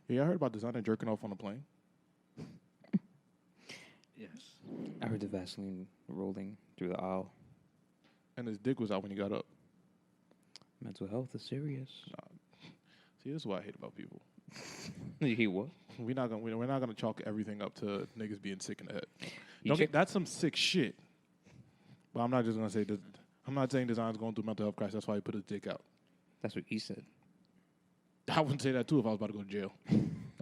Yeah, I heard about designer jerking off on a plane. Yes. I heard the Vaseline rolling through the aisle. And his dick was out when he got up. Mental health is serious. See, this is what I hate about people. He what? We're not gonna chalk everything up to niggas being sick in the head. That's some sick shit. But I'm not just gonna say that. I'm not saying design's going through mental health crisis. That's why he put his dick out. That's what he said. I wouldn't say that too if I was about to go to jail.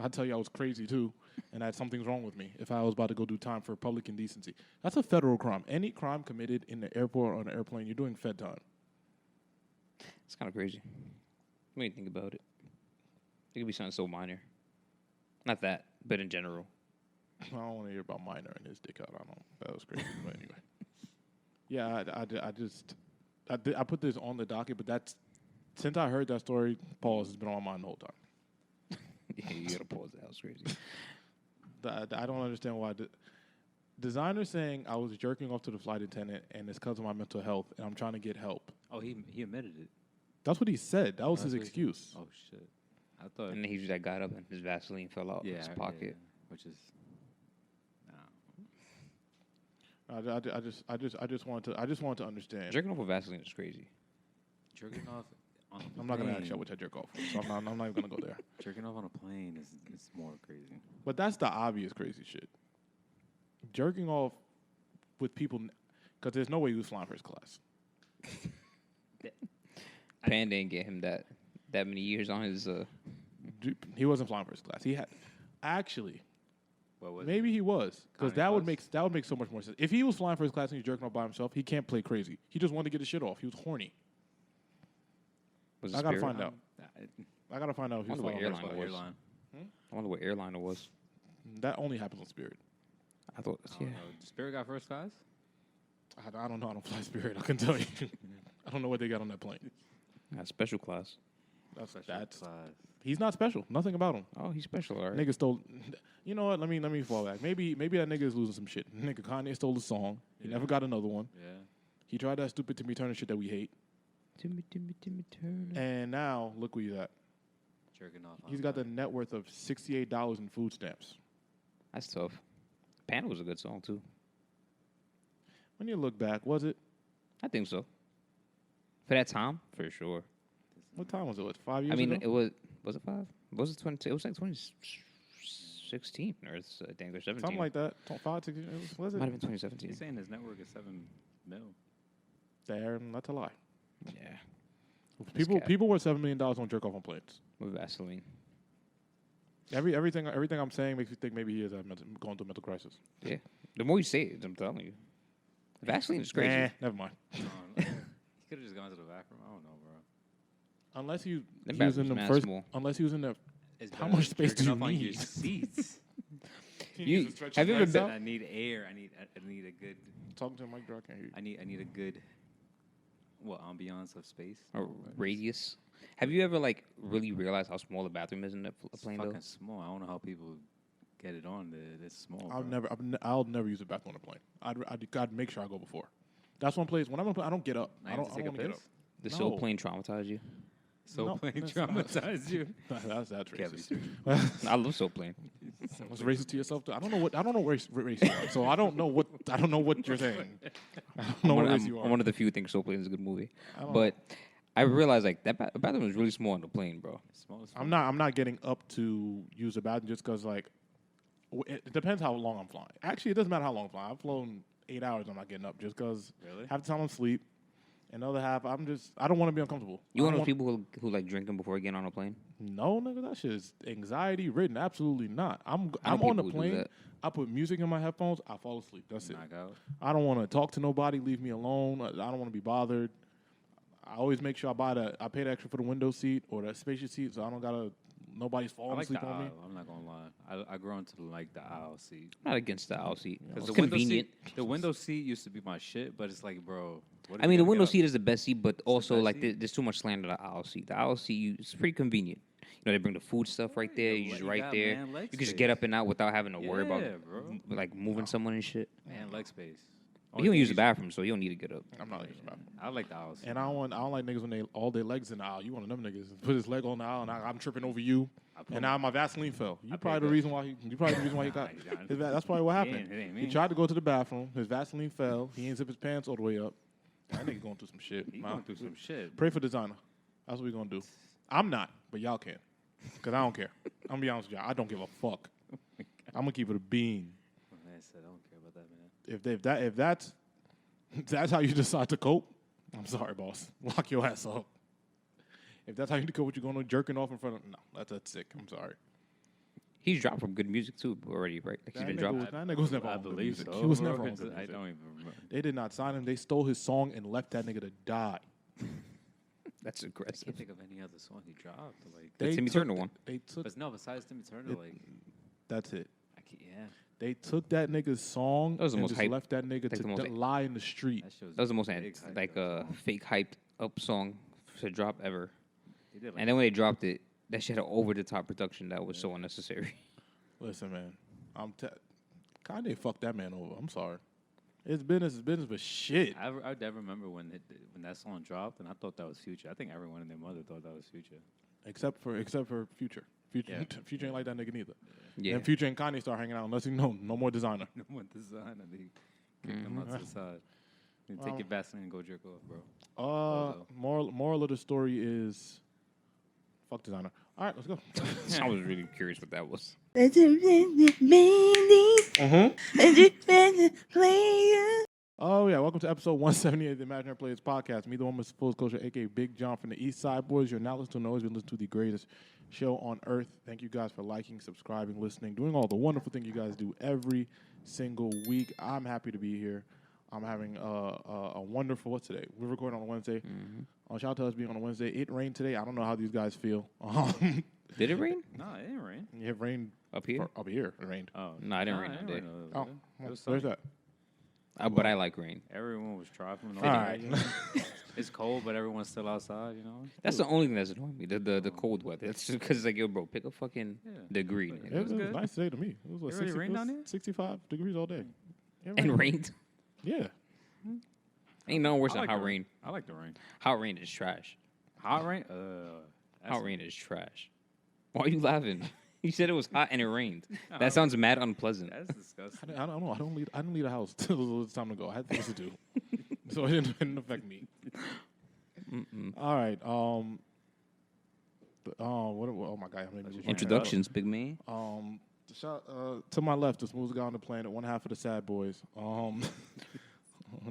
I'd tell you I was crazy too, and that something's wrong with me if I was about to go do time for public indecency. That's a federal crime. Any crime committed in the airport or on an airplane, you're doing fed time. It's kind of crazy. When you think about it, it could be something so minor. Not that, but in general. I don't want to hear about minor and his dick out. I don't. That was crazy. But anyway, yeah, I put this on the docket, but that's since I heard that story. Pause has been on my mind the whole time. Yeah, you gotta pause that. That was crazy. I don't understand why. Designer saying I was jerking off to the flight attendant and it's because of my mental health and I'm trying to get help. Oh, he admitted it. That's what he said. That was his excuse. Oh shit! I thought. And then he just got up and his Vaseline fell out of his pocket. Yeah, which is. I just wanted to understand. Jerking off with Vaseline is crazy. Jerking off on a plane. I'm not gonna ask you which I jerk off, so I'm not even gonna go there. Jerking off on a plane is more crazy. But that's the obvious crazy shit. Jerking off with people, because there's no way he was flying first class. Pan didn't get him that many years on his. He wasn't flying first class. He had actually. Was maybe he was, because that would make so much more sense. If he was flying first class and he's jerking off by himself, he can't play crazy. He just wanted to get his shit off. He was horny. I gotta find out. I gotta find out if he was flying first class. I wonder what airline it was. That only happens on Spirit. I thought, yeah. Spirit got first class? I don't know. I don't fly Spirit. I can tell you. I don't know what they got on that plane. Special class. That's he's not special. Nothing about him. Oh, he's special, all right. Nigga stole. You know what? Let me fall back. Maybe that nigga is losing some shit. Nigga Kanye stole the song. He never got another one. Yeah. He tried that stupid Timmy Turner shit that we hate. Timmy Turner. And now look where he's at. Jerking off. He's got the net worth of $68 in food stamps. That's tough. Panda was a good song too. When you look back, was it? I think so. For that time, for sure. What time was it? What, 5 years I mean, ago? it was it 5? Was it 20? It was like 2016 or I think or 17. Something like that. 5, 6 years. Was it? Might have been 2017. He's saying his network is $7 mil. There, that's a lie. Yeah. People worth $7 million on jerk off on planes. With Vaseline. Everything I'm saying makes you think maybe he is going through a mental crisis. Yeah. The more you say it, I'm telling you. Vaseline is crazy. Nah, never mind. He could have just gone to the bathroom. I don't know, bro. Unless he Them was in bathrooms the mad first. small. Unless he was in the. It's How better much than space do jerking you off on your need? seats. Have you ever been? I need air. I need a good. Talking to the mic, bro. I can't hear you. I need a good. Ambiance of space? Or radius. Have you ever really realized how small the bathroom is in the plane though? Fucking small. I don't know how people get it on. It's small. I'll never use a bathroom on a plane. I'd make sure I go before. That's one place when I'm on a plane, I don't get up. I don't want to get up. The soul plane traumatized you? Soul plane traumatized you. That's racist. I love soul plane. Was racist to yourself too? I don't know what race you are. So I don't know what you're saying. I don't know what race you are. I'm one of the few who think soul plane is a good movie. But I realized that bathroom is really small on the plane, bro. I'm not getting up to use the bathroom just because it depends how long I'm flying. Actually, it doesn't matter how long I'm flying. I've flown 8 hours. I'm not getting up just because half the time I'm asleep, and the other half I don't want to be uncomfortable. You one of those people who like drinking before getting on a plane? No, nigga, that shit is anxiety ridden. Absolutely not. I'm on the plane. I put music in my headphones. I fall asleep. That's it. I don't want to talk to nobody. Leave me alone. I don't want to be bothered. I always make sure I pay the extra for the window seat or the spacious seat, so I don't gotta. Nobody's falling asleep on me. I'm not gonna lie. I grew into the aisle seat. I'm not against the aisle seat. It's the convenient. The window seat used to be my shit, but it's like, bro. I mean, the window seat is the best seat, but also there's too much slander to the aisle seat. The aisle seat, it's pretty convenient. You know, they bring the food stuff right there. You just right there. You can just get up and out without having to worry about moving someone and shit. Man, leg space. He don't use the bathroom, so he don't need to get up. I'm not using the bathroom. I like the aisle. And I don't like niggas when they all their legs in the aisle. You one of them niggas put his leg on the aisle, and I'm tripping over you. And now my Vaseline fell. You probably the reason why he got. That's probably what happened. He tried to go to the bathroom. His Vaseline fell. He didn't zip his pants all the way up. That nigga going through some shit. He going through some shit. Pray for designer. That's what we gonna do. I'm not, but y'all can, cause I don't care. I'm gonna be honest with y'all. I don't give a fuck. I'm gonna keep it a bean. Man said I don't care about that, man. If that's how you decide to cope, I'm sorry, boss. Lock your ass up. If that's how you cope, what you going to jerking off in front of? No, that's sick. I'm sorry. He's dropped from good music too already, right? Like he's been dropped. That nigga was never on good music. He was never on good music. I don't even remember. They did not sign him. They stole his song and left that nigga to die. That's aggressive. I can't think of any other song he dropped. Like the Timmy Turner one. They took. But no, besides Timmy Turner, That's it. Yeah. They took that nigga's song and just left that nigga to lie in the street. That was the most fake hyped up song to drop ever. And then when they dropped it, that shit had over the top production that was so unnecessary. Listen, man, Kanye fucked that man over. I'm sorry. It's business, but shit. I remember when that song dropped, and I thought that was Future. I think everyone and their mother thought that was Future, except for Future. Future ain't like that nigga neither. Yeah. And Future and Kanye start hanging out unless no more designer. No more designer. They kick them out to the side. Take your Vaseline and go jerk off, bro. Moral of the story is, fuck designer. All right, let's go. I was really curious what that was. Oh, yeah. Welcome to episode 178 of the Imaginary Players Podcast. Me, the one with full culture, a.k.a. Big John from the East Side Boys. You're now listening to always been listening to the greatest show on earth. Thank you guys for liking, subscribing, listening, doing all the wonderful things you guys do every single week. I'm happy to be here. I'm having a wonderful, what's today? We're recording on a Wednesday. Shout out to us being on a Wednesday. It rained today. I don't know how these guys feel. Did it rain? No, it didn't rain. It rained. Up here? Up here, it rained. Oh, no, it didn't rain today. Where's that? But I like rain. Everyone was traveling. All right. It's cold, but everyone's still outside, you know? That's the only thing that's annoying me, the cold weather. It's just because, like, yo, bro, pick a fucking degree. It was nice today to me. It was like 65 degrees all day. And rained? Yeah. Ain't nothing worse than hot rain. I like the rain. Hot rain is trash. Hot rain? Hot rain is trash. Why are you laughing? You said it was hot and it rained. That sounds mad unpleasant. That's disgusting. I don't know. I didn't leave the house till it's time to go. I had things to do, so it didn't affect me. All right. Oh my God. Introductions, big man. To my left, the smoothest guy on the planet. One half of the sad boys.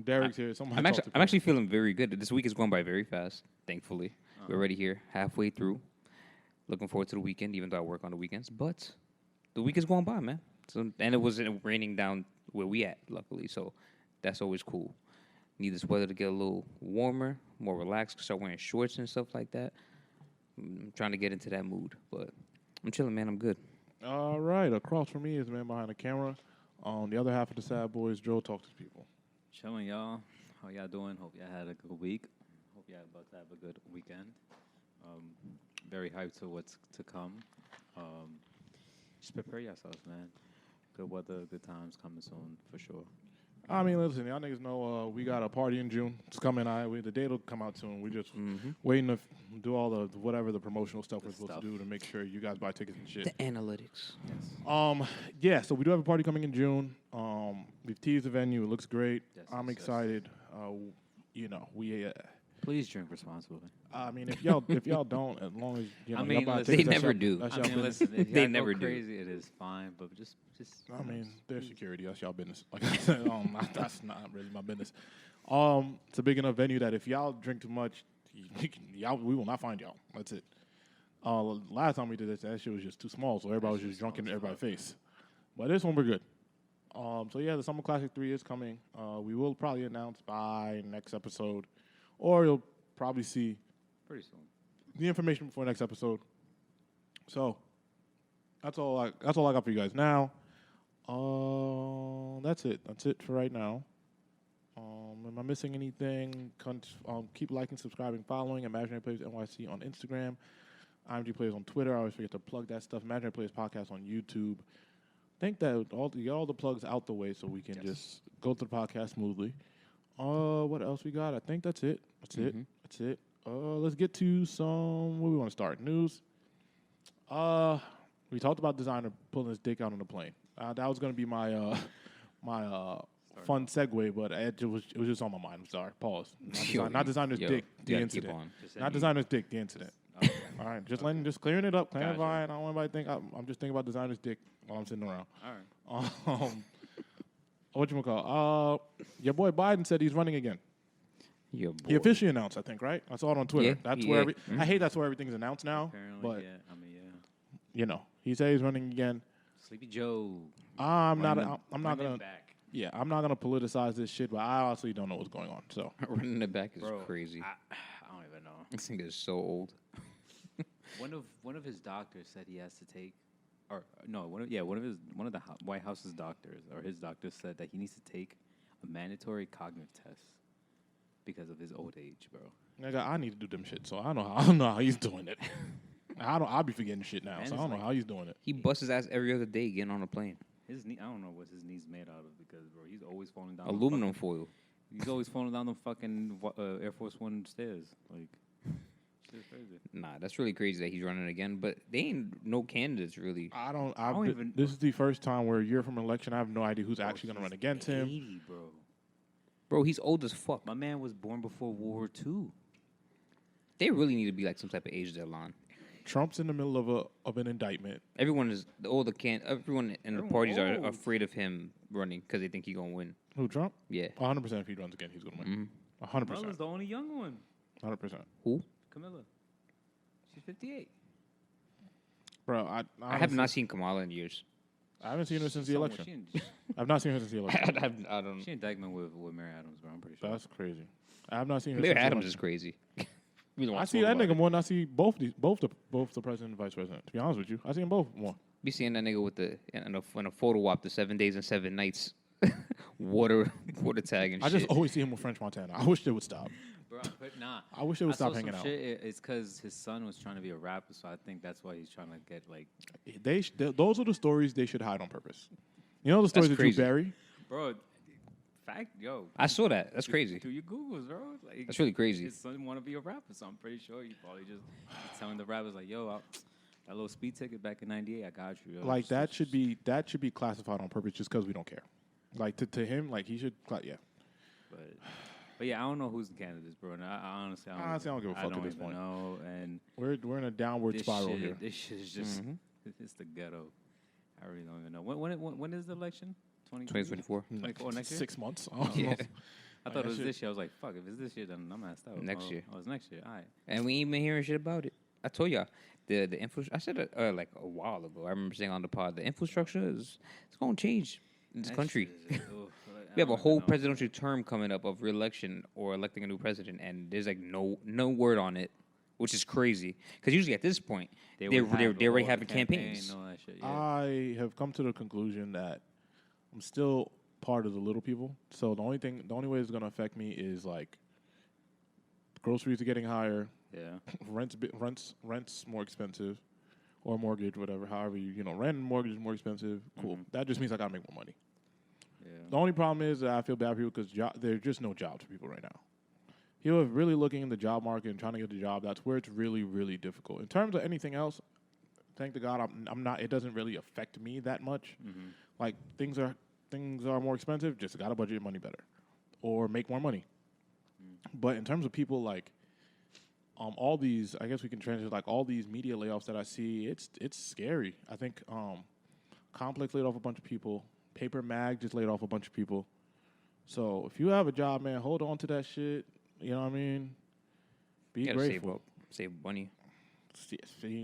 Derek's here. I'm actually feeling very good. This week is going by very fast. Thankfully, we're already here, halfway through. Looking forward to the weekend, even though I work on the weekends. But the week is going by, man. And it wasn't raining down where we at, luckily. So that's always cool. Need this weather to get a little warmer, more relaxed. Start wearing shorts and stuff like that. I'm trying to get into that mood, but I'm chilling, man. I'm good. All right. Across from me is the man behind the camera. On the other half of the sad boys, Joe talks to people. Chilling, y'all. How y'all doing? Hope y'all had a good week. Hope y'all about to have a good weekend. Very hyped to what's to come. Just prepare yourselves, man. Good weather, good times coming soon, for sure. I mean, listen, y'all niggas know we got a party in June. It's coming. The date will come out soon. We just waiting to do all the whatever the promotional stuff we're supposed to do to make sure you guys buy tickets and shit. The analytics. Yes. Yeah. So we do have a party coming in June. We've teased the venue. It looks great. Yes, I'm excited. We. Please drink responsibly. I mean, if y'all don't, as long as y'all buy tickets, they never do. Listen, if they never do. Crazy, it is fine, but just. I mean, there's security. That's y'all business. Like I said, that's not really my business. It's a big enough venue that if y'all drink too much, we will not find y'all. That's it. Last time we did this, that shit was just too small, so everybody was just drunk in everybody's face. But this one we're good. So yeah, the Summer Classic 3 is coming. We will probably announce by next episode. Or you'll probably see pretty soon the information before next episode. So that's all I got for you guys now. That's it. That's it for right now. Am I missing anything? Keep liking, subscribing, following Imaginary Players NYC on Instagram. IMG Players on Twitter. I always forget to plug that stuff. Imaginary Players Podcast on YouTube. think that get all the plugs out the way so we can just go through the podcast smoothly. What else we got? I think that's it. That's it. Let's get to some. Where we want to start? News. We talked about designer pulling his dick out on the plane. That was going to be my fun segue, but it was just on my mind. I'm sorry. Pause. Not designer's dick. The incident. Not designer's dick. The incident. Okay. All right. Just clearing it up. Clarifying. I don't want anybody to think I'm just thinking about designer's dick while I'm sitting around. All right. Whatchamacallit? Your boy Biden said he's running again. Your boy. He officially announced, I think, right? I saw it on Twitter. Yeah, that's where I hate that's where everything's announced now. Apparently, but yeah. I mean, yeah. You know, he said he's running again. Sleepy Joe. I'm not gonna. Back. Yeah, I'm not gonna politicize this shit, but I honestly don't know what's going on. So running it back is crazy. I don't even know. This thing is so old. One of his doctors said he has to take, or no, one of the White House's doctors or his doctors said that he needs to take a mandatory cognitive test because of his old age, bro. Nigga, I need to do them shit, so I don't know how he's doing it. I'll be forgetting shit now, so I don't know how he's doing it. He busts his ass every other day getting on a plane. His knee, I don't know what his knee's made out of because, bro, he's always falling down. Aluminum foil. He's always falling down the fucking Air Force One stairs. Like, shit's crazy. Nah, that's really crazy that he's running again, but they ain't no candidates, really. I don't even... This is the first time where a year from an election, I have no idea who's actually going to run against 80, him. Bro, he's old as fuck. My man was born before World War II. They really need to be like some type of age deadline. Trump's in the middle of an indictment. Everyone in the parties are afraid of him running because they think he's gonna win. Who, Trump? Yeah, 100%. If he runs again, he's gonna win. 100%. Camilla's the only young one. 100%. Who? Camilla. She's 58. Bro, I have not seen Kamala in years. I haven't seen her since the election. I've not seen her since the election. I don't. She indictment with Mary Adams, bro. I'm pretty sure. That's crazy. I have not seen her. Mary Adams is crazy. I see that nigga more than I see both the president and vice president. To be honest with you, I see them both more. Be seeing that nigga with in a photo op, the 7 days and 7 nights water tag and shit. I just always see him with French Montana. I wish they would stop. Bro, nah. I wish they would stop hanging out. It's because his son was trying to be a rapper, so I think that's why he's trying to get like. Those are the stories they should hide on purpose. You know the stories that you bury, bro. Fact, yo. I saw that. That's crazy. Do your Googles, bro. Like, that's really crazy. His son want to be a rapper, so I'm pretty sure he probably just telling the rappers like, yo, that little speed ticket back in '98, I got you. Yo. Like that should be classified on purpose just because we don't care. Like to him, like he should, yeah. But yeah, I don't know who's the candidates, bro. And I honestly don't give a fuck at this point. Know, and we're in a downward spiral here. This shit is just it's the ghetto. I really don't even know when is the election. 2024. Next year? 6 months. Yeah. I thought it was this year. I was like, fuck, if it's this year, then I'm asked out. Next year. Oh, it's next year. All right. And we ain't been hearing shit about it. I told y'all, the infrastructure, I said it like a while ago. I remember saying on the pod, the infrastructure it's going to change in this country. We have a whole presidential term coming up of re-election or electing a new president, and there's like no word on it, which is crazy. Because usually at this point, they're already having campaigns. And all that shit, yeah. I have come to the conclusion that I'm still part of the little people. So the only way it's going to affect me is like groceries are getting higher. Yeah. Rent's more expensive, or mortgage, whatever. However rent and mortgage is more expensive. Cool. That just means I got to make more money. Yeah. The only problem is that I feel bad for people because there's just no jobs for people right now. People are really looking in the job market and trying to get a job. That's where it's really, really difficult. In terms of anything else, thank to God, I'm not. It doesn't really affect me that much. Mm-hmm. Like things are more expensive. Just gotta budget your money better, or make more money. But in terms of people like, all these, I guess we can translate like all these media layoffs that I see. It's scary. I think Complex laid off a bunch of people. Paper Mag just laid off a bunch of people. So if you have a job, man, hold on to that shit. You know what I mean? Be grateful. Save money.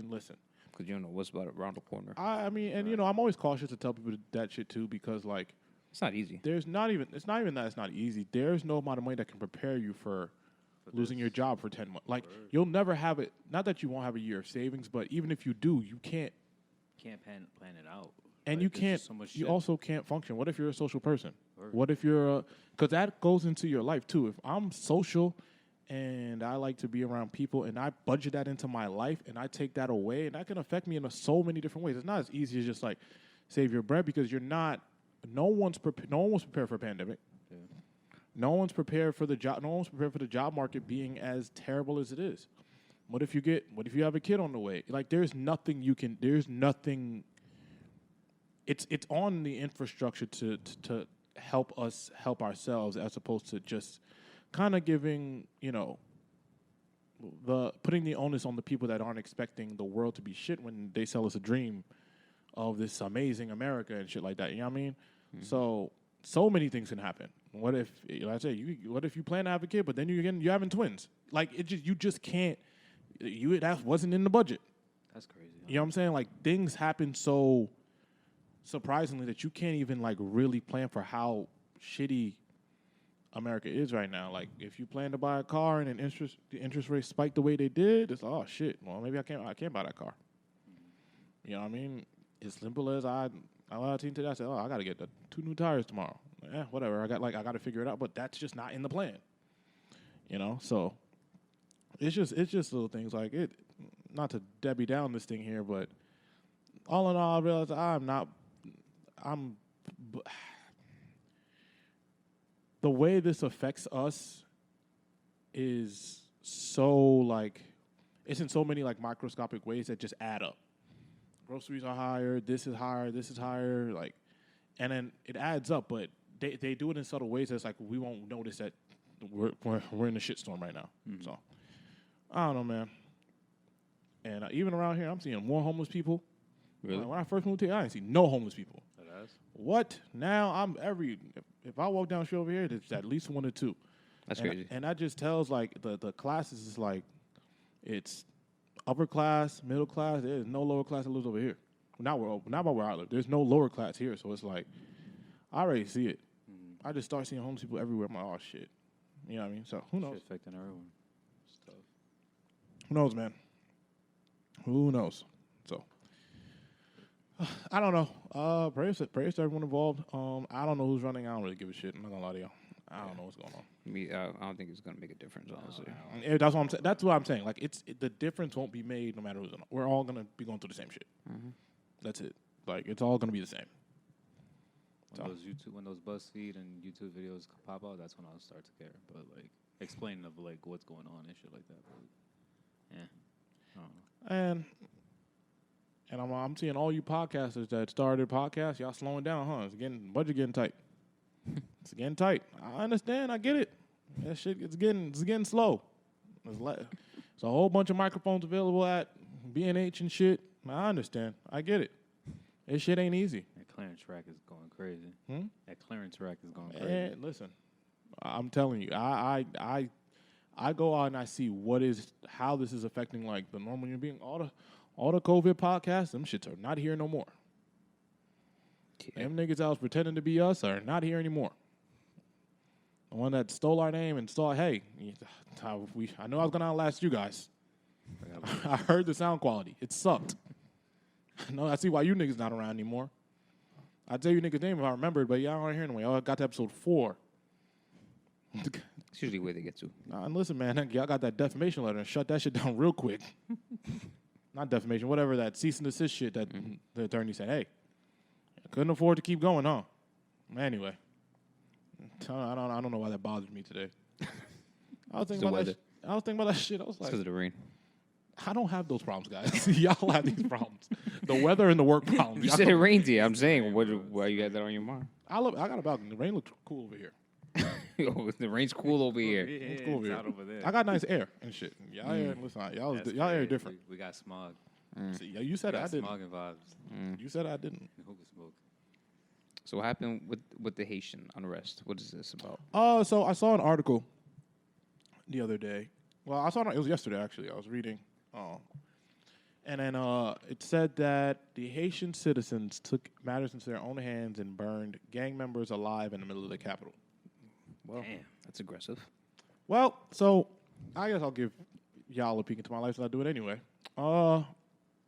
Listen. Because you don't know what's about around the corner. I mean, and I'm always cautious to tell people that shit too because like it's not easy. It's not even that it's not easy. There's no amount of money that can prepare you for losing your job for 10 months. Like you'll never have it. Not that you won't have a year of savings, but even if you do, you can't plan it out. And like, you can't. So you also can't function. What if you're a social person? What if you're because that goes into your life too. If I'm social and I like to be around people and I budget that into my life and I take that away and that can affect me in so many different ways. It's not as easy as just like save your bread because you're not. No one's prepared for a pandemic. Yeah. No one's prepared for the job. No one's prepared for the job market being as terrible as it is. What if you have a kid on the way? Like, there's nothing you can. There's nothing. It's on the infrastructure to help us help ourselves as opposed to just kind of giving, putting the onus on the people that aren't expecting the world to be shit when they sell us a dream of this amazing America and shit like that. You know what I mean? Mm-hmm. So many things can happen. What if, what if you plan to have a kid, but then you're having twins? Like, you just can't. That wasn't in the budget. That's crazy. You know what I'm saying? Like, things happen so surprisingly that you can't even like really plan for how shitty America is right now. Like, if you plan to buy a car and the interest rate spiked the way they did, it's oh shit. Well, maybe I can't buy that car. You know what I mean? As simple as I team today, I said, I got to get the 2 new tires tomorrow. Yeah, whatever. I got to figure it out, but that's just not in the plan. So it's just little things like it. Not to Debbie down this thing here, but all in all, I realized the way this affects us is so like it's in so many like microscopic ways that just add up. Groceries are higher, this is higher, like, and then it adds up, but they do it in subtle ways that's like we won't notice that we're in a shitstorm right now. Mm-hmm. So I don't know, man. And even around here, I'm seeing more homeless people. Really? When I first moved here, I didn't see no homeless people. What? Now if I walk down the street over here, there's at least 1 or 2. That's crazy. And that just tells like the classes is like it's upper class, middle class. There's no lower class that lives over here. Not by where I live. There's no lower class here, so it's like I already see it. Mm-hmm. I just start seeing homeless people everywhere. I'm like, oh shit. You know what I mean? So who knows? Shit affecting everyone. Stuff. Who knows, man? Who knows? So I don't know. Prayers to everyone involved. I don't know who's running. I don't really give a shit. I'm not gonna lie to y'all. I don't know what's going on. I don't think it's gonna make a difference, honestly. That's what I'm saying. That's what I'm saying. Like the difference won't be made no matter who's on. We're all gonna be going through the same shit. Mm-hmm. That's it. Like it's all gonna be the same. When those BuzzFeed and YouTube videos pop out, that's when I'll start to care. But like explaining of like what's going on and shit like that. But, yeah. I don't know. And I'm seeing all you podcasters that started podcasts, y'all slowing down, huh? Budget getting tight. It's getting tight. I understand. I get it. That shit, it's getting slow. There's a whole bunch of microphones available at B&H and shit. I understand. I get it. This shit ain't easy. That clearance rack is going crazy. That clearance rack is going crazy. And listen, I'm telling you, I go out and I see how this is affecting like the normal human being. All the COVID podcasts, them shits are not here no more. Yeah. Them niggas out pretending to be us are not here anymore. The one that stole our name and saw, hey, I know I was going to outlast you guys. I heard the sound quality. It sucked. I see why you niggas not around anymore. I'd tell you niggas' name if I remembered, but y'all aren't here anyway. I got to episode 4. It's usually where they get to. And listen, man, y'all got that defamation letter and shut that shit down real quick. Not defamation, whatever that cease and desist shit that the attorney said. Hey, I couldn't afford to keep going, huh? Anyway, I don't know why that bothers me today. I was thinking about that shit. I was like, because of the rain. I don't have those problems, guys. Y'all have these problems. The weather and the work problems. You said it rains here. I'm saying, why you got that on your mind? I got a balcony. The rain looks cool over here. The rain's cool over here. It's cool over here. Over there. I got nice air and shit. Y'all air, listen, y'all air different. We got smog. See, you said I didn't. Smog and vibes. You said I didn't. Smoke. So what happened with the Haitian unrest? What is this about? So I saw an article the other day. Well, it was yesterday actually. I was reading. And then it said that the Haitian citizens took matters into their own hands and burned gang members alive in the middle of the Capitol. Well, damn, that's aggressive. Well, so I guess I'll give y'all a peek into my life, so I'll do it anyway. So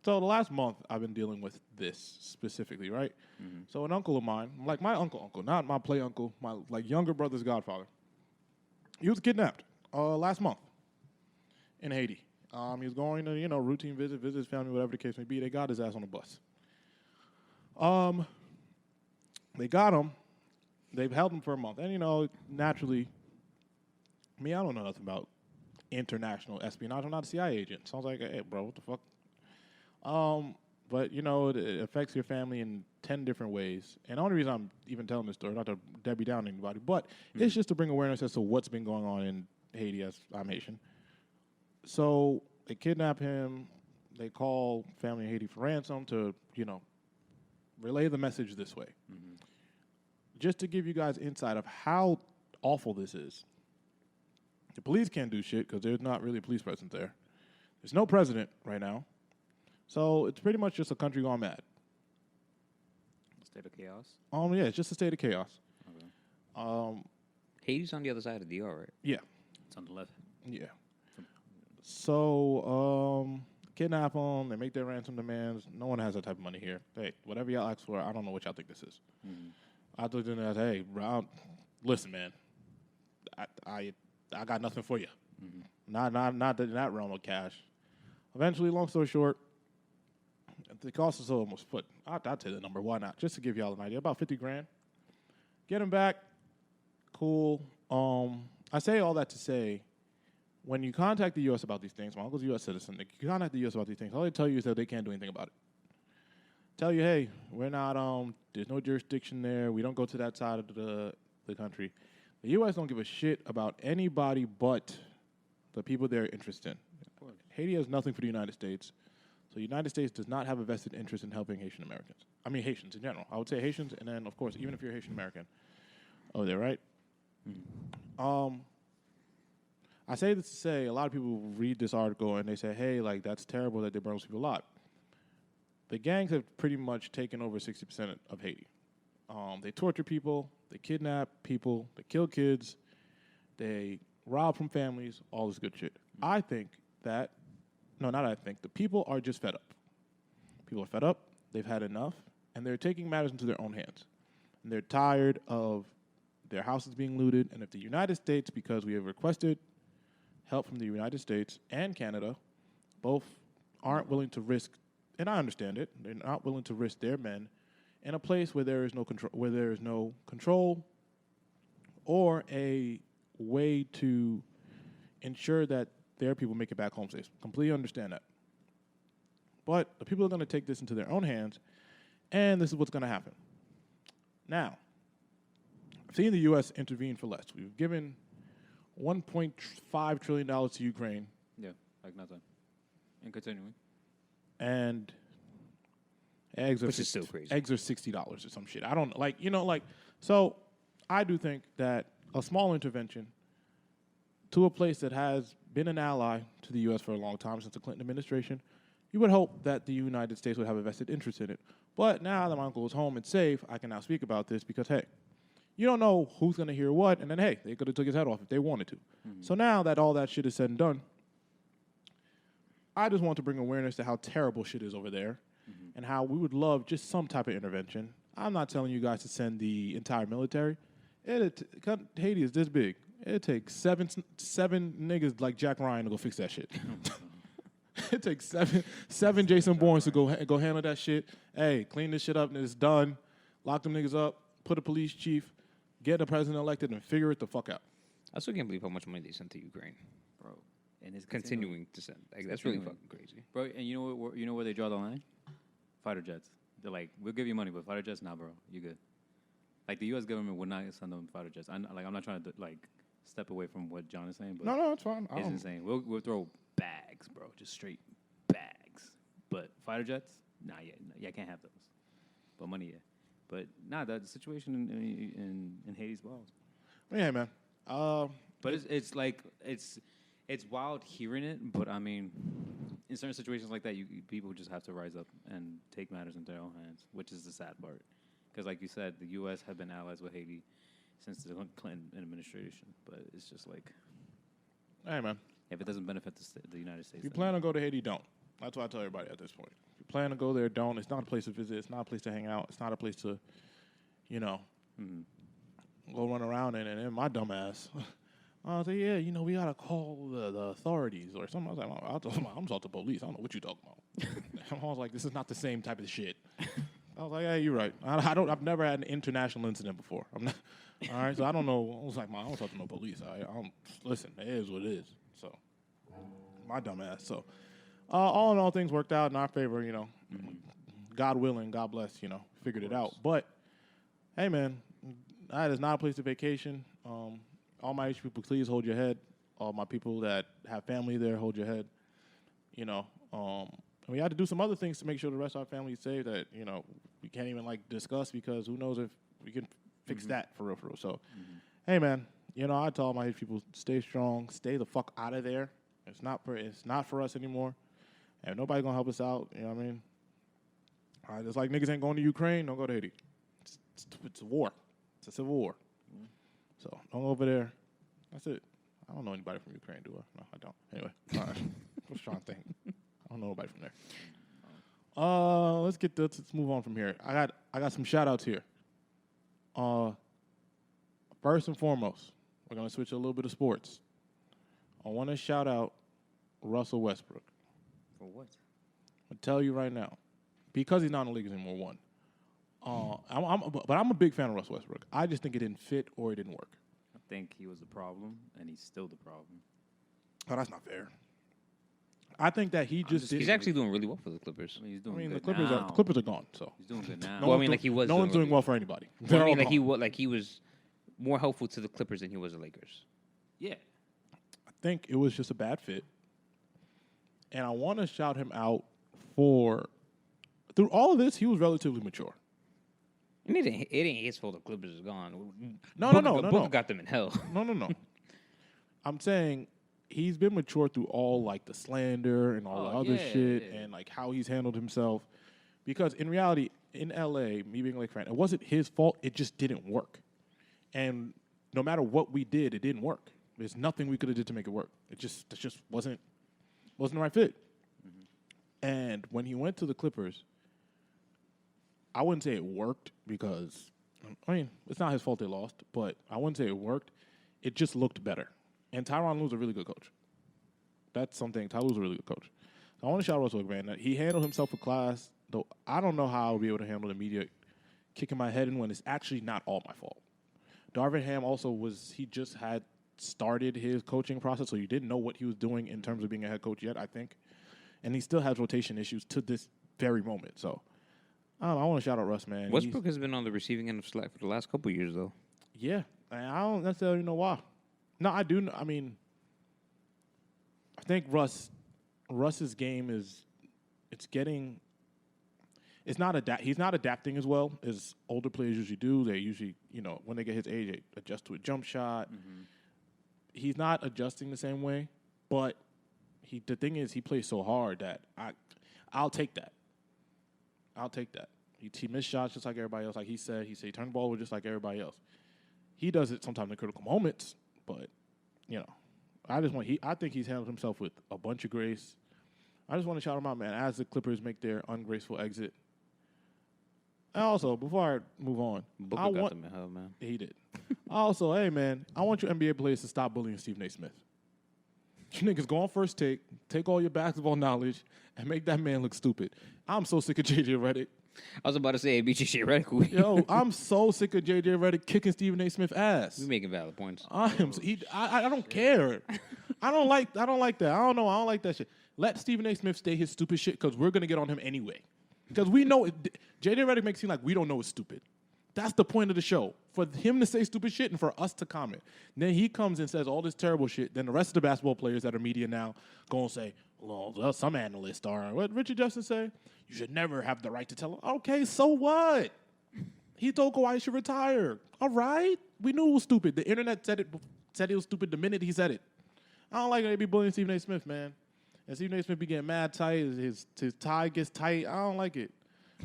the last month I've been dealing with this specifically, right? Mm-hmm. So an uncle of mine, like my uncle, not my play uncle, my like younger brother's godfather, he was kidnapped last month in Haiti. He was going to, routine visit his family, whatever the case may be. They got his ass on a bus. They got him. They've held him for a month. And, naturally, I don't know nothing about international espionage. I'm not a CIA agent. So I was like, hey, bro, what the fuck? But, it affects your family in 10 different ways. And the only reason I'm even telling this story, not to Debbie down anybody, but it's just to bring awareness as to what's been going on in Haiti, as I'm Haitian. So they kidnap him. They call family in Haiti for ransom to, relay the message this way. Mm-hmm. Just to give you guys insight of how awful this is. The police can't do shit because there's not really a police presence there. There's no president right now. So it's pretty much just a country gone mad. A state of chaos? Yeah, it's just a state of chaos. Okay. Haiti's on the other side of the DR, right? Yeah. It's on the left. Yeah. So, kidnap them. They make their ransom demands. No one has that type of money here. Hey, whatever y'all ask for, I don't know what y'all think this is. Mm-hmm. I looked in there and said, hey, bro, listen, man. I got nothing for you. Mm-hmm. Not in that realm of cash. Eventually, long story short, the cost is almost put. I'd say the number. Why not? Just to give y'all an idea, about $50,000. Get him back. Cool. I say all that to say, when you contact the U.S. about these things, my uncle's a U.S. citizen. You contact the U.S. about these things. All they tell you is that they can't do anything about it. Tell you, hey, we're not. There's no jurisdiction there. We don't go to that side of the country. The U.S. don't give a shit about anybody but the people they're interested in. Haiti has nothing for the United States. So the United States does not have a vested interest in helping Haitian Americans. Haitians in general. I would say Haitians, and then, of course, even if you're Haitian American. Oh, they're right? Mm-hmm. I say this to say a lot of people read this article and they say, hey, like, that's terrible that they burn those people alive. The gangs have pretty much taken over 60% of Haiti. They torture people, they kidnap people, they kill kids, they rob from families, all this good shit. The people are just fed up. People are fed up, they've had enough, and they're taking matters into their own hands. And they're tired of their houses being looted, and if the United States, because we have requested help from the United States and Canada, both aren't willing to risk, and I understand it, they're not willing to risk their men in a place where there is no control, or a way to ensure that their people make it back home safe. Completely understand that. But the people are going to take this into their own hands, and this is what's going to happen. Now, I've seen the U.S. intervene for less. We've given $1.5 trillion to Ukraine. Yeah, like nothing. And continuing. And eggs are still crazy. Eggs are $60 or some shit. I don't so I do think that a small intervention to a place that has been an ally to the U.S. for a long time, since the Clinton administration, you would hope that the United States would have a vested interest in it. But now that my uncle is home and safe, I can now speak about this because, hey, you don't know who's going to hear what, and then, hey, they could have took his head off if they wanted to. Mm-hmm. So now that all that shit is said and done, I just want to bring awareness to how terrible shit is over there, mm-hmm. and how we would love just some type of intervention. I'm not telling you guys to send the entire military. Haiti is this big. It takes seven niggas like Jack Ryan to go fix that shit. It takes seven Jason Bournes to go handle that shit. Hey, clean this shit up and it's done. Lock them niggas up. Put a police chief. Get the president elected and figure it the fuck out. I still can't believe how much money they sent to Ukraine, bro. And it's continuing to send. Like, that's really fucking crazy, bro. And you know where they draw the line? Fighter jets. They're like, we'll give you money, but fighter jets, nah, bro, you good. Like, the U.S. government would not send them fighter jets. I'm not trying to step away from what John is saying, but no, it's fine. It's insane. We'll throw bags, bro, just straight bags. But fighter jets, nah, yeah, can't have those. But money, yeah. But nah, the situation in Haiti's wild. Yeah, man. But it's wild hearing it. But I mean, in certain situations like that, people just have to rise up and take matters into their own hands, which is the sad part. Because, like you said, the U.S. have been allies with Haiti since the Clinton administration. But it's just like, hey, man. If it doesn't benefit the United States. If you plan to go to Haiti, don't. That's what I tell everybody at this point. If you plan to go there, don't. It's not a place to visit. It's not a place to hang out. It's not a place to, go run around in. And then my dumb ass, I say, yeah, we got to call the authorities or something. I was like, I'm talking to police. I don't know what you're talking about. I was like, this is not the same type of shit. I was like, "Yeah, you're right. I've never had an international incident before. I'm not. All right, so I don't know. I was like, I don't talk to no police. I don't listen. It is what it is. So, my dumb ass. So, all in all, things worked out in our favor. God willing, God bless. Figured it out. But hey, man, that is not a place to vacation. All my H people, please hold your head. All my people that have family there, hold your head. We had to do some other things to make sure the rest of our family is safe that, we can't even, discuss because who knows if we can fix that for real. So, hey, man, I tell all my people, stay strong, stay the fuck out of there. It's not for us anymore. And nobody going to help us out, you know what I mean? All right, just like niggas ain't going to Ukraine, don't go to Haiti. It's a war. It's a civil war. So, don't go over there. That's it. I don't know anybody from Ukraine, do I? No, I don't. Anyway, all right. I was trying to think. I don't know nobody from there. Let's move on from here. I got some shout outs here. First and foremost, we're gonna switch a little bit of sports. I want to shout out Russell Westbrook. For what? I'll tell you right now, because he's not in the league anymore. One, but I'm a big fan of Russell Westbrook. I just think it didn't fit or it didn't work. I think he was the problem, and he's still the problem. Oh, that's not fair. I think that he's actually doing really well for the Clippers. I mean, he's doing good the Clippers are gone, so he's doing good now. No one's doing well for anybody. He was more helpful to the Clippers than he was the Lakers. Yeah, I think it was just a bad fit, and I want to shout him out for through all of this. He was relatively mature. And it ain't his fault the Clippers is gone. No. Booker got them in hell. No. I'm saying he's been mature through all the slander and all the other shit and how he's handled himself. Because in reality, in LA, me being a Laker fan, it wasn't his fault. It just didn't work. And no matter what we did, it didn't work. There's nothing we could have did to make it work. It just wasn't the right fit. Mm-hmm. And when he went to the Clippers, I wouldn't say it worked because, it's not his fault they lost, but I wouldn't say it worked. It just looked better. And Tyronn Lue's a really good coach. That's something. Ty Lue's a really good coach. So I want to shout out Russell, man. That he handled himself with class, though I don't know how I'll be able to handle the media kicking my head in when it's actually not all my fault. Darvin Ham also he just had started his coaching process, so you didn't know what he was doing in terms of being a head coach yet, I think. And he still has rotation issues to this very moment. So I want to shout out Russ, man. Westbrook has been on the receiving end of slack for the last couple of years, though. Yeah, and I don't necessarily know why. No, I do. I think Russ's game he's not adapting as well as older players usually do. They usually, when they get his age, they adjust to a jump shot. Mm-hmm. He's not adjusting the same way, but the thing is, he plays so hard that I'll take that. He missed shots just like everybody else. Like he said he turned the ball over just like everybody else. He does it sometimes in critical moments, but I think he's handled himself with a bunch of grace. I just want to shout him out, man, as the Clippers make their ungraceful exit. And also, before I move on, Booker got them in hell, man. He did. Also, hey, man, I want your NBA players to stop bullying Stephen A. Smith. You niggas go on First take all your basketball knowledge, and make that man look stupid. I'm so sick of J.J. Redick. I was about to say, BJ Redick. Yo, I'm so sick of J.J. Redick kicking Stephen A. Smith ass. We making valid points. I don't care. I don't like that. I don't know. I don't like that shit. Let Stephen A. Smith stay his stupid shit because we're gonna get on him anyway. Because we know J.J. Redick makes it seem like we don't know it's stupid. That's the point of the show. For him to say stupid shit and for us to comment. And then he comes and says all this terrible shit. Then the rest of the basketball players that are media now go and say, well, some analysts are. What Richard Jefferson say? You should never have the right to tell him. Okay, so what? He told Kawhi he should retire. All right? We knew it was stupid. The internet said it was stupid the minute he said it. I don't like it. They be bullying Stephen A. Smith, man. And Stephen A. Smith be getting mad tight. His tie gets tight. I don't like it.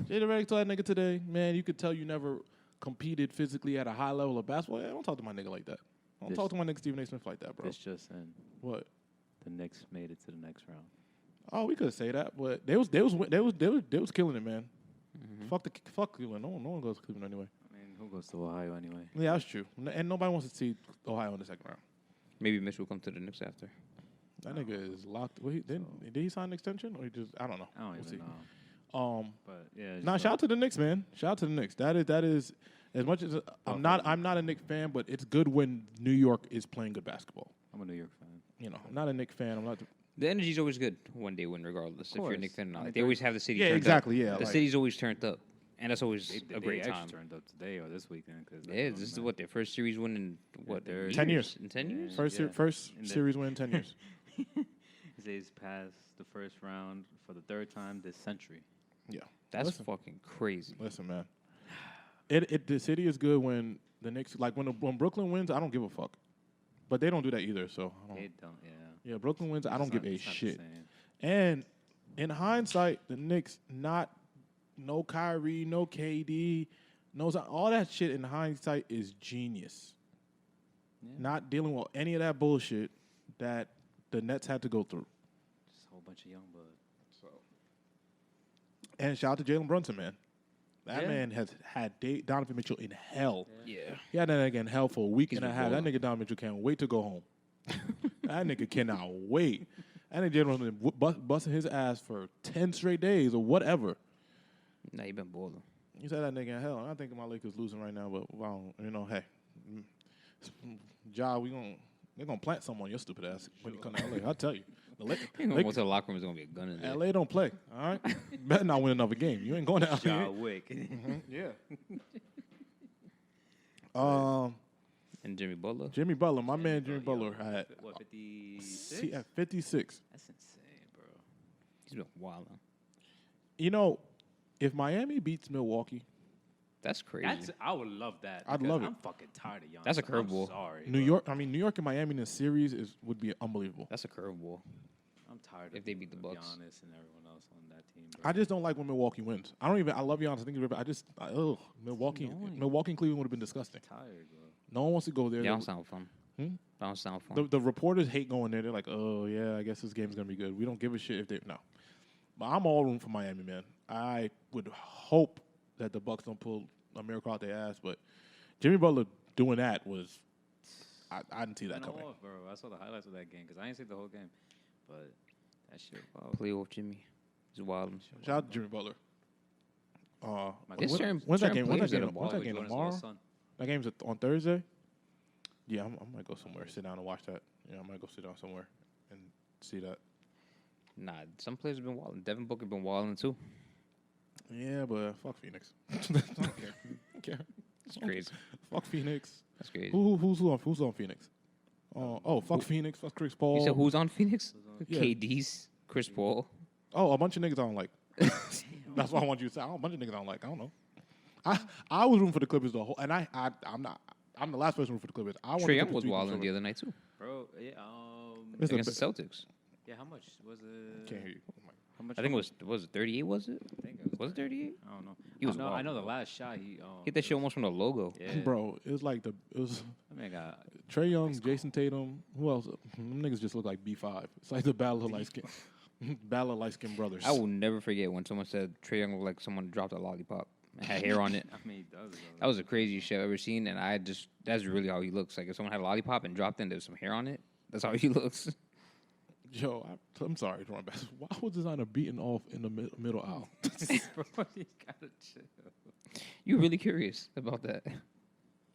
J.J. Redick told that nigga today, man, you could tell you never competed physically at a high level of basketball. Yeah, don't talk to my nigga like that. Don't talk to my nigga Stephen A. Smith like that, bro. This just in. What? The Knicks made it to the next round. Oh, we could say that, but they was killing it, man. Mm-hmm. Fuck Cleveland. No one goes to Cleveland anyway. I mean, who goes to Ohio anyway? Yeah, that's true. And nobody wants to see Ohio in the second round. Maybe Mitch will come to the Knicks after. That nigga is locked. Did he sign an extension or he just? I don't know. I don't even But yeah. Shout out to the Knicks, man. Shout out to the Knicks. That is as much as I'm not a Knicks fan, but it's good when New York is playing good basketball. I'm a New York fan. You know, I'm not a Knicks fan. I'm not. The energy's always good when they win, regardless. If you're a Knicks fan or not, they always have the city. Yeah, turned exactly. Up. Yeah, the city's always turned up, and that's always a great they time. Actually turned up today or this weekend. Yeah, this is what their first series win in what 10 years. In 10 years. First series win in 10 years. They've passed the first round for the third time this century. Yeah, that's fucking crazy. Listen, man, the city is good when the Knicks when Brooklyn wins. I don't give a fuck, but they don't do that either. So they don't. Yeah. Yeah, Brooklyn wins. I don't give a shit. And in hindsight, the Knicks no Kyrie, no KD, all that shit in hindsight is genius. Yeah. Not dealing with any of that bullshit that the Nets had to go through. Just a whole bunch of young blood. So, and shout out to Jalen Brunson, man. That man has had Donovan Mitchell in hell. Yeah. He had that nigga in hell for a week and a half. That nigga Donovan Mitchell can't wait to go home. That nigga cannot wait. That nigga Jalen Brunson busting his ass for 10 straight days or whatever. Nah, he been balling. You said that nigga in hell. I think my Lakers losing right now, but hey, Ja, they're gonna plant someone on your stupid ass when you come to LA. I'll tell you. You're gonna go to the locker room. There's gonna be a gun in there. LA don't play. All right, better not win another game. You ain't going to LA. Ja Wick. Yeah. And Jimmy Butler. My man Jimmy Butler had 56? He had 56. That's insane, bro. He's been wild. You know, if Miami beats Milwaukee, that's crazy. I would love that. I'd love it. I'm fucking tired of Giannis. That's a curveball. Sorry. New York and Miami in a series would be unbelievable. That's a curveball. I'm tired if they beat the Bucks. Giannis and everyone else on that team. Bro. I just don't like when Milwaukee wins. I love Giannis. Milwaukee and Cleveland would have been disgusting. I'm tired, bro. No one wants to go there. That don't sound fun. That don't sound fun. The reporters hate going there. They're like, oh yeah, I guess this game's gonna be good. We don't give a shit if they no. But I'm all room for Miami, man. I would hope that the Bucks don't pull a miracle out their ass, but Jimmy Butler doing that was I didn't see that coming. Off, bro. I saw the highlights of that game because I didn't see the whole game, but that shit. Wow. Playoff Jimmy, he's wild. Shout out to Jimmy Butler. When's that game? When's that game tomorrow? That game's on Thursday. Yeah, I might go somewhere, sit down and watch that. Yeah, I might go sit down somewhere and see that. Nah, some players have been wilding. Devin Booker been wilding too. Yeah, but fuck Phoenix. I don't care. It's crazy. Fuck Phoenix. That's crazy. Who's on Phoenix? Fuck Phoenix. Fuck Chris Paul. You said who's on Phoenix? Yeah. KD's, Chris Paul. Oh, a bunch of niggas I don't like. That's what I want you to say. A bunch of niggas I don't like. I don't know. I was rooting for the Clippers the whole, and I'm not. I'm the last person rooting for the Clippers. Trae Young was wilding the other night too, bro. Yeah, against the Celtics. Yeah, how much was it? Can't hear you. How much? I think it was 38. Was it? I think was it 38? I don't know. He was. I know the last shot he hit that shit almost from the logo. Yeah. Bro, it was like I mean, Trae Young, Jason Tatum. Who else? Them niggas just look like B5. It's like the battle of light skin brothers. I will never forget when someone said Trae Young looked like someone dropped a lollipop and had hair on it. I mean, he does. That was the craziest shit I've ever seen, and that's really how he looks. Like if someone had a lollipop and dropped in, there's some hair on it. That's how he looks. Yo, I'm sorry to run back. Why was designer beating off in the middle aisle? Bro, you gotta chill. You really curious about that?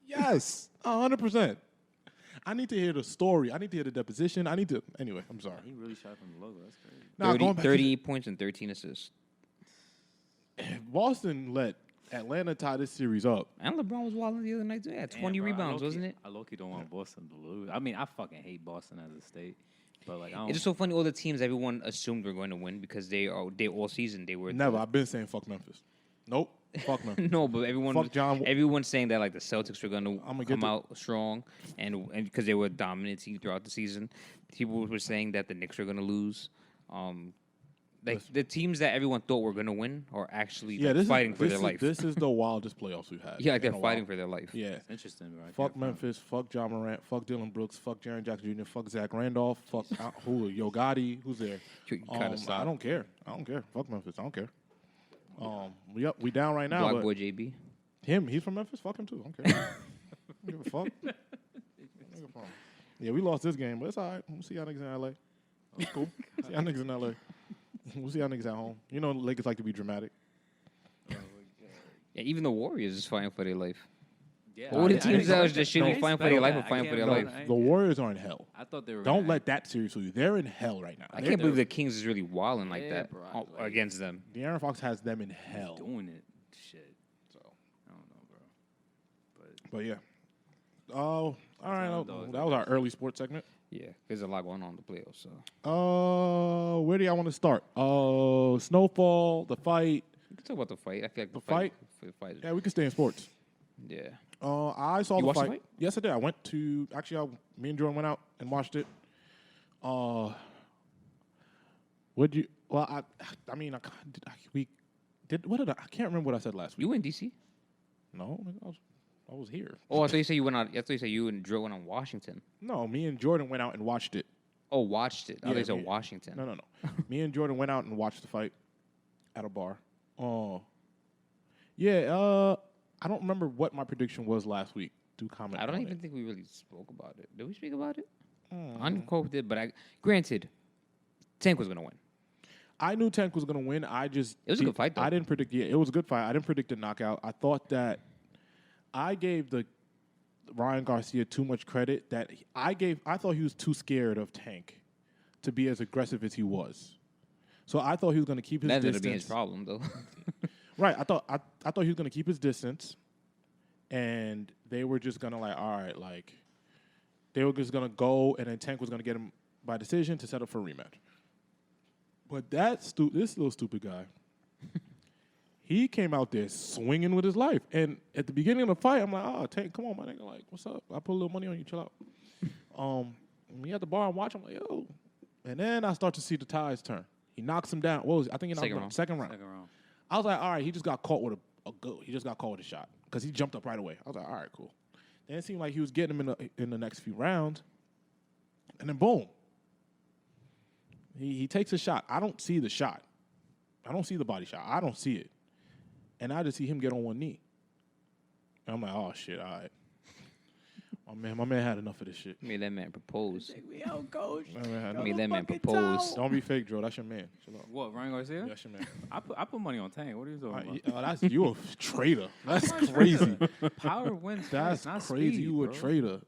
Yes, 100%. I need to hear the story. I need to hear the deposition. Anyway, I'm sorry. He really shot from the logo. That's crazy. 38 points and 13 assists. Boston let Atlanta tie this series up. And LeBron was wilding the other night too. He had 20 rebounds, wasn't it? I low-key don't want Boston to lose. I mean, I fucking hate Boston as a state. But like, it's just so funny. All the teams everyone assumed were going to win because they all season they were never. I've been saying fuck Memphis. Nope, fuck Memphis. No, but everyone's saying that like the Celtics were going to come out strong and because they were a dominant team throughout the season. People were saying that the Knicks were going to lose. The teams that everyone thought were going to win are actually fighting for their life. This is the wildest playoffs we've had. Yeah, like they're fighting for their life. Yeah. It's interesting, right? Fuck Memphis, fuck John Morant, fuck Dylan Brooks, fuck Jaren Jackson Jr., fuck Zach Randolph, fuck Yo Gotti, who's there? I don't care. Fuck Memphis. I don't care. We down right now. Black boy JB. He's from Memphis. Fuck him too. I don't care. I don't give a fuck. Yeah, we lost this game, but it's all right. We'll see y'all niggas in LA. That's cool. See y'all niggas in LA. We'll see how niggas at home. You know, Lakers like to be dramatic. Yeah, even the Warriors is fighting for their life. Yeah, All the teams that was just shitty fighting for their life or fighting for their life. The Warriors are in hell. I thought they were. Don't let that series fool you. They're in hell right now. I can't believe the Kings is really wilding like that bro, against them. De'Aaron Fox has them in hell. Doing it, shit. So I don't know, bro. But yeah. Oh, all right. That was our early sports segment. Yeah, there's a lot going on in the playoffs. So. Where do y'all want to start? Snowfall, the fight. We can talk about the fight. I feel like the fight. Yeah, we can stay in sports. Yeah. I saw the fight. Yes, I did. I went to me and Jordan went out and watched it. Would you? Well, we did. What did I can't remember what I said last week. You were in DC? No, I was here. Oh, I thought you said you went out. I thought you said you and Drew went on Washington. No, me and Jordan went out and watched it. Oh, watched it. I thought you said yeah. Washington. No. Me and Jordan went out and watched the fight at a bar. Yeah. I don't remember what my prediction was last week. Do comment. I don't even think we really spoke about it. Did we speak about it? Unquote did, but granted, Tank was gonna win. I knew Tank was gonna win. It was a good fight, though. I didn't predict. Yeah, it was a good fight. I didn't predict a knockout. I thought that I gave the Ryan Garcia too much credit. I thought he was too scared of Tank to be as aggressive as he was. So I thought he was gonna keep his distance. That's gonna be his problem, though. Right. I thought he was gonna keep his distance, and they were just gonna all right, they were just gonna go, and then Tank was gonna get him by decision to set up for a rematch. But this little stupid guy, he came out there swinging with his life, and at the beginning of the fight, I'm like, oh, Tank, come on, my nigga, what's up? I put a little money on you, chill out. Me at the bar and watch, I'm like, yo, and then I start to see the tides turn. He knocks him down. What was it? I think he knocked him out. Second round. I was like, all right, he just got caught with he just got caught with a shot because he jumped up right away. I was like, all right, cool. Then it seemed like he was getting him in the next few rounds, and then boom, he takes a shot. I don't see the shot. I don't see the body shot. I don't see it, and I just see him get on one knee. And I'm like, oh shit, all right. My man had enough of this shit. Made that man propose. Take me out, coach. Made that man propose. Don't be fake, Joe. That's your man. What, Ryan Garcia? Yeah, that's your man. I put money on Tank. What are you talking about? You a traitor. That's crazy. Power wins. That's not crazy. Speed, you bro. a traitor.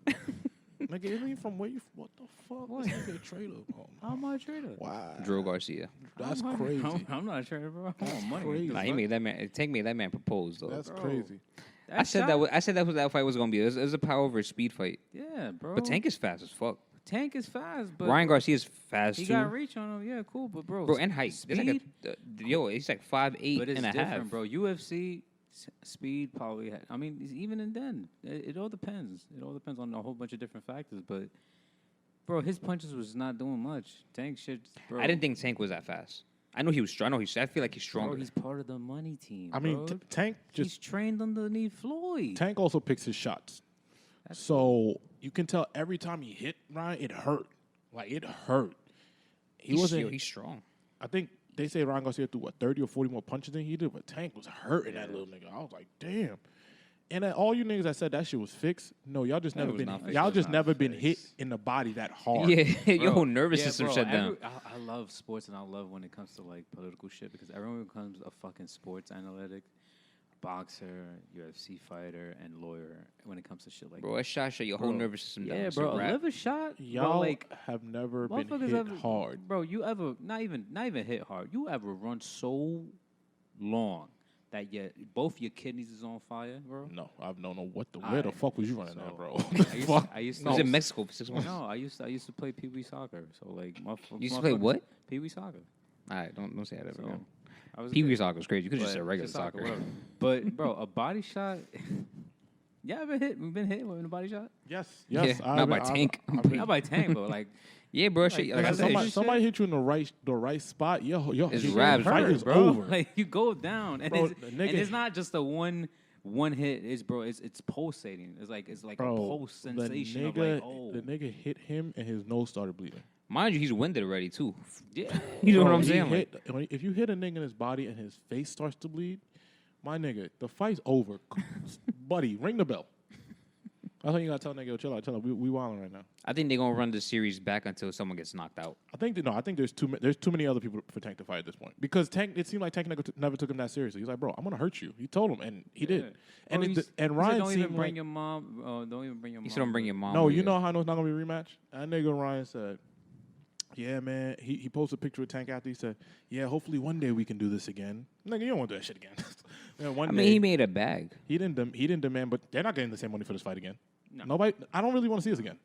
Nigga, isn't he from where you? What the fuck? What? Nigga a traitor? Oh, How am I a trader? wow. Drew Garcia. That's crazy. I'm not a trader, bro. I want money. Crazy. Nah, he made that man. Tank made that man propose, though. That's crazy. I said that what that fight was gonna be. It was a power versus speed fight. Yeah, bro. But Tank is fast as fuck. Tank is fast, but Ryan Garcia's fast he too. got reach on him. Yeah, cool, but bro, And height. Speed, He's like 5'8" but it's and a different, half. bro. UFC speed probably. I mean, even in then, it all depends. It all depends on a whole bunch of different factors. But bro, his punches was not doing much. Tank shit, bro. I didn't think Tank was that fast. I know he was strong. I feel like he's stronger. Bro, he's part of the money team. I mean, Tank he's trained underneath Floyd. Tank also picks his shots. So you can tell every time he hit Ryan, it hurt. It hurt. He's strong. I think they say Ryan Garcia threw 30 or 40 more punches than he did, but Tank was hurting that little nigga. I was like, damn. And all you niggas that said that shit was fixed, no, y'all just never been hit in the body that hard. Yeah, your whole nervous system shut down. I love sports, and I love when it comes to political shit because everyone becomes a fucking sports analytic, boxer, UFC fighter, and lawyer when it comes to shit like that. Bro, that shot shut your whole nervous system down. Yeah, bro, a liver shot. Y'all have never been hit hard. Bro, you ever not even hit hard. You ever run so long that both your kidneys is on fire, bro? No, I've no what the where the fuck was you running at, bro? I used to was in Mexico for 6 months. No, I used to play Pee Wee soccer. So my you used to play what? Pee Wee soccer. All right, don't say that ever again. Pee Wee soccer was crazy. You could just say regular soccer. But bro, a body shot. Yeah, ever been hit with a body shot? Yes. Yeah, not by Tank. Not by Tank, but yeah, bro. Somebody hit you in the right spot. It's rap, fight is bro. over. You go down, and, bro, and it's not just a one hit. It's pulsating. It's like a pulse sensation. The nigga hit him, and his nose started bleeding. Mind you, he's winded already too. Yeah, you know what I'm saying? If you hit a nigga in his body and his face starts to bleed, my nigga, the fight's over. Buddy, ring the bell. That's why you gotta tell nigga, chill out. We wilding right now. I think they're gonna run the series back until someone gets knocked out. I think there's too many other people for Tank to fight at this point because it seemed like Tank never took him that seriously. He's like, bro, I'm gonna hurt you. He told him, and he did. And Ryan don't even bring like, your mom. Don't even bring your mom. He said, "Don't bring your mom." No, you know how I know it's not gonna be a rematch. That nigga Ryan said, "Yeah, man." He posted a picture of Tank after he said, "Yeah, hopefully one day we can do this again." Nigga, you don't want to do that shit again. Man, he made a bag. He didn't demand, but they're not getting the same money for this fight again. No. Nobody. I don't really want to see this again.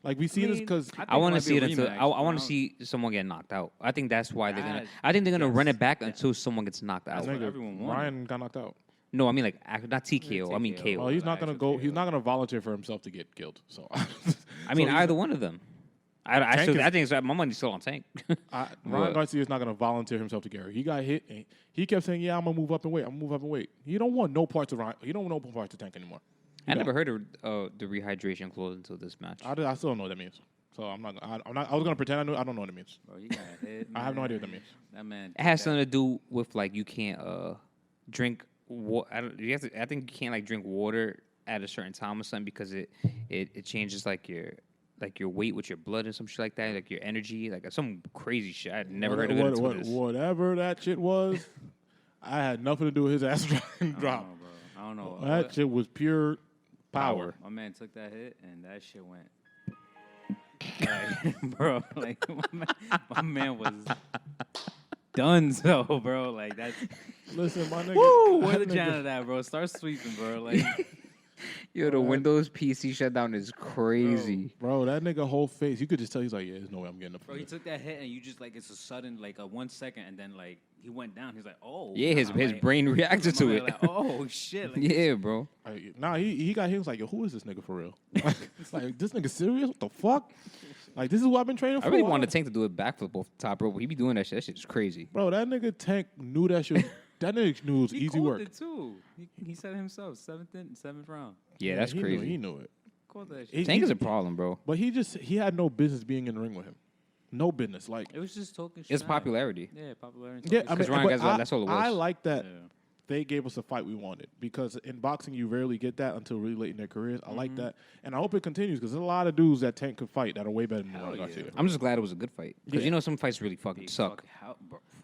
Like we see this because I want to see it until I want to see someone get knocked out. I think that's why they're gonna. I think they're gonna run it back until someone gets knocked out. Ryan got knocked out. No, I mean like not TKO. I mean KO. Well, he's not gonna go. He's not gonna volunteer for himself to get killed. So I mean either one of them. I think my money's still on Tank. Ryan Garcia is not gonna volunteer himself to get hurt. He got hit. And he kept saying, "Yeah, I'm gonna move up and wait. He don't want no parts of Ryan. He don't want no parts of Tank anymore. I never heard of the rehydration clause until this match. I still don't know what that means. So I'm not. I was gonna pretend I knew. I don't know what it means. Bro, you got hit. I have no idea what that means. That man. It has something to do with like you can't drink. I think you can't like drink water at a certain time or something because it changes like your weight with your blood and some shit like that, like your energy, like some crazy shit. I'd never heard of it until this. Whatever that shit was, I had nothing to do with his ass drop. I don't know. That shit was pure power. My man took that hit and that shit went. Like, bro, like my man was done. So, bro, like that's. Listen, my nigga. Woo! Where the janitor at, bro? Start sweeping, bro. Like. Yo, the Windows PC shutdown is crazy. Bro, that nigga whole face, you could just tell he's like, yeah, there's no way I'm getting up. Bro, he took that hit and you just like, it's a sudden, like a 1 second, and then like, he went down. He's like, oh. Yeah, his brain reacted to it. Like, oh, shit. Like, yeah, bro. He got hit. He was like, yo, who is this nigga for real? Like, this nigga serious? What the fuck? Like, this is what I've been training for. I really wanted Tank to do a backflip off the top rope. He be doing that shit. That shit is crazy. Bro, that nigga Tank knew that shit. That nigga knew it was easy work. He called it too. He said it himself, seventh round. Yeah, that's crazy. He knew it. Called that shit. Tank is a problem, bro. But he had no business being in the ring with him. No business. Like, it was just talking shit. It's popularity. Yeah, popularity. Yeah, I mean, that's all it was. I like that. Yeah. They gave us a fight we wanted because in boxing you rarely get that until really late in their careers. I like that, and I hope it continues because there's a lot of dudes that Tank could fight that are way better than Garcia. I'm just glad it was a good fight because some fights really fucking suck.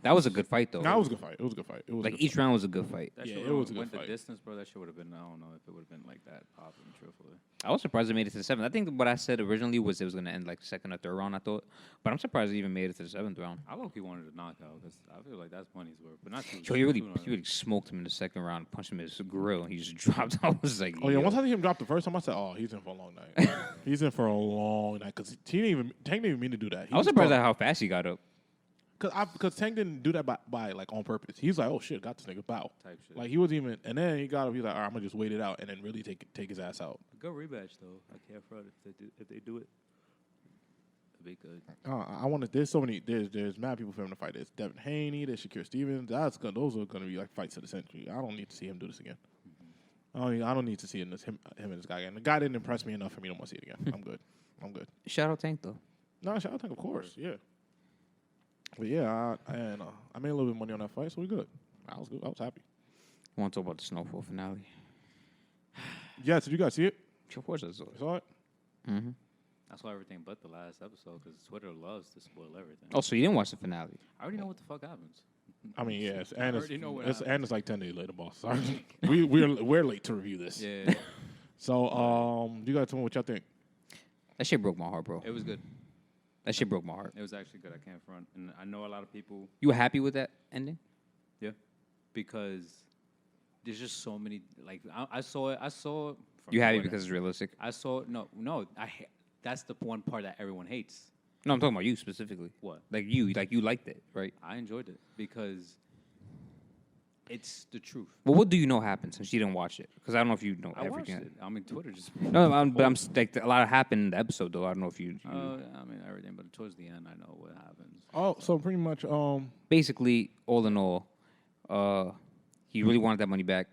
That was a good fight though. That was a good fight. It was a good fight. It was like each round was a good fight. Yeah, it was a good fight. Went the distance, bro. That shit would have been. I don't know if it would have been like that popping. Truthfully, I was surprised it made it to the 7th. I think what I said originally was it was going to end like second or third round. I thought, but I'm surprised it even made it to the 7th round. I low-key wanted a knockout because I feel like that's money's worth, but not too. So he really smoked him in the second round, punched him in his grill, and he just dropped. I was like, oh yeah. Once I see him drop the first time, I said, oh, he's in for a long night. He's in for a long night because Tank didn't even mean to do that. I was surprised at how fast he got up. Because Tank didn't do that by like on purpose. He's like, oh shit, got this nigga bow. Type shit. Like he wasn't even, and then he got up. He's like, all right, I'm gonna just wait it out and then really take his ass out. Good rematch though. I can't front if they do it. It'd be good. I want to. There's so many. There's mad people for him to fight. There's Devin Haney. There's Shakir Stevens. Those are gonna be like fights of the century. I don't need to see him do this again. I don't need to see him and this guy again. The guy didn't impress me enough for me to want to see it again. I'm good. Shout out Tank though. No, shout out Tank, of course. Yeah. But yeah, I made a little bit of money on that fight, so we good. I was good. I was happy. I want to talk about the Snowfall finale. Yeah, did you guys see it? Of course I saw it. You saw it? Mm-hmm. I saw everything but the last episode because Twitter loves to spoil everything. Oh, so you didn't watch the finale? I already know what the fuck happens. I mean, yes, and it's like 10 days later, boss. Sorry, we're late to review this. Yeah. So, you guys tell me what y'all think. That shit broke my heart, bro. It was good. That shit broke my heart. It was actually good. I can't front, and I know a lot of people. You were happy with that ending? Yeah, because there's just so many. Like I saw it. You happy because it's realistic? I saw it. No. That's the one part that everyone hates. No, I'm talking about you specifically. What? You liked it, right? I enjoyed it because it's the truth. Well, what do you know happened since you didn't watch it? Because I don't know if you know I everything. Watched it. I mean, Twitter just. No, but I'm like a lot happened in the episode though. I don't know if you. I mean everything, but towards the end, I know what happens. Oh, so pretty much. Basically, all in all, he really wanted that money back.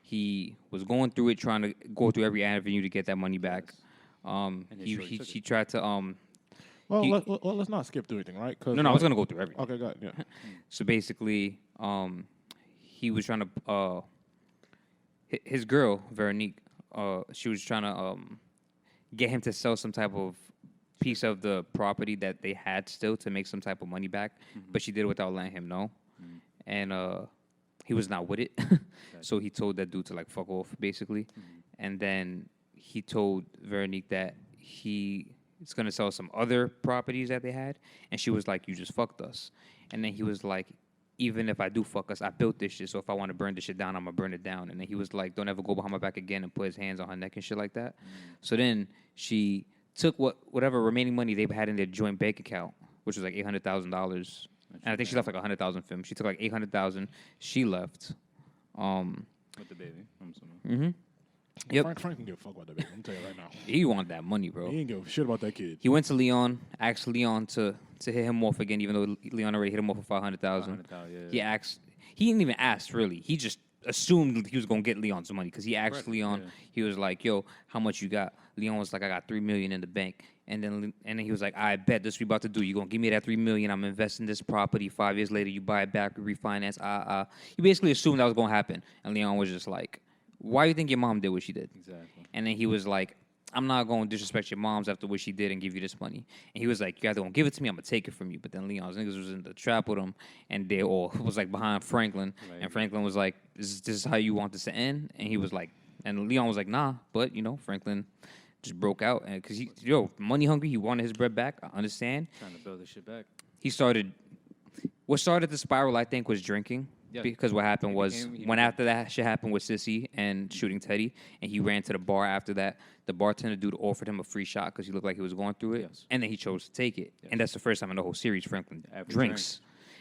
He was going through it, trying to go through every avenue to get that money back. Yes. He tried to. Well, let's not skip through everything, right? No, I was gonna go through everything. Okay, got it. Yeah. So basically, he was trying to. His girl Veronique to get him to sell some type of piece of the property that they had still to make some type of money back, but she did it without letting him know, and he was not with it, so he told that dude to like fuck off basically, and then he told Veronique that he is gonna sell some other properties that they had, and she was like, "You just fucked us," and then he was like, "Even if I do fuck us, I built this shit, so if I want to burn this shit down, I'm gonna burn it down." And then he was like, "Don't ever go behind my back again," and put his hands on her neck and shit like that. So then she took whatever remaining money they had in their joint bank account, which was like $800,000, and I think she left like $100,000 for him. She took like $800,000. She left. With the baby, I'm assuming. Yep. Frank can give a fuck about that baby. I'm telling you right now. He wanted that money, bro. He ain't give a shit about that kid. He went to Leon, asked Leon to hit him off again, even though Leon already hit him off for $500,000. Yeah. He didn't even ask really. He just assumed he was gonna get Leon's money because he asked Leon. Yeah. He was like, "Yo, how much you got?" Leon was like, "I got $3 million in the bank." And then he was like, "I bet this we about to do. You gonna give me that $3 million? I'm investing this property. 5 years later, you buy it back, refinance. He basically assumed that was gonna happen. And Leon was just like, "Why do you think your mom did what she did?" Exactly. And then he was like, "I'm not going to disrespect your moms after what she did and give you this money." And he was like, "You either going to give it to me, I'm going to take it from you." But then Leon's niggas was in the trap with him, and they all was like behind Franklin. Right. And Franklin was like, this is how you want this to end? And he was like, and Leon was like, "Nah." But, Franklin just broke out. And because money hungry, he wanted his bread back. I understand. Trying to build this shit back. What started the spiral, I think, was drinking. Yeah. Because what happened was when after that shit happened with Sissy and shooting Teddy, and he ran to the bar after that, the bartender dude offered him a free shot because he looked like he was going through it, and then he chose to take it. Yes. And that's the first time in the whole series Franklin drinks.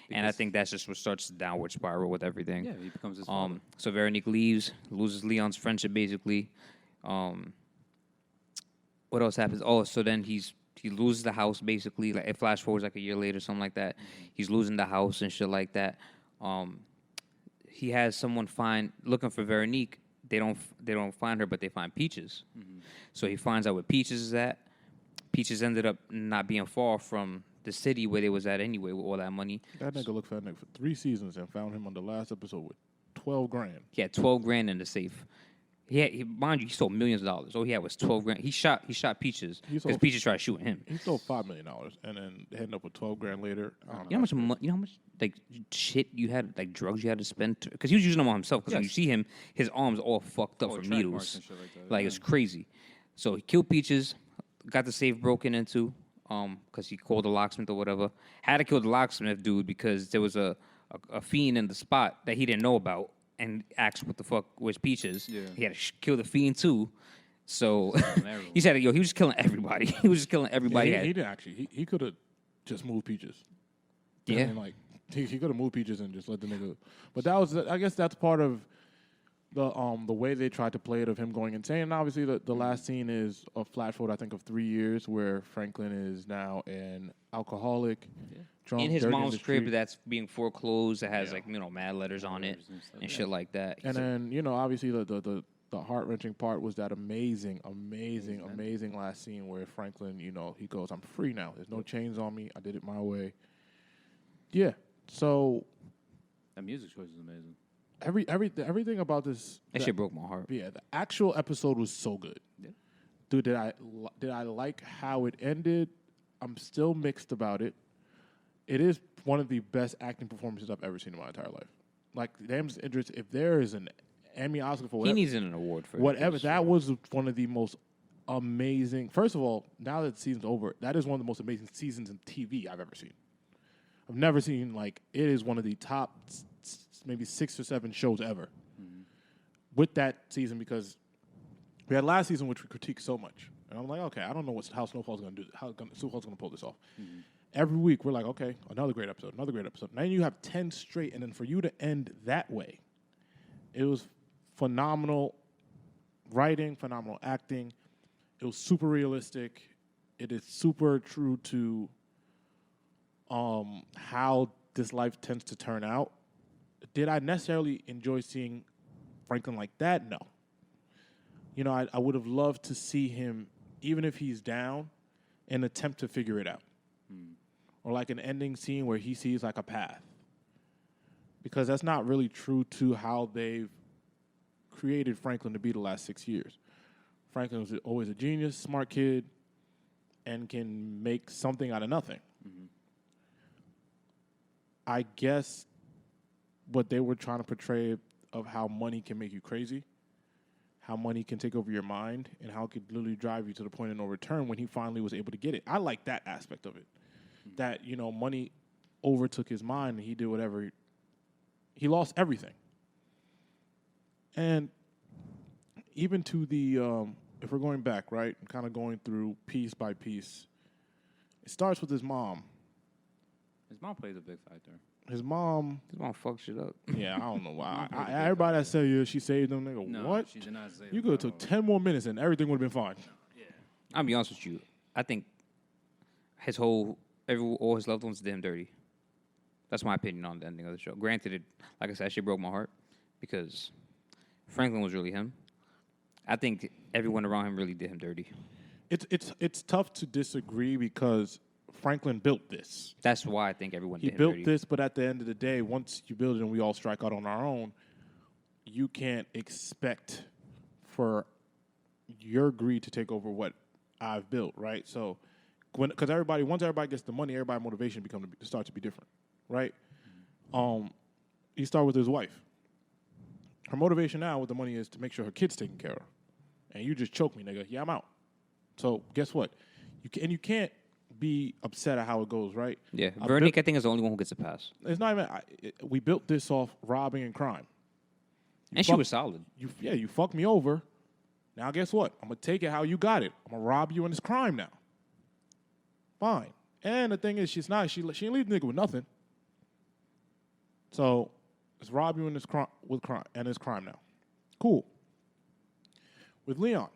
And I think that's just what starts the downward spiral with everything. Yeah, he becomes his father. So Veronique leaves, loses Leon's friendship basically. What else happens? Oh, so then he loses the house basically. Like it flash forwards like a year later, something like that. He's losing the house and shit like that. He has someone looking for Veronique. They don't find her, but they find Peaches. So he finds out where Peaches is at. Peaches ended up not being far from the city where they was at anyway with all that money. That nigga looked for that nigga for 3 seasons and found him on the last episode with $12,000. He had $12,000 in the safe. Mind you, he stole millions of dollars. All he had was $12,000. He shot Peaches because Peaches tried shooting him. He stole $5 million and then ended up with $12,000 later. You know how much like shit you had, like drugs you had to spend, because he was using them on himself. Because when you see him, his arms all fucked up from needles. Like it's crazy. So he killed Peaches, got the safe broken into, because he called the locksmith or whatever. Had to kill the locksmith dude because there was a fiend in the spot that he didn't know about. And asked what the fuck was Peaches. Yeah. He had to kill the fiend too. So he said, he was just killing everybody. He was just killing everybody. Yeah, he didn't actually. He could have just moved Peaches. Yeah. He could have moved Peaches and just let the nigga. But I guess that's part of the way they tried to play it of him going insane. And obviously the last scene is a flash forward, I think, of 3 years where Franklin is now an alcoholic. Yeah. Drunk, in his mom's crib that's being foreclosed, that has mad letters on it and shit like that. And then obviously the heart-wrenching part was that amazing last scene where Franklin, he goes, "I'm free now. There's no chains on me. I did it my way." Yeah. So that music choice is amazing. Everything about this that shit broke my heart. Yeah, the actual episode was so good. Yeah. Dude, did I like how it ended? I'm still mixed about it. It is one of the best acting performances I've ever seen in my entire life. Like, damn Idris, if there is an Emmy, Oscar for whatever, he needs an award for whatever. That was one of the most amazing. First of all, now that the season's over, that is one of the most amazing seasons in TV I've ever seen. I've never seen it is one of the top maybe 6 or 7 shows ever. With that season, because we had last season which we critiqued so much, and I'm like, okay, I don't know how Snowfall's going to do. How Snowfall's going to pull this off. Every week, we're like, okay, another great episode. Now you have 10 straight, and then for you to end that way, it was phenomenal writing, phenomenal acting. It was super realistic. It is super true to how this life tends to turn out. Did I necessarily enjoy seeing Franklin like that? No. I would have loved to see him, even if he's down, and attempt to figure it out. Or like an ending scene where he sees like a path. Because that's not really true to how they've created Franklin to be the last 6 years. Franklin was always a genius, smart kid, and can make something out of nothing. Mm-hmm. I guess what they were trying to portray of how money can make you crazy, how money can take over your mind, and how it could literally drive you to the point of no return when he finally was able to get it. I like that aspect of it. Mm-hmm. That, you know, money overtook his mind and he did whatever. He lost everything. And even to the, if we're going back, right, and kind of going through piece by piece, it starts with his mom. His mom plays a big factor. His mom fucks shit up. Yeah, I don't know why. Everybody that said she saved them, they go, no, what? She did not save you could have took 10 more minutes and everything would have been fine. Yeah. I'll be honest with you. I think all his loved ones did him dirty. That's my opinion on the ending of the show. Granted, like I said, that shit broke my heart because Franklin was really him. I think everyone around him really did him dirty. It's tough to disagree because Franklin built this. That's why I think everyone did him dirty. He built this, but at the end of the day, once you build it and we all strike out on our own, you can't expect for your greed to take over what I've built, right? So, once everybody gets the money, everybody's motivation starts to be different, right? You start with his wife. Her motivation now with the money is to make sure her kid's taken care of. And you just choke me, nigga. Yeah, I'm out. So guess what? You can't be upset at how it goes, right? Yeah, Veronique, I think, is the only one who gets a pass. It's not even. We built this off robbing and crime. She was solid. You fucked me over. Now guess what? I'm gonna take it how you got it. I'm gonna rob you in this crime now. Fine. And the thing is, she ain't leave the nigga with nothing. So let's rob you in this crime now. Cool. With Leon,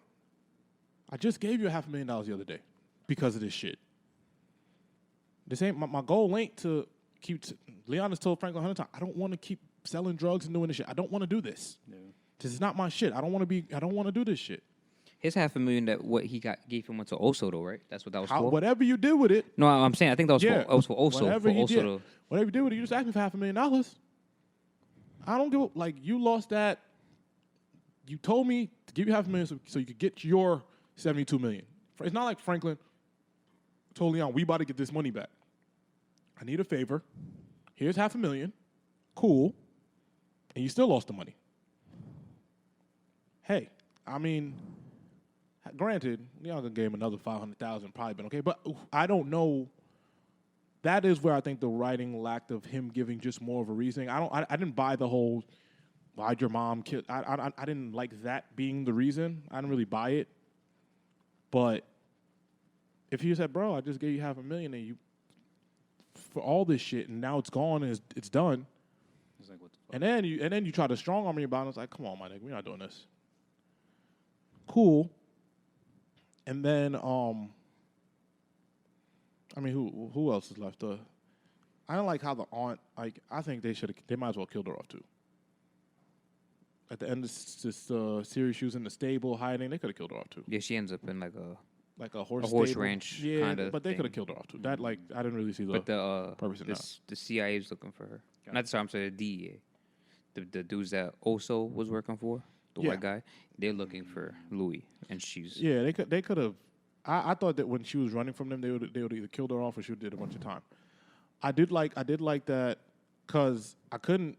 I just gave you $500,000 the other day because of this shit. This ain't my goal. Ain't to keep. Leon has told Franklin 100 times, I don't want to keep selling drugs and doing this shit. I don't want to do this. Yeah. This is not my shit. I don't want to do this shit. His $500,000 that what he gave him went to Oso though, right? That's what that was for. Whatever you did with it. No, I'm saying I think that was for Oso. Whatever you did with it, you just asked me for $500,000. I don't give you lost that. You told me to give you $500,000 so you could get your $72 million. It's not like Franklin told Leon, we about to get this money back. I need a favor. Here's $500,000. Cool. And you still lost the money. Hey, I mean, granted, Leon gave him another $500,000, probably been okay. But I don't know. That is where I think the writing lacked of him giving just more of a reasoning. I didn't buy the whole why'd your mom kill. I didn't like that being the reason. I didn't really buy it. But if you said, bro, I just gave you $500,000 and you for all this shit and now it's gone and it's done. It's like, what the fuck? And then you try to strong arm me about it. It's like, come on, my nigga, we're not doing this. Cool. And then I mean, who else is left? I don't like how the aunt. I think they might as well killed her off too. At the end of this series, she was in the stable hiding. They could have killed her off too. Yeah, she ends up in like a horse ranch. Yeah, kind of. But they could have killed her off too. That I didn't really see the. But the purpose in the CIA is looking for her. Got Not sorry, I'm saying the DEA. The dudes that Oso was working for, the white guy, they're looking for Louis, and she's. Yeah, they could have. I thought that when she was running from them, they would either killed her off or she did a bunch of time. I did like that because I couldn't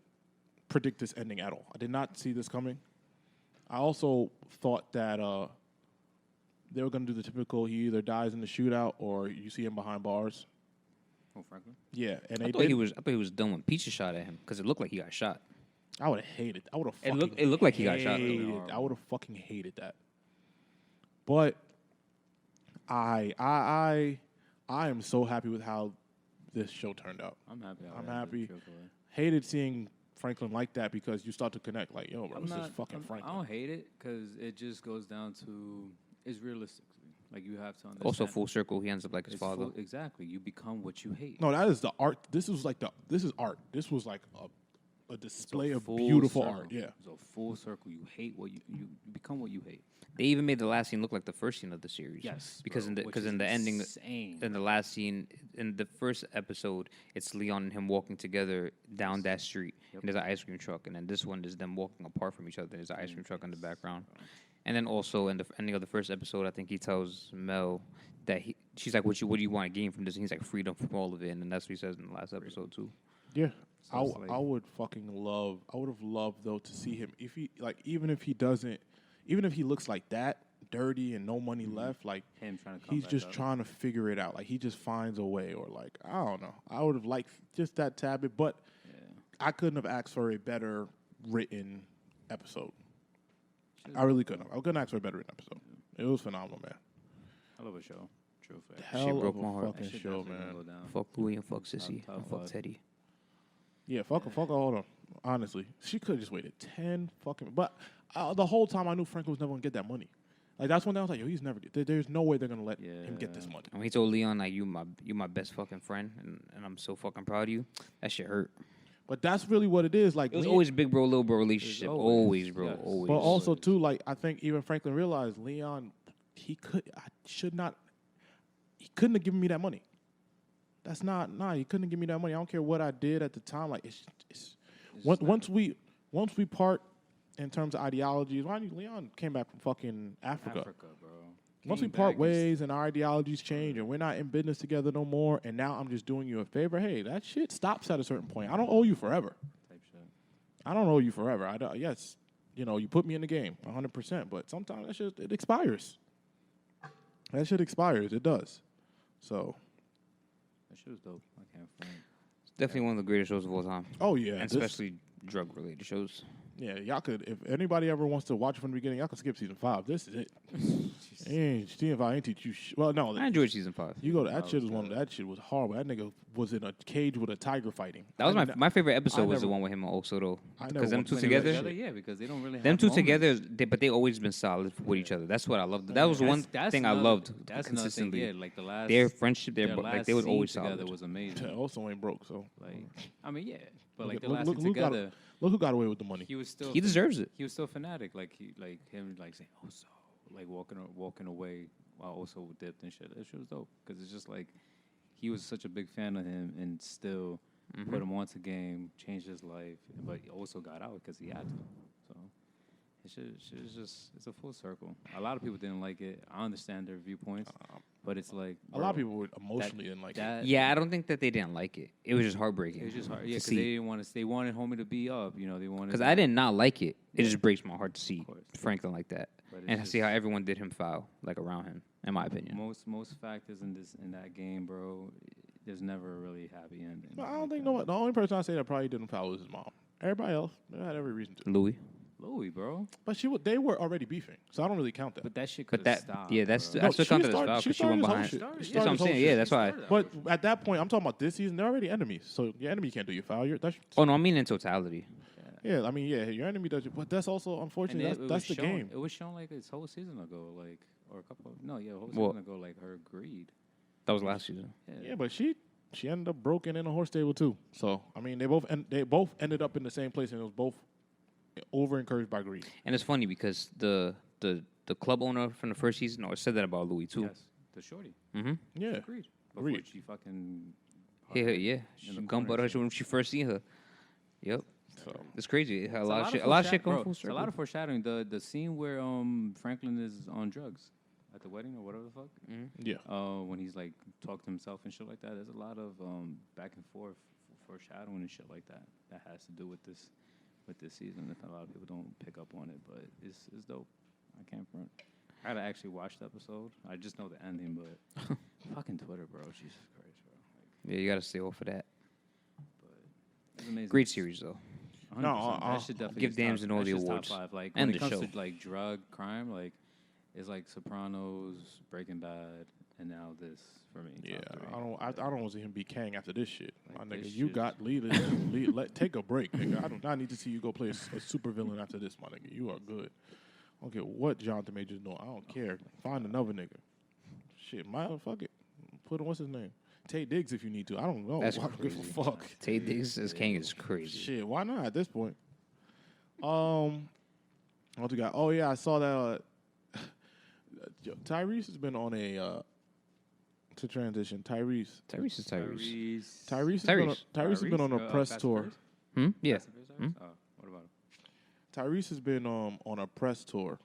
predict this ending at all. I did not see this coming. I also thought that they were going to do the typical: he either dies in the shootout or you see him behind bars. Oh, Franklin. Yeah, and I thought he was done when Peaches shot at him because it looked like he got shot. I would have hated. I would have. It looked like he got shot. I would have fucking hated that. But I am so happy with how this show turned out. I'm happy. I'm happy. Hated seeing Franklin like that because you start to connect. Like, yo, bro, this is fucking Franklin. I don't hate it because it just goes down to it's realistic. Like you have to understand. Also, full circle, he ends up like his father. Exactly, you become what you hate. No, that is the art. This is art. This was like a display of beautiful art. Yeah, it's a full circle. You hate what you become what you hate. They even made the last scene look like the first scene of the series. Yes, because in the ending, in the last scene, in the first episode, it's Leon and him walking together down that street, and there's an ice cream truck, and then this one is them walking apart from each other. There's an ice cream truck in the background, and then also in the ending of the first episode, I think he tells Mel that she's like, "What do you want to gain from this?" And he's like, "Freedom from all of it," and then that's what he says in the last episode too. Yeah. So I would have loved though to see him even if he looks like that, dirty and no money left, like him trying to come he's back just up. trying to figure it out. Like he just finds a way, or like I don't know. I would have liked just that tad bit, but I couldn't have asked for a better written episode. I really couldn't have. I couldn't ask for a better written episode. It was phenomenal, man. I love a show. True fact. Hell broke of my a heart. fucking show, man. Fuck Louie and fuck Sissy and fuck Teddy. Yeah, fuck her, hold on. Honestly, she could have just waited 10 fucking... But the whole time I knew Franklin was never going to get that money. Like, that's when I was like, yo, he's never... There's no way they're going to let him get this money. When he told Leon, like, you my best fucking friend, and I'm so fucking proud of you, that shit hurt. But that's really what it is. Like, it was always a big bro, little bro relationship. Always, bro. Yes. Always. But also, too, like, I think even Franklin realized Leon, he couldn't have given me that money. That's not... Nah, he couldn't have given me that money. I don't care what I did at the time. Like, once we part in terms of ideologies, Leon came back from fucking Africa, bro. Once we part ways and our ideologies change and we're not in business together no more, and now I'm just doing you a favor, hey, that shit stops at a certain point. I don't owe you forever. Type shit. I don't owe you forever. Yes, you put me in the game 100%, but sometimes that shit, it expires. That shit expires. It does. So. That shit was dope. I can't front. It's definitely one of the greatest shows of all time. Oh, yeah. And especially drug-related shows. Yeah, y'all could, if anybody ever wants to watch it from the beginning, y'all could skip season 5. This is it. Season 5 ain't teach you well, no. I enjoyed season 5. You go to, that shit was horrible. That nigga was in a cage with a tiger fighting. That was my favorite episode was the one with him and Osoto. Because them two together. Yeah, because they don't really have them two moments. Together, but they always been solid with each other. That's what I loved. That was one thing I loved consistently. Yeah, like the last their friendship, like they were always together solid. was amazing. Yeah, also ain't broke, so like I mean, yeah, but like the look, last look, scene together. Look who got away with the money. He was still. He deserves it. He was still fanatic, like him, like saying, "Oh, so," like walking away while also dipped and shit. That shit was dope because it's just like he was such a big fan of him and still put him onto game, changed his life, but he also got out because he had to. So it's just it's a full circle. A lot of people didn't like it. I understand their viewpoints, but it's like a lot of people would emotionally didn't like it. Yeah, I don't think that they didn't like it. It was just heartbreaking. It was just hard. Yeah, because they didn't want to. They wanted homie to be up. They wanted. Because I did not like it. It just breaks my heart to see Franklin like that, and see how everyone did him foul, like around him. In my opinion, most factors in that game, bro. There's never a really happy ending. But I don't think the only person I say that probably didn't foul was his mom. Everybody else, they had every reason to. Louis, bro. But they were already beefing, so I don't really count that. But that shit could have stopped. Yeah, I still count that as foul because she went behind. That's what I'm saying. Yeah, that's why. But at that point, I'm talking about this season. They're already enemies, so your enemy can't do your foul. Oh no, I mean in totality. Yeah, I mean, your enemy does it, but that's also unfortunately that's the game. It was shown like this whole season ago, like or a couple. A whole season ago, like her greed. That was last season. Yeah, but she ended up broken in a horse stable too. So I mean, they both ended up in the same place, and it was both over encouraged by greed. And it's funny because the club owner from the first season said that about Louis too. Yes, the shorty. Mm-hmm. Yeah, agreed. Before she fucking. Yeah. She gumbutt her when she first seen her. Yep. So it's crazy. A lot of shit going full circle. A lot of foreshadowing. The scene where Franklin is on drugs at the wedding or whatever the fuck. Mm-hmm. Yeah. When he's like talking to himself and shit like that. There's a lot of back and forth foreshadowing and shit like that. That has to do with this season. A lot of people don't pick up on it, but it's dope. I can't front. I gotta actually watch the episode. I just know the ending, but fucking Twitter, bro. Jesus Christ, bro. Yeah, you gotta stay off of that. But it's amazing. Great series though. No, that should definitely give Dams and all the awards. Top 5. Like and when it comes show. to like drug crime, like it's like Sopranos, Breaking Bad, and now this for me. Yeah, I don't want to see him be Kang after this shit. Like My nigga, you got lead. Take a break, nigga. I do not need to see you go play a super villain after this, my nigga. You are good. I don't care what Jonathan Majors doing. I don't care. Find another nigga. Shit, fuck it. Put him. What's his name? Tay Diggs if you need to. I don't know. That's I don't give a fuck. Tay Diggs as king is crazy. Shit, why not at this point? What we got? Oh yeah, I saw that. Tyrese has been on a to transition. Tyrese is Tyrese. Tyrese has been on a press tour. Yeah. What about him? Tyrese has been on a press tour,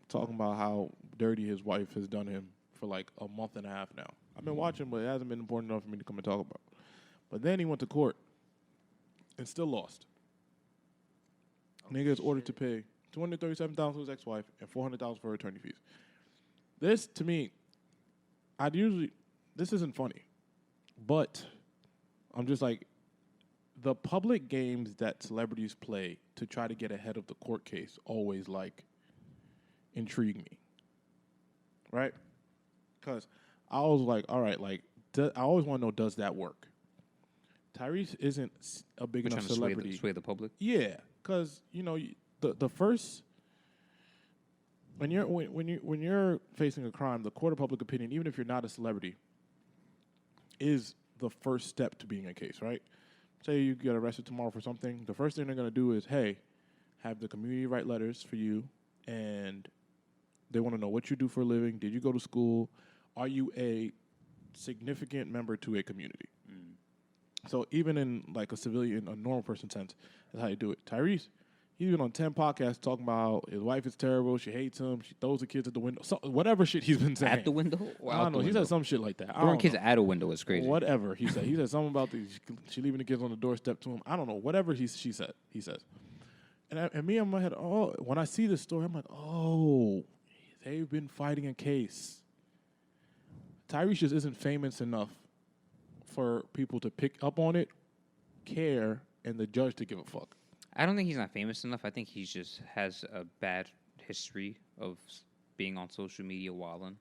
talking about how dirty his wife has done him for like a month and a half now. I've been watching, but it hasn't been important enough for me to come and talk about. But then he went to court and still lost. Nigga is ordered to pay $237,000 to his ex-wife and $400,000 for her attorney fees. This, to me, this isn't funny, but I'm just like, the public games that celebrities play to try to get ahead of the court case always, like, intrigue me, right? Because I was like, all right, like, I always want to know, does that work? Tyrese isn't a big enough celebrity. Sway the public? Yeah, because, you know, the first... When you're facing a crime, the court of public opinion, even if you're not a celebrity, is the first step to being a case, right? Say you get arrested tomorrow for something, the first thing they're going to do is, hey, have the community write letters for you, and they want to know what you do for a living. Did you go to school? Are you a significant member to a community? So even in like a civilian, a normal person sense, that's how you do it. Tyrese, he's been on 10 podcasts talking about his wife is terrible. She hates him. She throws the kids at the window. So, whatever shit he's been saying. At the window? Or I don't know. He said some shit like that. Throwing kids at a window is crazy. Whatever he said. He said something about she leaving the kids on the doorstep to him. I don't know. Whatever she said, he says. And me in my head, when I see this story, I'm like, they've been fighting a case. Tyrese just isn't famous enough for people to pick up on it, care, and the judge to give a fuck. I don't think he's not famous enough. I think he just has a bad history of being on social media wilding.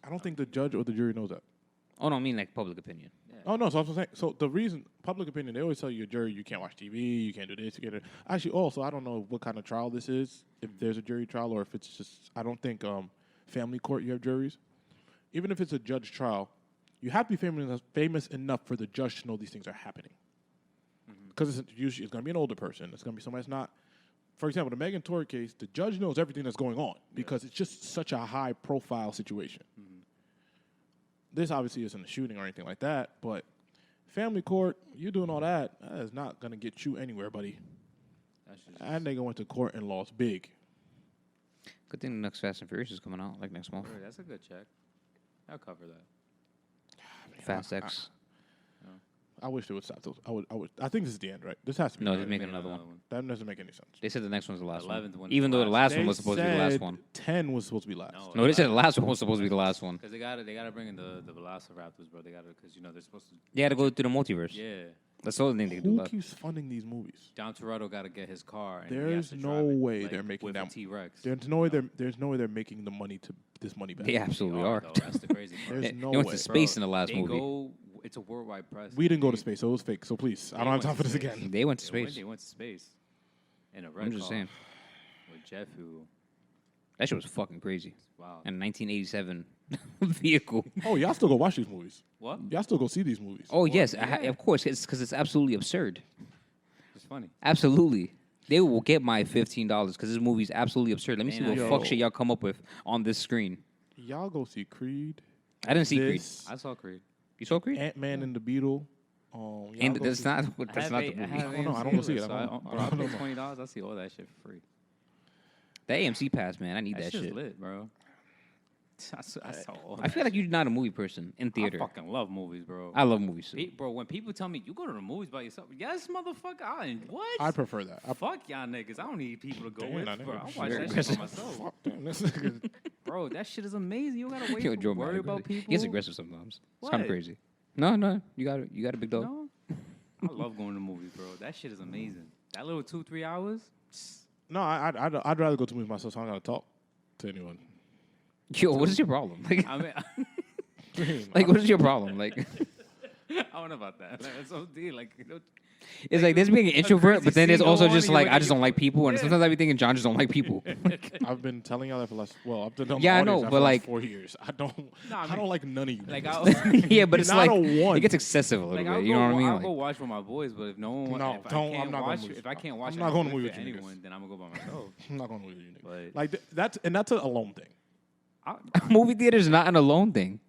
I don't think the judge or the jury knows that. Oh, no, I mean like public opinion. Yeah. Oh, no, so I'm saying, so the reason, public opinion, they always tell you, a jury, you can't watch TV, you can't do this, you can't do that. Actually, also, I don't know what kind of trial this is, if there's a jury trial or if it's just, I don't think family court, you have juries. Even if it's a judge trial, you have to be famous enough for the judge to know these things are happening. Because it's going to be an older person. It's going to be somebody that's not... For example, the Megan Tory case, the judge knows everything that's going on because it's just such a high-profile situation. This obviously isn't a shooting or anything like that, but family court, you doing all that is not going to get you anywhere, buddy. And nigga went to court and lost big. Good thing the next Fast and Furious is coming out, like next month. That's a good check. I'll cover that. Fast X. I wish they would stop those. I think this is the end, right? This has to be. No, they're making another one. That doesn't make any sense. They said the next one's the last one. Even though the last one was supposed to be the last one. 10 was supposed to be last. No, they said the last one was supposed to be the last one. Because they gotta bring in the Velociraptors, bro. They gotta, because they're supposed to. They gotta go through the multiverse. Yeah. That's the only thing they do. Who keeps funding these movies? John Toretto got to get his car. And there's no way they're making that. T-Rex. There's no way they're making the money to this money back. They absolutely are. Though. That's the crazy part. There's no they went way. to space in the last movie. It's a worldwide press. We didn't go to space, so it was fake. So please, I don't have time for this again. They went to space. They went to space. In a red I'm just saying. With Jeff, who... That shit was fucking crazy. Wow. And 1987 vehicle. Oh, y'all still go watch these movies? What? Y'all still go see these movies? Oh, yes. Of course. It's because it's absolutely absurd. It's funny. Absolutely. They will get my $15 because this movie's absolutely absurd. Let me see what fuck shit y'all come up with on this screen. Y'all go see Creed. I didn't see Creed. I saw Creed. You saw Creed? Ant-Man and the Beetle. And that's not the movie. I don't go see it. I pay $20. I see all that shit for free. That AMC pass, man. I need that shit. Lit, bro. I feel like you're not a movie person in theater. I fucking love movies, bro. I love movies too. Bro, when people tell me you go to the movies by yourself, yes, motherfucker. What? I prefer that. Fuck y'all niggas. I don't need people to go with, bro. I watch that shit by myself. Bro, that shit is amazing. You gotta wait to worry about people. He gets aggressive sometimes. It's kind of crazy. No, you got a big dog. No? I love going to movies, bro. That shit is amazing. That little 2-3 hours. No, I'd rather go to movies myself, so I don't gotta talk to anyone. Yo, what is your problem? Like, I mean, what is your problem? Like, I don't know about that. Like, that's so deep. Like, It's like there's being an introvert, but then there's also just like I just don't like people, and Yeah. sometimes I be thinking John just don't like people. I've been telling y'all that for I've been telling Yeah, I the know, audience that but for like 4 years. I don't mean, like none of you. Like, niggas. Yeah, but it's Not like a one. it gets excessive a little I'll bit. You know what I mean? I'll Like, go watch with my boys, but if no one, No, if don't- I can't I'm not watch, going with if I can't watch, I'm not going to movie with with you anyone, niggas. then I'm gonna go by myself. I'm not going to with you niggas. But Like that's an alone thing. movie theater is not an alone thing.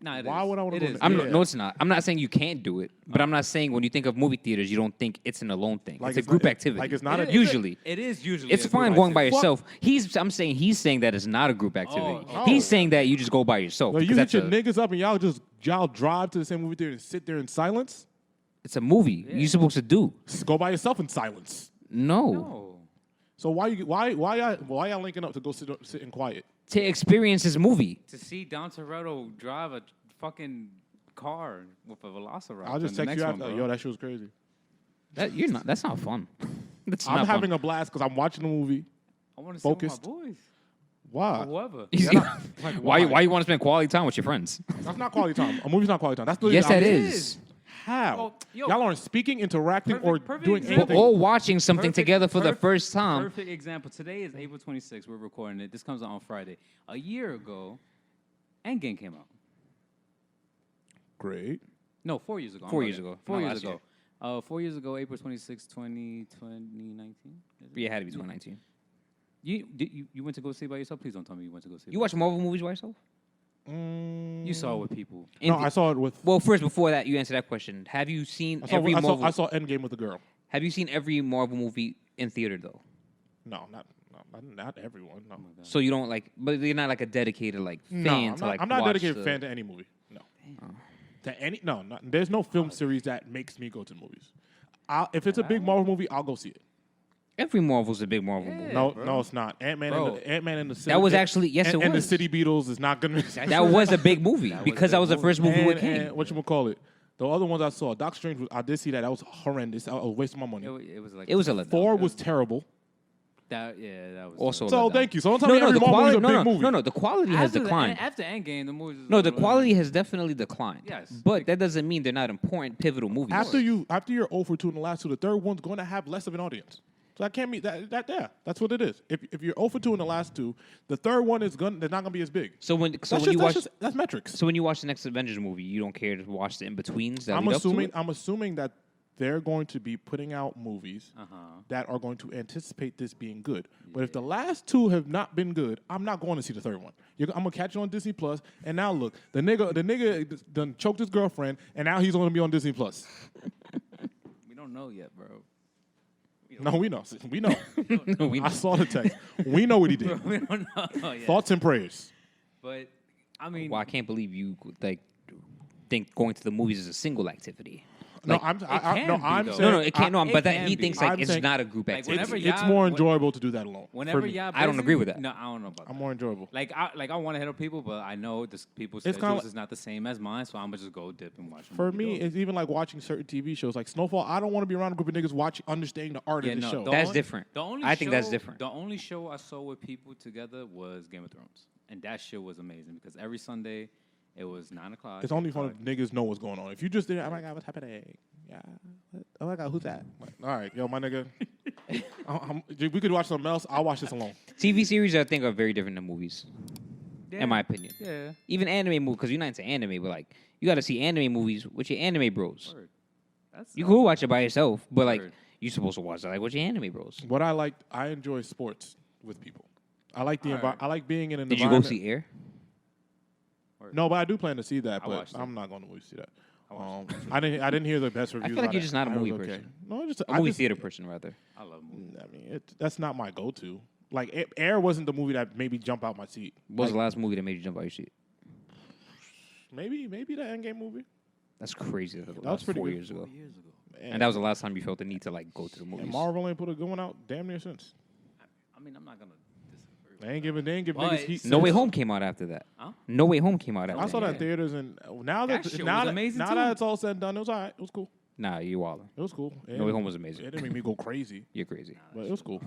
nah, Why would I wanna It go is. to- I'm Yeah. no, it's not. I'm not saying you can't do it, but I'm not saying when you think of movie theaters, you don't think it's an alone thing. Like it's a group not- activity. like it's not a- usually. It is usually. It's a group fine going by activity. yourself. I'm saying he's saying that it's not a group activity. Oh. He's saying that you just go by yourself. No, you because hit your that's niggas up and y'all drive to the same movie theater and sit there in silence. it's a movie. You're supposed to do. Just go by yourself in silence. No. No. So why y'all linking up to go sit in quiet? To experience this movie. To see Don Toretto drive a fucking car with a Velociraptor. I'll just in the text you next after. one, Yo, bro. that shit was crazy. That's not fun. That's I'm not having fun. a blast because I'm watching the movie. I want to see with focused. my boys. Why? Or whoever. Like, why you want to spend quality time with your friends? That's not quality time. A movie's not quality time. That's the Yes, that It is. How? Oh, yo. Y'all aren't speaking, interacting, or Perfect doing example. We're anything. all watching something Perfect- together for the perfect- first time. Perfect example. Today is April 26th. We're recording it. This comes out on Friday. A year ago, Endgame came out. Great. No, 4 years ago. 4 years ago. 4 Not years last ago. 4 years ago, April 26th, 2019. Yeah, it had to be 2019. You went to go see it by yourself? Please don't tell me you went to go see it. You watch Marvel movies by yourself? You saw it with people. No, I saw it with. Well, first, before that, you answer that question. Have you seen every Marvel? I saw Endgame with the girl. Have you seen every Marvel movie in theater though? No, not everyone. No, So you don't like, but you're not like a dedicated like fan no, to like. I'm not a watch dedicated the- fan to any movie. No, to any. No, there's no film series that makes me go to the movies. If it's a big Marvel movie, I'll go see it. Every Marvel's a big Marvel movie. No, bro. no, it's not. Ant-Man and the City. That was actually yes, it and the was. City Beatles is not gonna. That was a big movie because that was the first movie we and came. what you call it? The other ones I saw, Doctor Strange. I did see that. That was horrendous. I was wasting my money. It was like It was a letdown. Thor was terrible. that was Also, a So letdown. thank you. So don't tell me No, every the Marvel movie is quality. a big movie. No, the quality has declined. After Endgame, the movies. No, the quality has definitely declined. Yes. But that doesn't mean they're not important, pivotal movies. After you're over 2 in the last two, the third one's going to have less of an audience. So that can't be that. Yeah, that's what it is. If you're over 2 in the last two, the third one is they're not going to be as big. So when That's you watch that's metrics. so when you watch the next Avengers movie, you don't care to watch the in betweens. I'm assuming that they're going to be putting out movies that are going to anticipate this being good. But if the last two have not been good, I'm not going to see the third one. I'm gonna catch it on Disney Plus. And now look, the nigga done choked his girlfriend, and now he's going to be on Disney Plus. We don't know yet, bro. No, we know. We know. No, we I saw the text. We know what he did. We don't know yet. Thoughts and prayers. But I mean, Well, I can't believe you like think going to the movies is a single activity. No, Like, I'm can saying. No, it can't. No, it but that can he be. thinks like I'm it's saying- not a group Like, activity. whenever It's y'all- more when- enjoyable to do that alone. whenever for me. y'all, I don't busy- agree with that. No, I don't know about that. I'm more enjoyable. Like I want to hit up people, but I know this people's It's kinda schedules is not the same as mine, so I'm gonna just go dip and watch. a For movie me, though. it's even like watching certain TV shows like Snowfall. I don't want to be around a group of niggas understanding the art of the show. That's different. The only I think that's show- different. The only show I saw with people together was Game of Thrones, and that shit was amazing because every Sunday it was 9 o'clock. It's only fun if niggas know what's going on. If you just there, oh my god, what's happening? Yeah. Oh my god, who's that? Like, all right, yo, my nigga. We could watch something else. I'll watch this alone. TV series, I think, are very different than movies, Yeah. in my opinion. Yeah. Even anime movies, because you're not into anime, but like you got to see anime movies with your anime bros. Word. That's You could watch it by yourself, but like Word. you're supposed to watch it like with your anime bros. What I enjoy sports with people. I like the Alright. I like being in an Did you go environment. see Air? No, but I do plan to see that. I But watched it. I'm not going to see that. I didn't hear the best reviews. feel like on you're it. just not a I was movie okay. person. No, A movie theater person, rather. I love movies. I mean, that's not my go-to. Like Air wasn't the movie that made me jump out my seat. What was Like, the last movie that made you jump out your seat? maybe the Endgame movie. That's crazy. That was pretty 4 good. years ago. Years ago. And that was the last time you felt the need to like go to the movies. And Marvel ain't put a good one out damn near since. I mean, I'm not gonna disagree. They ain't give But- niggas heat. No Way since. Home came out after that. Huh? No Way Home came out after I saw that in Yeah. theaters, and now that That shit now was that, amazing, now too. that it's all said and done, it was alright. It was cool. Nah, you wildin'. It was cool. No Way Home was amazing. It didn't make me go crazy, You're crazy. but it was cool.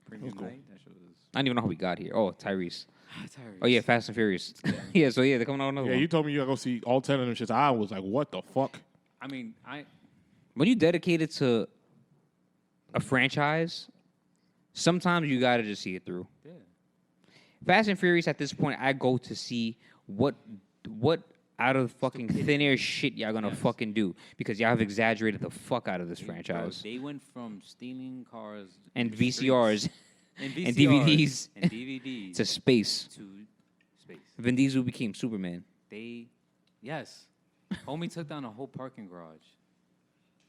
Premium cool. night, that shit was. I don't even know how we got here. Oh, Tyrese. Tyrese. Oh yeah, Fast and Furious. yeah, so yeah, they're coming out another Yeah, one. you told me you gotta go see all 10 of them shits. I was like, what the fuck? I mean, when you dedicate it to a franchise, sometimes you gotta just see it through. Yeah. Fast and Furious at this point, I go to see what out of fucking thin air shit y'all gonna fucking do because y'all have exaggerated the fuck out of this franchise. Bro, they went from stealing cars and VCRs and DVDs and DVDs to space. Space. Vin Diesel became Superman. Homie took down a whole parking garage.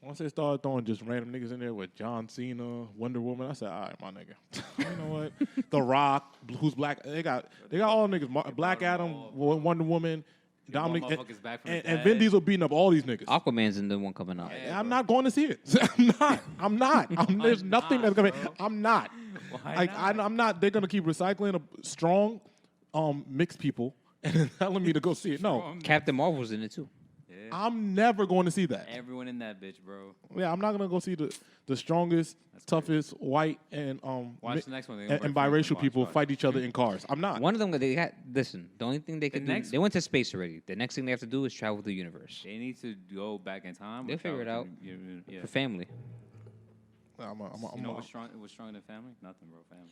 Once they started throwing just random niggas in there with John Cena, Wonder Woman, I said, all right, my nigga. You know what? The Rock, who's black. They got all niggas. Black Adam, Wonder Woman, Dominic, and Vin Diesel beating up all these niggas. Aquaman's in the one coming out. Yeah, I'm not going to see it. I'm not. There's nothing that's going to. I'm not. I'm not. They're going to keep recycling a strong, mixed people and telling me to go see it. No. Captain Marvel's in it too. I'm never going to see that. Everyone in that bitch, bro. Yeah, I'm not going to go see the strongest, toughest white and watch the next one. And biracial people fight each other in cars. I'm not. One of them, they got, listen, the only thing they can do, they went to space already. The next thing they have to do is travel the universe. They need to go back in time. They'll figure it out. For family. You know what's stronger than family? Nothing, bro. Family.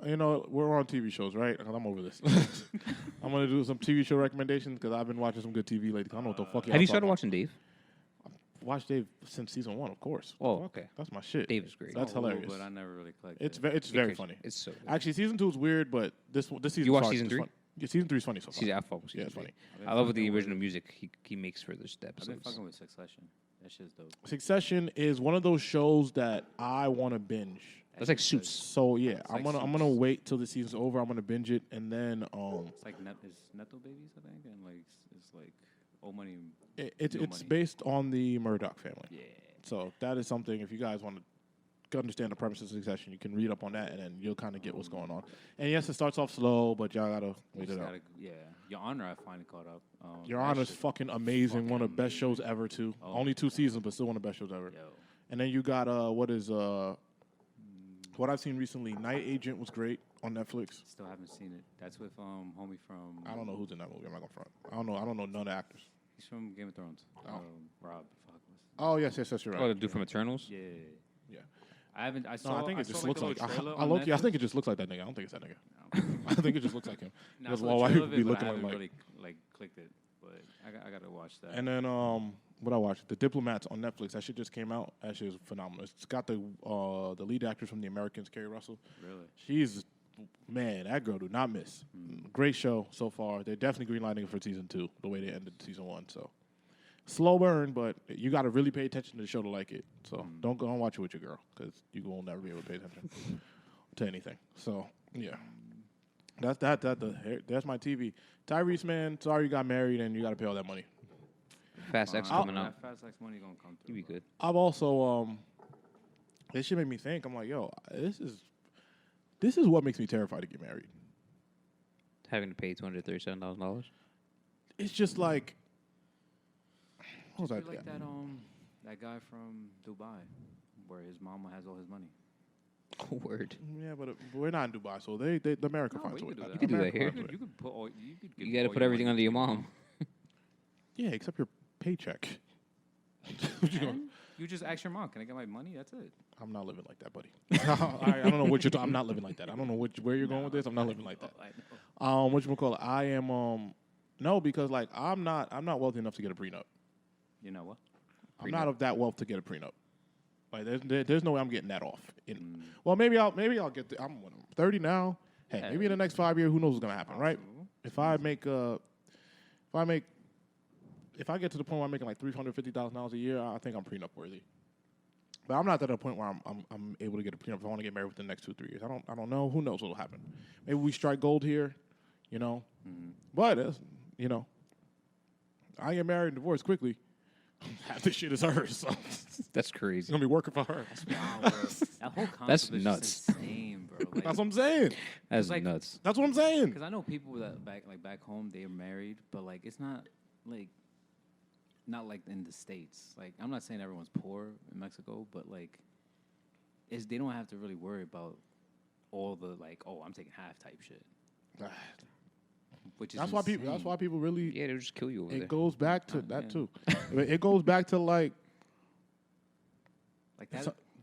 You know, we're on TV shows, right? Because I'm over this. I'm going to do some TV show recommendations because I've been watching some good TV lately. I don't know what the fuck Have you started watching Dave? I've watched Dave since season 1, of course. Oh, okay. That's my shit. Dave is great. That's hilarious. But I never really clicked It's very funny. It's so good. Actually, season 2 is weird, but this season... You watch season 3? Yeah, season 3 is funny so far. I fuck with season 3. Funny. I love the original music he makes for the episodes. I've been fucking with Succession. That shit's dope. Succession is one of those shows that I want to binge. That's like Suits. So yeah, I'm gonna wait till the season's over. I'm gonna binge it, and then it's like it's Neto Babies, I think, and like it's like old money. It's based on the Murdoch family. Yeah. So that is something. If you guys want to understand the premise of Succession, you can read up on that, and then you'll kind of get what's going on. And yes, it starts off slow, but y'all gotta wait it out. Yeah, Your Honor, I finally caught up. Your Honor's fucking amazing. One of the best shows ever too. Only 2 seasons, but still one of the best shows ever. Yo. And then you got what I've seen recently, Night Agent was great on Netflix. Still haven't seen it. That's with homie from. I don't know who's in that movie. I'm not gonna front. I don't know none of the actors. He's from Game of Thrones. Rob. Oh yes, you're right. Oh, the dude from Eternals. Yeah. I think it just looks like. I think it just looks like that nigga. I don't think it's that nigga. No. I think it just looks like him. That's why people be looking like. Really clicked it, but I gotta watch that. And then what I watched, The Diplomats on Netflix. That shit just came out. That shit is phenomenal. It's got the lead actress from The Americans, Kerry Russell. Really? That girl do not miss. Great show so far. They're definitely greenlighting it for season 2, the way they ended season 1. So slow burn, but you got to really pay attention to the show to like it. So don't go and watch it with your girl because you will never be able to pay attention to anything. So yeah, that's my TV. Tyrese, man, sorry you got married and you got to pay all that money. Fast X coming out. Fast X money gonna come through. You be good. I've also this shit made me think. I'm like, yo, this is what makes me terrified to get married. Having to pay $237,000. It's just like, what was that? Like that guy from Dubai, where his mama has all his money. Word. Yeah, but we're not in Dubai, so the America finds a way. You can do that here. You got to put everything under your mom. Yeah, except your paycheck. You just ask your mom, can I get my money? That's it. I'm not living like that, buddy. I don't know what you're I'm not living like that. I don't know where you're going with this. I'm not living like that. Whatchamacallit? I am no, because like I'm not wealthy enough to get a prenup. You know what? I'm not of that wealth to get a prenup. Like there's no way I'm getting that off. Well, maybe I'll get. I'm 30 now. Hey, maybe in the next 5 years, who knows what's gonna happen, right? If I get to the point where I'm making like $350,000 a year, I think I'm prenup worthy. But I'm not at a point where I'm able to get a prenup if I want to get married within the next 2-3 years. I don't know. Who knows what'll happen? Maybe we strike gold here, you know. But you know, I get married and divorced quickly. Half this shit is hers. So that's crazy. It's gonna be working for her. Wow, bro. That whole concept that's is nuts. just insane, bro. Like, that's what I'm saying. That's like, nuts. That's what I'm saying. Because I know people that back home they're married, but like it's not like in the States. Like I'm not saying everyone's poor in Mexico, but like they don't have to really worry about all the like, oh, I'm taking half type shit. Which is that's why people really they'll just kill you over there. It goes back to that too. It goes back to like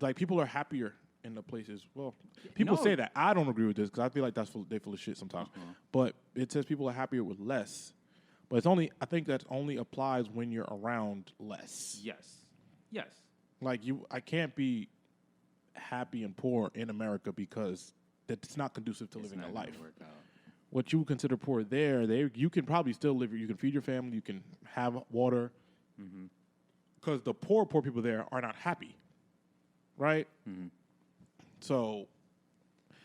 like people are happier in the places. Well, people say that. I don't agree with this because I feel like they're full of shit sometimes. But it says people are happier with less. But it's only, I think that only applies when you're around less. Yes. Like I can't be happy and poor in America because that's not conducive to living a life. What you consider poor there, you can probably still live. You can feed your family. You can have water. Because the poor people there are not happy, right? So,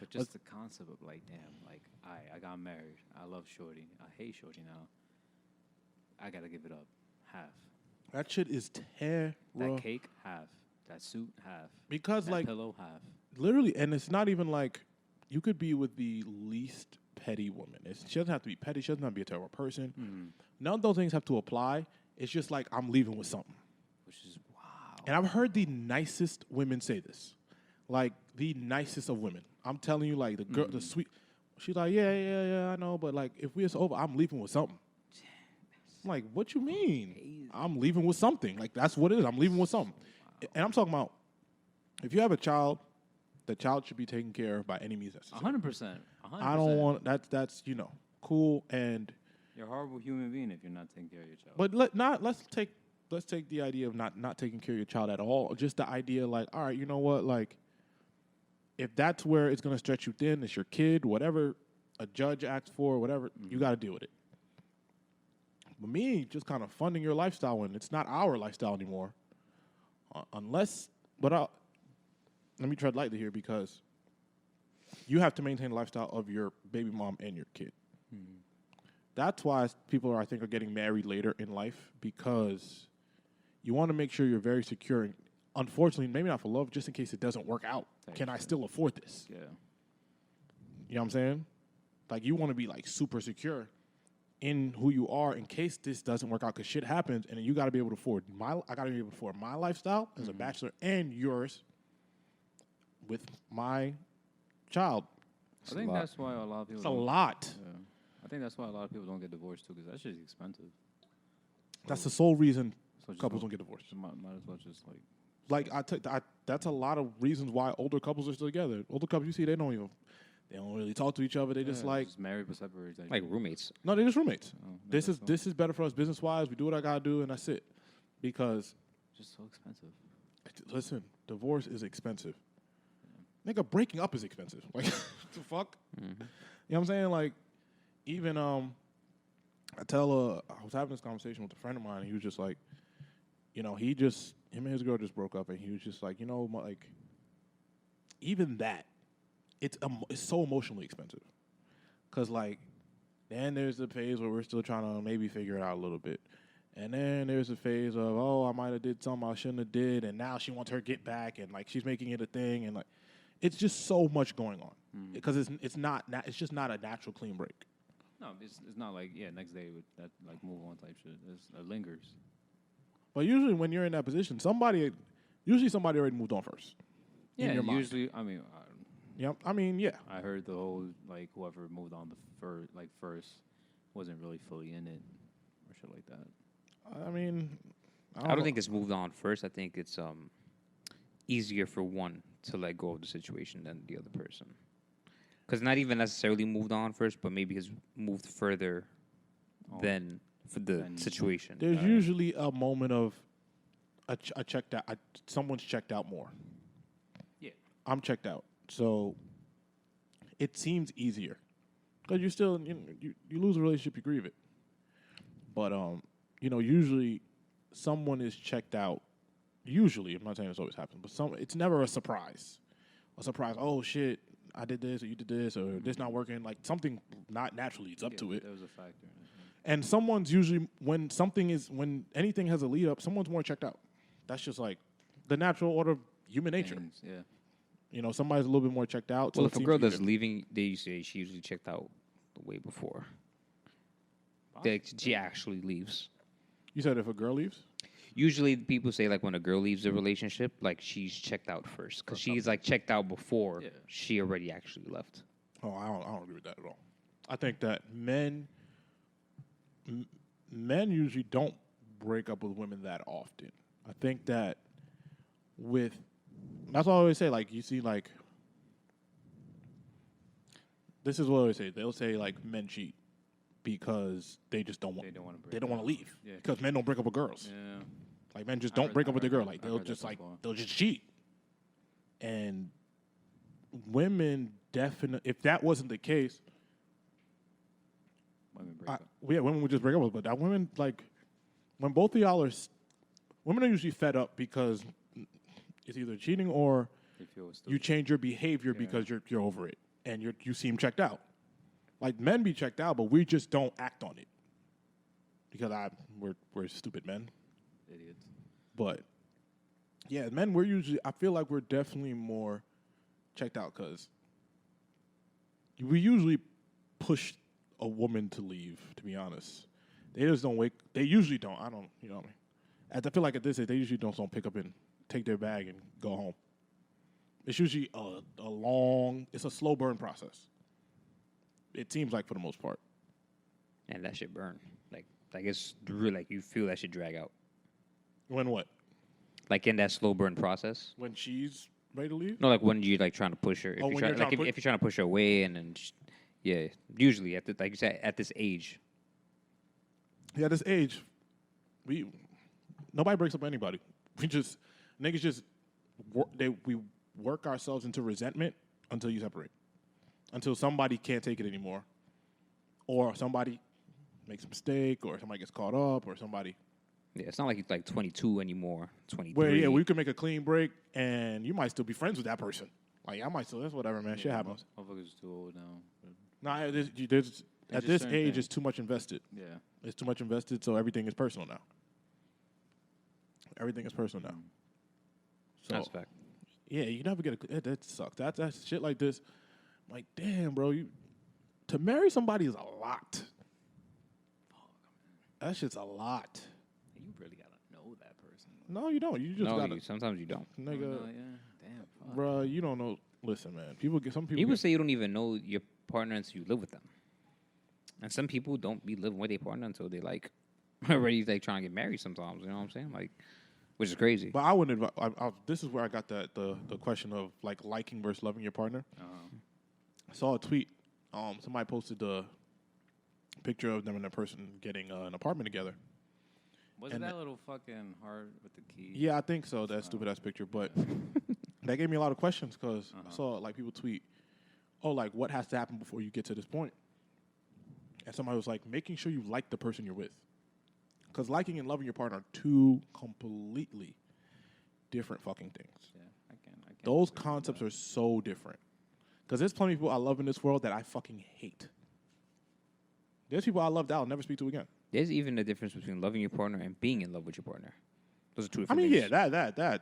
but just the concept of like, damn, like I got married. I love Shorty. I hate Shorty now. I gotta give it up, half. That shit is terrible. That cake, half. That suit, half. Because that like pillow, half. Literally, and it's not even like you could be with the least petty woman. She doesn't have to be petty. She doesn't have to be a terrible person. None of those things have to apply. It's just like I'm leaving with something. Which is wow. And I've heard the nicest women say this. Like the nicest of women. I'm telling you, like the girl, the sweet. She's like, yeah, I know, but like if it's over, I'm leaving with something. I'm like, what you mean? Crazy. I'm leaving with something. Like that's what it is. I'm leaving with something. Wow. And I'm talking about if you have a child, the child should be taken care of by any means necessary. 100%. I don't want that's cool, and you're a horrible human being if you're not taking care of your child. But let's take the idea of not taking care of your child at all. Just the idea like, all right, you know what, like if that's where it's gonna stretch you thin, it's your kid, whatever a judge asks for, whatever, you got to deal with it. But me, just kind of funding your lifestyle when it's not our lifestyle anymore, let me tread lightly here because you have to maintain the lifestyle of your baby mom and your kid. That's why people I think are getting married later in life because you want to make sure you're very secure. And unfortunately, maybe not for love, just in case it doesn't work out. Can I still afford this? Yeah. You know what I'm saying? Like you want to be like super secure in who you are in case this doesn't work out because shit happens and then you got to be able to afford I got to be able to afford my lifestyle as a bachelor and yours with my child. I think that's why a lot of people. It's a lot. Yeah. I think that's why a lot of people don't get divorced too, because that shit is expensive. That's the sole reason couples don't get divorced. Might as well just like. That's a lot of reasons why older couples are still together. Older couples, you see, they don't really talk to each other. They just married but separated. Like roommates. No, they're just roommates. Oh, this is better for us business wise. We do what I gotta do, and that's it. Because it's just so expensive. Listen, divorce is expensive. Nigga, breaking up is expensive. Like, what the fuck? You know what I'm saying? Like, even I was having this conversation with a friend of mine, and he was just like, him and his girl just broke up, and he was just like, like, even that, it's so emotionally expensive. Because, like, then there's the phase where we're still trying to maybe figure it out a little bit. And then there's a phase of, I might have did something I shouldn't have did, and now she wants her get back, and, like, she's making it a thing, and, like, it's just so much going on. Because it's just not a natural clean break. No, it's not like, next day with that, like, move on type shit. It lingers. But usually when you're in that position, somebody already moved on first. Yeah, usually, I mean... yeah. I heard the whole, like, whoever moved on first wasn't really fully in it or shit like that. I mean... I don't think it's moved on first. I think it's easier for one to let go of the situation than the other person. Because not even necessarily moved on first, but maybe has moved further than for the situation. There's usually a moment of I checked out. Someone's checked out more. Yeah. I'm checked out. So it seems easier. Because you still, you lose a relationship, you grieve it. But, usually someone is checked out. Usually, I'm not saying this always happens, but it's never a surprise. A surprise, oh, shit, I did this, or you did this, or this not working. Like, something not naturally leads up to it. There was a factor. And someone's usually, when anything has a lead up, someone's more checked out. That's just like the natural order of human nature. Yeah. Somebody's a little bit more checked out. Well, if a girl that's leaving, she usually checked out the way before. She actually leaves. You said if a girl leaves? Usually people say, like, when a girl leaves a relationship, like, she's checked out first. Because she's, like, checked out before she already actually left. Oh, I don't agree with that at all. I think that men usually don't break up with women that often. I think that with That's what I always say. Like, you see, like, this is what I always say. They'll say, like, men cheat because they just don't want. They don't want to leave because men don't break up with girls. Yeah. Like, men just don't break up with a girl. Like, they'll just cheat. And women definitely, if that wasn't the case, women would just break up. But that women, like, when both of y'all are, women are usually fed up because it's either cheating or you change your behavior because you're over it and you seem checked out. Like, men be checked out, but we just don't act on it because we're stupid men, idiots. But yeah, men, I feel like we're definitely more checked out because we usually push a woman to leave, to be honest. They just don't wake. They usually don't. I don't, you know what I mean? I feel like at this age, they usually don't pick up and take their bag and go home. It's usually it's a slow burn process. It seems like for the most part. And that shit burn. Like it's really, like, you feel that shit drag out. When what? Like in that slow burn process. When she's ready to leave? No, like when you like trying to push her. If you're trying to push her away and then usually like you said, at this age. Yeah, at this age, nobody breaks up with anybody. Niggas just we work ourselves into resentment until you separate. Until somebody can't take it anymore. Or somebody makes a mistake, or somebody gets caught up, or somebody. Yeah, it's not like it's like 22 anymore, 23. Where, we can make a clean break, and you might still be friends with that person. Like, I might still, that's whatever, man. Shit happens. Motherfuckers too old now. Nah, at this age, it's too much invested. Yeah. It's too much invested, so everything is personal now. Everything is personal now. So, that's a fact. Yeah, you never get that sucks. That's shit like this. I'm like, damn, bro, to marry somebody is a lot. That shit's a lot. You really gotta know that person. No, you don't. You just gotta. Sometimes you don't. Nigga, damn, fuck. Bro, you don't know. Listen, man. Some people. People say you don't even know your partner until you live with them, and some people don't be living with their partner until they like already like trying to get married. Sometimes, you know what I'm saying? Like, which is crazy. But I wouldn't. This is where I got the question of like liking versus loving your partner. I saw a tweet. Somebody posted the picture of them and a person getting an apartment together. Wasn't that little fucking hard with the key? Yeah, I think so. That stupid ass picture, but that gave me a lot of questions because I saw like people tweet, "Oh, like what has to happen before you get to this point?" And somebody was like, "Making sure you like the person you're with," because liking and loving your partner are two completely different fucking things. Yeah, I can't Those concepts are so different. Because there's plenty of people I love in this world that I fucking hate. There's people I love that I'll never speak to again. There's even a difference between loving your partner and being in love with your partner. Those are two different things.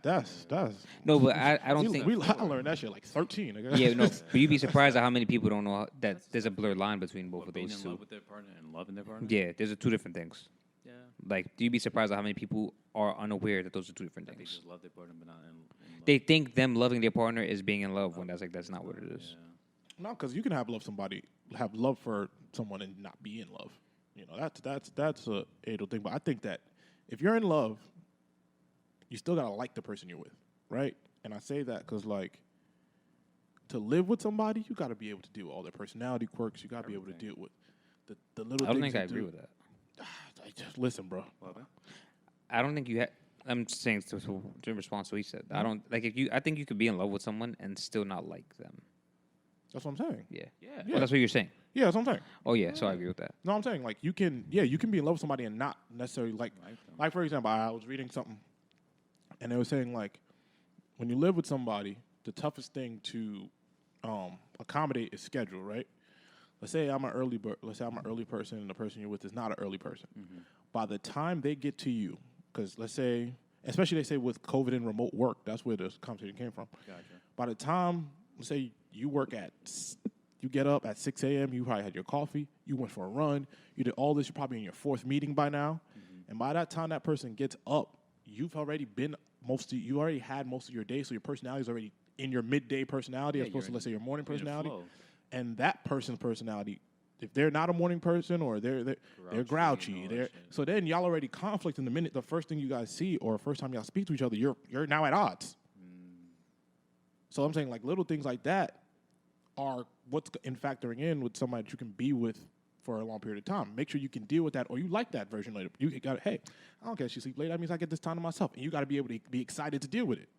That's. No, but I don't think. I learned that shit like 13. Yeah, no, but you'd be surprised at how many people don't know that there's a blurred line between both of those two. Being in love with their partner and loving their partner? Yeah, there's two different things. Yeah. Like, you'd be surprised at how many people are unaware that those are two different things. They just love their partner, but not in love. They think them loving their partner is being in love when that's not what it is. Yeah. No, because you can have love for someone and not be in love. You know, that's a age-old thing. But I think that if you're in love, you still gotta like the person you're with, right? And I say that because, like, to live with somebody, you gotta be able to deal with all their personality quirks. You gotta be able to deal with the little. I don't things think I agree with that. Just listen, bro. I don't think you have. I'm saying to response to what he said. I don't like I think you could be in love with someone and still not like them. That's what I'm saying. Yeah. Well, that's what you're saying. Yeah, that's what I'm saying. Oh yeah, so I agree with that. No, I'm saying like you can be in love with somebody and not necessarily like for example, I was reading something, and they were saying like when you live with somebody, the toughest thing to accommodate is schedule, right? Let's say I'm an early person, and the person you're with is not an early person. Mm-hmm. By the time they get to you, because let's say, especially they say with COVID and remote work, that's where this conversation came from. Gotcha. By the time, let's say you get up at 6 a.m., you probably had your coffee, you went for a run, you did all this, you're probably in your fourth meeting by now. Mm-hmm. And by that time that person gets up, you already had most of your day, so your personality is already in your midday personality as opposed to, let's say, your morning personality. And that person's personality, if they're not a morning person or they're grouchy, so then y'all already conflict in the minute the first thing you guys see or first time y'all speak to each other, you're now at odds. So I'm saying like little things like that are what's in factoring in with somebody that you can be with for a long period of time. Make sure you can deal with that, or you like that version later. You got hey, I don't care if she sleep late. That means I get this time to myself, and you got to be able to be excited to deal with it.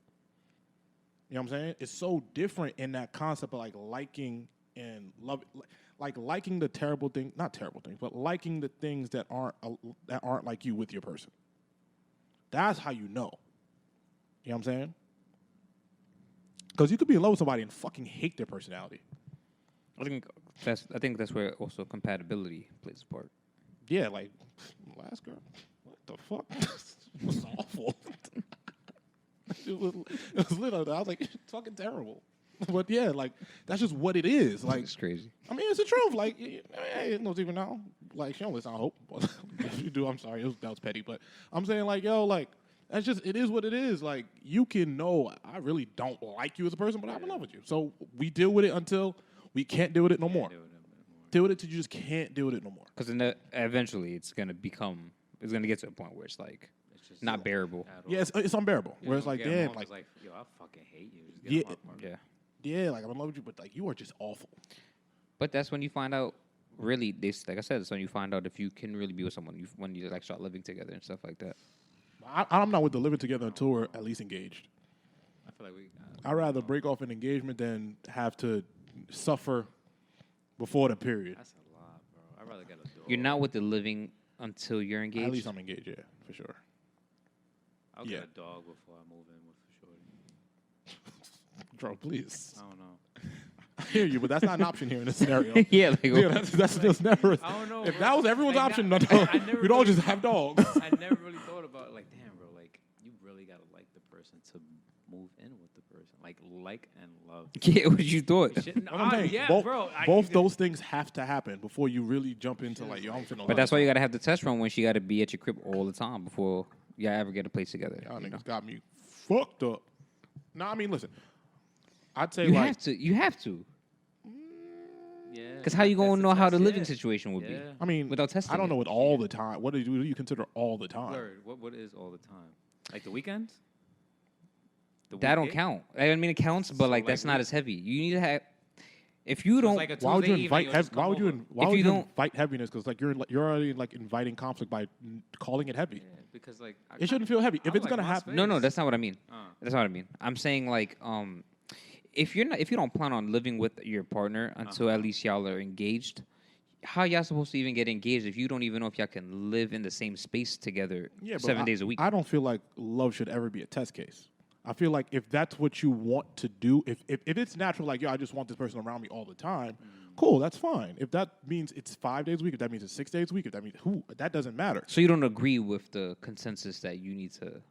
You know what I'm saying? It's so different in that concept of like liking and love, like liking the terrible thing, not terrible things, but liking the things that aren't like you with your person. That's how you know. You know what I'm saying? Because you could be in love with somebody and fucking hate their personality. I think that's where also compatibility plays a part. Yeah, like last girl, what the fuck? It was awful. It was literally, I was like, it's fucking terrible. But yeah, like that's just what it is. Like it's crazy. I mean, it's the truth. Like, hey, it knows even now. Like she don't listen. I hope. If you do, I'm sorry. That was petty. But I'm saying like, yo, like that's just it is what it is. Like you can know I really don't like you as a person, but I'm in love with you. So we deal with it until we can't deal with it no more. Deal with it till you just can't deal with it no more. Because eventually it's gonna get to a point where it's like it's not bearable. Yeah, it's unbearable. Yeah, where it's like, damn, like yo, I fucking hate you. Just yeah, like I'm in love with you, but like you are just awful. But that's when you find out. Really, like I said, it's when you find out if you can really be with someone when you like start living together and stuff like that. I'm not with the living together until we're at least engaged. I feel like I'd rather break off an engagement than have to suffer before the period. That's a lot, bro. I'd rather get a dog. You're not with the living until you're engaged? At least I'm engaged, yeah, for sure. I'll get a dog before I move in with Shorty. Bro, please. I don't know. I hear you, but that's not an option here in this scenario. Yeah, like, that's just never. I don't know. If bro. that was everyone's like option, we'd all just have dogs. I never really thought about it. Like, damn, bro. Like, you really gotta like the person to move in with the person. Like and love. Yeah, what you thought? Both those things have to happen before you really jump into like, yo, I'm finna. But that's why you gotta have the test run when she gotta be at your crib all the time before y'all ever get a place together. Y'all niggas got me fucked up. No, I mean, listen. I'd say you have to. Yeah. Because how you gonna know how the living situation would be? I mean, without testing. I don't know it all the time. What do you consider all the time? Word. What is all the time? Like the weekends? That don't count. I mean, it counts, but like that's not as heavy. You need to have. If you don't, like why would you invite? Why would you invite heaviness? Because like you're already like inviting conflict by calling it heavy. Yeah, because like it shouldn't feel heavy. If it's gonna happen, no, that's not what I mean. That's not what I mean. I'm saying like if you don't plan on living with your partner until at least y'all are engaged, how y'all supposed to even get engaged if you don't even know if y'all can live in the same space together 7 days a week? I don't feel like love should ever be a test case. I feel like if that's what you want to do, if it's natural, like, yo, I just want this person around me all the time, cool, that's fine. If that means it's 5 days a week, if that means it's 6 days a week, if that means that doesn't matter. So you don't agree with the consensus that you need to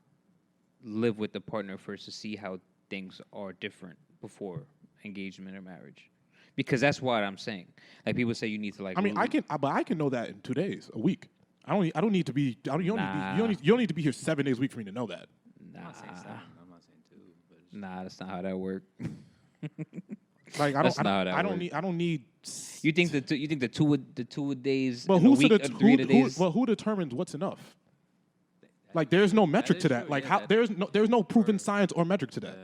live with the partner first to see how things are different before engagement or marriage? Because that's what I'm saying. Like people say you need to like. I mean, I can know that in 2 days, a week. I don't need to be. You don't need to be here 7 days a week for me to know that. I'm not saying 7. I'm not saying 2. But that's not how that works. Like I don't need. You think the two days? But who determines what's enough? Like there's no metric to that. True, like yeah, there's no proven science or metric to that.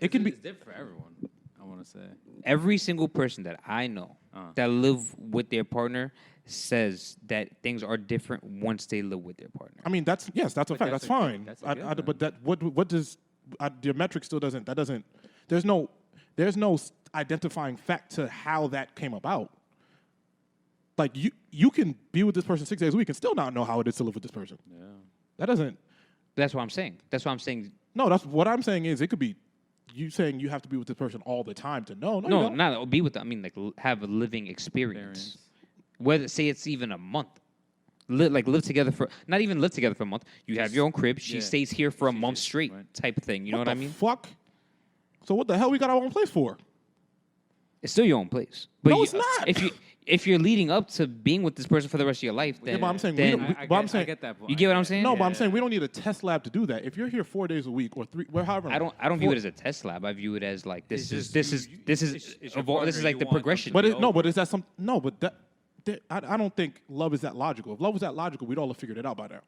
It can be. It's different for everyone. I want to say every single person that I know that live with their partner says that things are different once they live with their partner. I mean, that's a fact. That's fine. But that what does your metric still doesn't. That doesn't. There's no identifying fact to how that came about. Like you can be with this person 6 days a week and still not know how it is to live with this person. yeah. That doesn't. That's what I'm saying. No, that's what I'm saying is it could be you saying you have to be with this person all the time to know. No, not be with them. I mean, like have a living experience. Whether say it's even a month. Live together for not even live together for a month. You have your own crib. She stays here for a month straight, type of thing. You know what I mean? Fuck. So what the hell we got our own place for? It's still your own place. But no, it's not. If you're leading up to being with this person for the rest of your life, then but I'm saying I get that point. You get what I'm saying? No, but I'm saying we don't need a test lab to do that. If you're here 4 days a week or 3, however. I don't view it as a test lab. I view it as like this is like the progression. But is that some? No, but I don't think love is that logical. If love was that logical, we'd all have figured it out by now.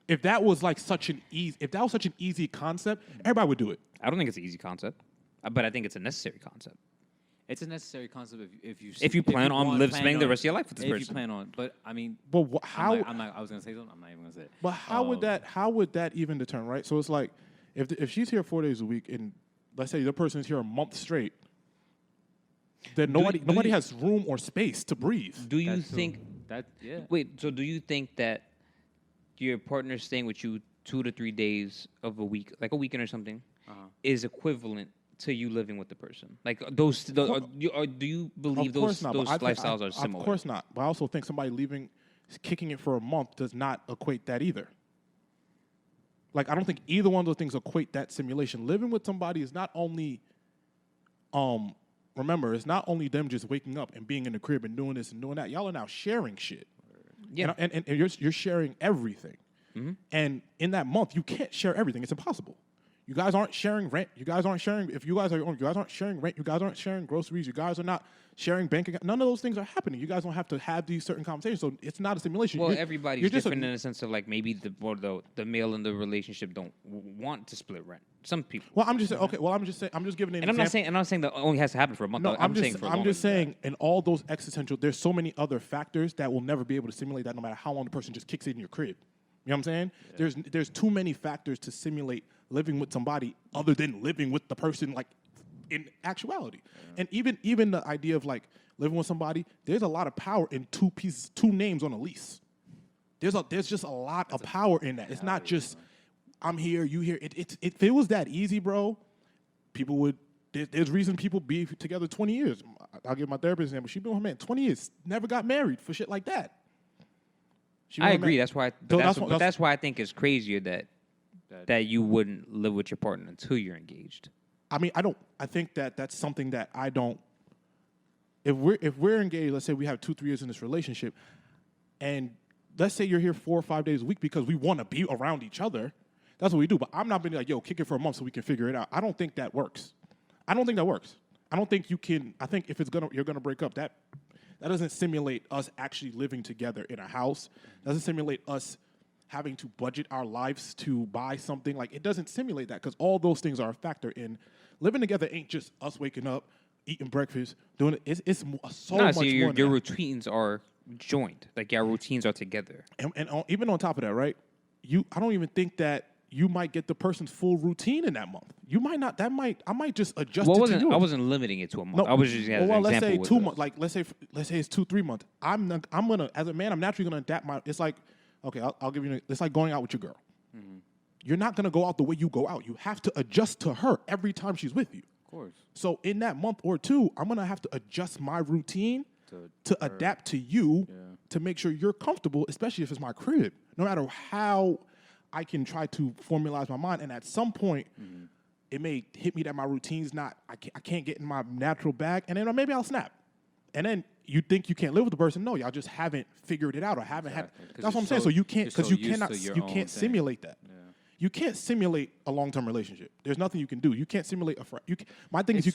If that was like such an easy concept, everybody would do it. I don't think it's an easy concept. But I think it's a necessary concept. It's a necessary concept if you plan on spending the rest of your life with this person. If you plan on, but I mean, how? I was gonna say something. I'm not even gonna say it. But how would that even determine, right? So it's like if she's here 4 days a week, and let's say the person is here a month straight, then nobody has room or space to breathe. Do you think that? Yeah. Wait. So do you think that your partner staying with you 2 to 3 days of a week, like a weekend or something, is equivalent to you living with the person? Like do you believe those lifestyles are similar? Of course not. But I also think somebody kicking it for a month does not equate that either. Like, I don't think either one of those things equate that simulation. Living with somebody is not only, remember, it's not only them just waking up and being in the crib and doing this and doing that. Y'all are now sharing shit. Yeah. And you're sharing everything. Mm-hmm. And in that month, you can't share everything. It's impossible. You guys aren't sharing rent. You guys aren't sharing, if you guys aren't sharing rent. You guys aren't sharing groceries. You guys are not sharing bank account. None of those things are happening. You guys don't have to have these certain conversations. So it's not a simulation. Well, everybody's different in the sense of, like, maybe the male in the relationship don't want to split rent. Some people. Well, I'm just saying, okay, I'm just giving an example. I'm not saying that only has to happen for a month. No, I'm just saying in all those existential, there's so many other factors that will never be able to simulate that no matter how long the person just kicks it in your crib. You know what I'm saying? Yeah. There's too many factors to simulate living with somebody other than living with the person, like, in actuality. Yeah. And even the idea of, like, living with somebody, there's a lot of power in two names on a lease. There's just a lot of power in that. It's not just I'm here, you here. If it was that easy, bro, people would. There's reason people be together 20 years. I'll give my therapist an example. She's been with her man 20 years, never got married for shit like that. I agree. That's why. That's why I think it's crazier that you wouldn't live with your partner until you're engaged. I mean, I think that's something that I don't. If we're engaged, let's say we have 2-3 years in this relationship, and let's say you're here 4 or 5 days a week because we want to be around each other. That's what we do. But I'm not being like, yo, kick it for a month so we can figure it out. I don't think that works. I don't think you can. I think if you're gonna break up, that doesn't simulate us actually living together in a house. Doesn't simulate us having to budget our lives to buy something. Like, it doesn't simulate that, because all those things are a factor in living together. Ain't just us waking up, eating breakfast, doing it. It's so much more. Your routines are joined. Like, your routines are together. And even on top of that, right? I don't even think that you might get the person's full routine in that month. You might not. I might just adjust it to you. I wasn't limiting it to a month. No, I was just let's say 2 months. Like, let's say it's 2-3 months. I'm gonna, as a man, I'm naturally gonna adapt my. It's like, okay, I'll give you. It's like going out with your girl. Mm-hmm. You're not gonna go out the way you go out. You have to adjust to her every time she's with you. Of course. So in that month or two, I'm gonna have to adjust my routine to adapt to you, to make sure you're comfortable, especially if it's my crib. No matter how I can try to formalize my mind, and at some point, it may hit me that my routine's not. I can't get in my natural bag, and then maybe I'll snap. And then you think you can't live with the person? No, y'all just haven't figured it out or haven't had. That's what I'm saying. So you can't, because you can't simulate that. Yeah. You can't simulate a long-term relationship. There's nothing you can do. You can't simulate my thing is you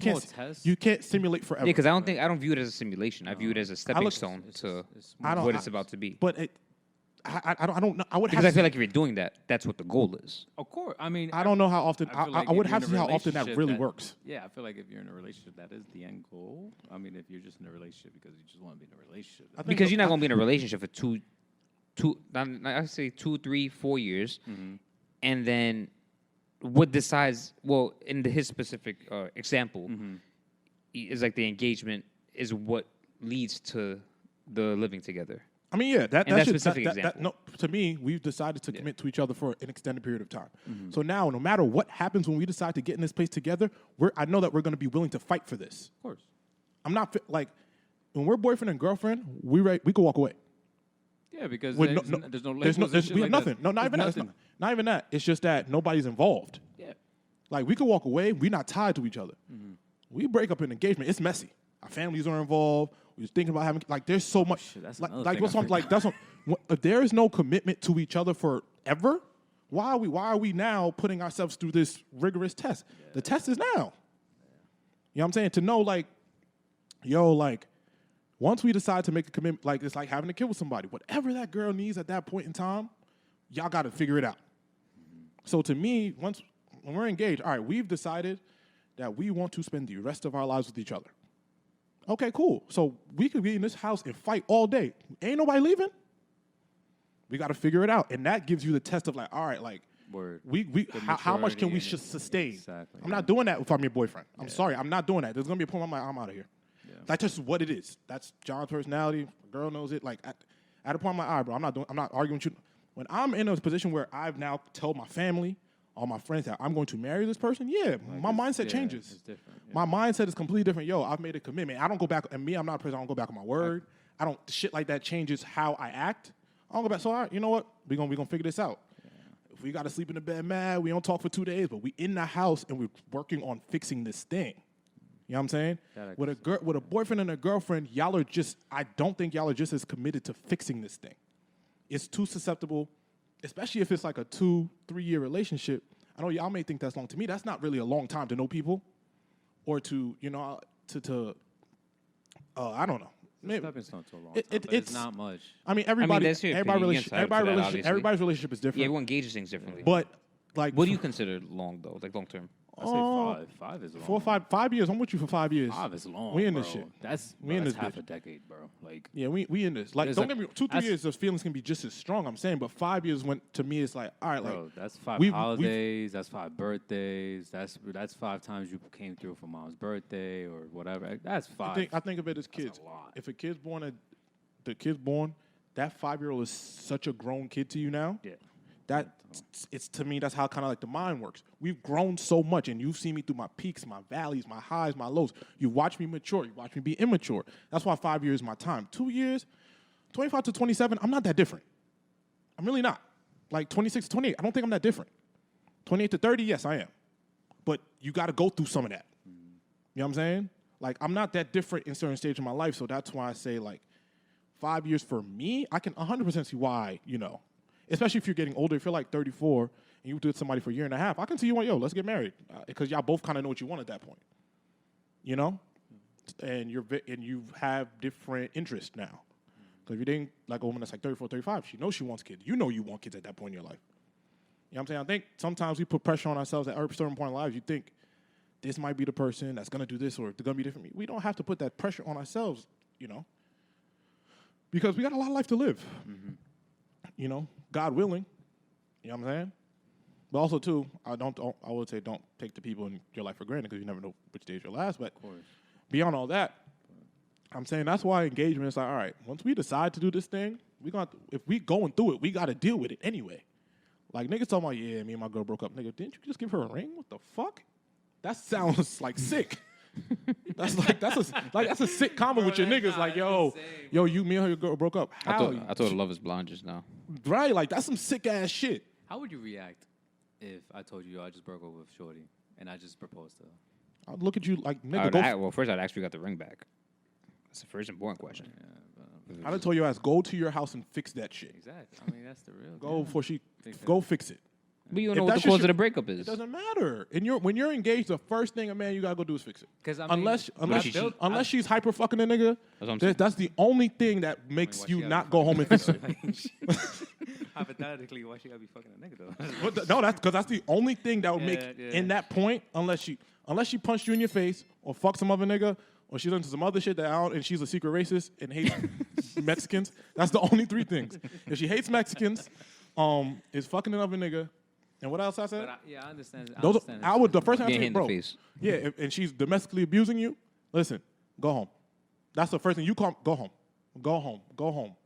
can't simulate forever. Yeah, because I don't view it as a simulation. I view it as a stepping stone to what it's about to be. But I don't know. Because I feel like if you're doing that, that's what the goal is. Of course. I mean, I don't know how often. I would have to see how often that really works. Yeah, I feel like if you're in a relationship, that is the end goal. I mean, if you're just in a relationship because you just want to be in a relationship, because you're not going to be in a relationship for I say 2, 3, 4 years, and then what decides? Well, in his specific example, is like the engagement is what leads to the living together. I mean, yeah, that's specific example. No, to me, we've decided to commit to each other for an extended period of time. Mm-hmm. So now, no matter what happens when we decide to get in this place together, I know that we're going to be willing to fight for this. Of course. I'm not like when we're boyfriend and girlfriend, we could walk away. Yeah, because there's no we have nothing. No, not even that. Not even that. It's just that nobody's involved. Yeah. Like, we could walk away. We're not tied to each other. Mm-hmm. We break up an engagement. It's messy. Our families are involved. We're thinking about having, like, there's so much. Shit, that's if there is no commitment to each other forever, why are we now putting ourselves through this rigorous test? Yeah. The test is now. Yeah. You know what I'm saying? To know, like, once we decide to make a commitment, like, it's like having a kid with somebody. Whatever that girl needs at that point in time, y'all got to figure it out. Mm-hmm. So to me, when we're engaged, all right, we've decided that we want to spend the rest of our lives with each other. Okay, cool. So we could be in this house and fight all day. Ain't nobody leaving. We got to figure it out. And that gives you the test of like, all right, like, Word. How much can we sustain? Exactly. I'm not doing that if I'm your boyfriend. I'm sorry. I'm not doing that. There's going to be a point where I'm out of here. Yeah. That's just what it is. That's John's personality. A girl knows it. Like, at a point, I'm like, all right, bro, I'm not arguing with you. When I'm in a position where I've now told my family, all my friends that I'm going to marry this person, my mindset changes. It's different. Yeah. My mindset is completely different. Yo, I've made a commitment. I don't go back. And me, I'm not a person. I don't go back on my word. Shit like that changes how I act. I don't go back. So, all right, you know what? We're gonna figure this out. If we got to sleep in the bed mad, we don't talk for 2 days, but we in the house and we're working on fixing this thing. You know what I'm saying? With a boyfriend and a girlfriend, I don't think y'all are just as committed to fixing this thing. It's too susceptible, especially if it's like a 2-3 year relationship. I know y'all may think that's long. To me, that's not really a long time to know people or to, I don't know. Stepping stone to a long time, but it's not much. I mean, everybody's relationship is different. Yeah, everyone gauges things differently. But like, what do you consider long though? Like long term? I say 5. 5 is long. 4 or 5 years. I'm with you for 5 years. 5 is long. We in this shit. That's half a decade, bro. Like, yeah, we in this. Like, don't get me 2-3 years. Those feelings can be just as strong. I'm saying, but 5 years to me, it's like, all right, bro, like that's 5 holidays. That's 5 birthdays. That's 5 times you came through for mom's birthday or whatever. That's 5. I think of it as kids. If a kid's born, that 5-year-old is such a grown kid to you now. Yeah. It's to me, that's how kind of like the mind works. We've grown so much, and you've seen me through my peaks, my valleys, my highs, my lows. You watch me mature. You watch me be immature. That's why 5 years is my time. 2 years, 25 to 27, I'm not that different. I'm really not. Like 26 to 28, I don't think I'm that different. 28 to 30, yes, I am. But you got to go through some of that. You know what I'm saying? Like, I'm not that different in certain stages of my life, so that's why I say, like, 5 years for me, I can 100% see why, especially if you're getting older, if you're like 34 and you with somebody for a year and a half, I can see you want, let's get married. Because y'all both kind of know what you want at that point. And you have different interests now. Because if you're dating like a woman that's like 34, 35, she knows she wants kids. You know you want kids at that point in your life. You know what I'm saying? I think sometimes we put pressure on ourselves at a certain point in life. You think this might be the person that's going to do this or they're going to be different. We don't have to put that pressure on ourselves, because we got a lot of life to live. Mm-hmm. God willing, you know what I'm saying? But also, too, I would say don't take the people in your life for granted because you never know which day is your last. But beyond all that, I'm saying that's why engagement is like, all right, once we decide to do this thing, if we going through it, we got to deal with it anyway. Like, niggas talking about, yeah, me and my girl broke up. Nigga, didn't you just give her a ring? What the fuck? That sounds like sick. That's a sick comment with your niggas. Like, you, me and her girl broke up. How? I thought Love is Blind just now. Right, like that's some sick ass shit. How would you react if I told you I just broke up with Shorty and I just proposed to her? I'd look at you like, nigga. First I'd ask you got the ring back. That's the first important question. Yeah, I'd have told your ass, go to your house and fix that shit. Exactly. I mean, that's the real. Go fix it. But you don't know what the cause of the breakup is. It doesn't matter. When you're engaged, the first thing a man you gotta go do is fix it. Because unless she's hyper fucking a nigga, that's the only thing that makes you not go home and fix it. Hypothetically, why she gotta be fucking a nigga though? No, that's because that's the only thing that would make in that point. Unless she punched you in your face or fucked some other nigga or she's into some other shit and she's a secret racist and hates Mexicans. That's the only 3 things. If she hates Mexicans, is fucking another nigga. And what else I said? I understand. The first time I say, bro, face. Yeah, and she's domestically abusing you, listen, go home. That's the first thing you call. Go home. Go home. Go home.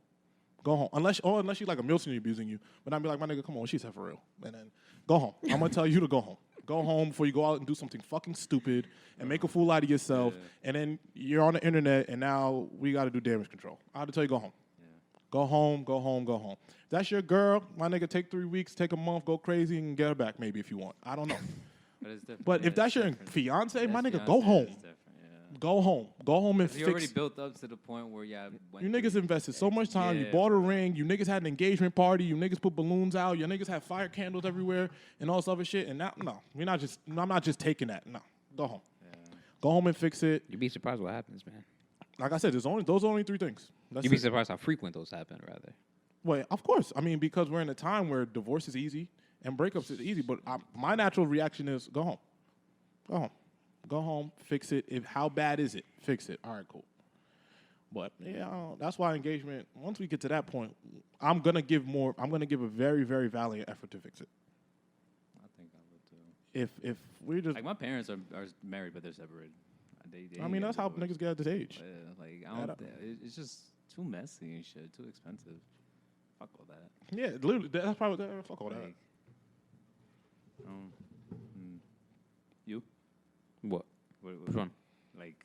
Go home. Unless she's like a military abusing you. But I'd be like, my nigga, come on, she's for real. And then go home. I'm going to tell you to go home. Go home before you go out and do something fucking stupid and make a fool out of yourself. Yeah. And then you're on the internet, and now we got to do damage control. I have to tell you, go home. Go home, go home, go home. If that's your girl, my nigga, take 3 weeks, take a month, go crazy, and get her back maybe if you want. I don't know. But if that's your fiance, my nigga, go home. Go home. Go home and fix it. You already built up to the point where, you niggas invested so much time. You bought a ring. You niggas had an engagement party. You niggas put balloons out. You niggas had fire candles everywhere and all this other shit. And now, I'm not just taking that. No. Go home. Yeah. Go home and fix it. You'd be surprised what happens, man. Like I said, those are only 3 things. You'd be surprised how frequent those happen, rather. Well, of course. I mean, because we're in a time where divorce is easy and breakups is easy. But my natural reaction is go home. Go home. Go home, fix it. How bad is it? Fix it. All right, cool. But yeah, that's why engagement. Once we get to that point, I'm gonna give a very, very valiant effort to fix it. I think I would too. If we're just like my parents are married, but they're separated. I mean, that's how niggas get at this age. Like I don't. It's just too messy and shit. Too expensive. Fuck all that. Yeah, literally. That's probably fuck all that. You? What? Which one? Like,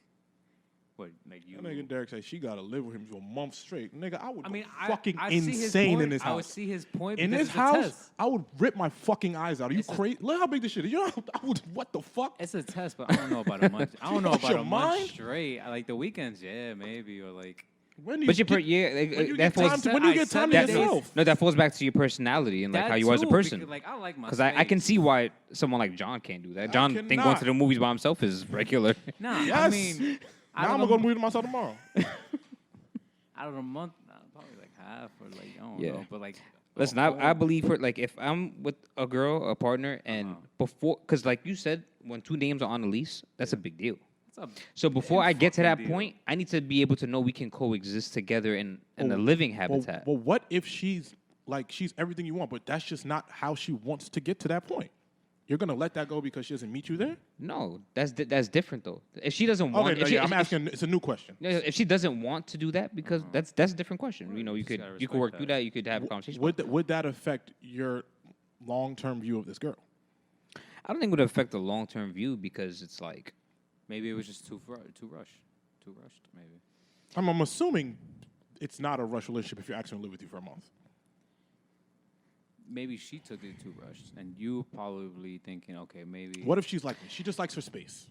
what? Like you? That nigga Derek said she gotta live with him for a month straight. Nigga, I would I mean, fucking I insane in this house. I would see his point. In this house, I would rip my fucking eyes out. Are you crazy? Look how big this shit is. You know, I would. What the fuck? It's a test, but I don't know about a month. I don't know about a month straight. Like the weekends, yeah, maybe, or like. When do you get time to yourself? No, that falls back to your personality and like how you are as a person. Like I like my. Because I can see why someone like John can't do that. John think going to the movies by himself is regular. Nah, yes. I mean, now I'm gonna go to the movie myself tomorrow. Out of a month, probably like half or like I don't know, but like. Listen, I believe her. Like if I'm with a girl, a partner, and before, because like you said, when two names are on the lease, that's a big deal. So before I get to that point, I need to be able to know we can coexist together in a living habitat. Well, what if she's everything you want, but that's just not how she wants to get to that point? You're gonna let that go because she doesn't meet you there? No, that's different though. If she doesn't want, I'm asking. It's a new question. If she doesn't want to do that, because that's a different question. You know, you could work through that. You could have a conversation. Would that affect your long-term view of this girl? I don't think it would affect the long-term view because it's like. Maybe it was just too rushed, maybe. I'm assuming it's not a rushed relationship if you're actually going to live with you for a month. Maybe she took it too rushed, and you probably thinking, okay, maybe. What if she's like me? She just likes her space.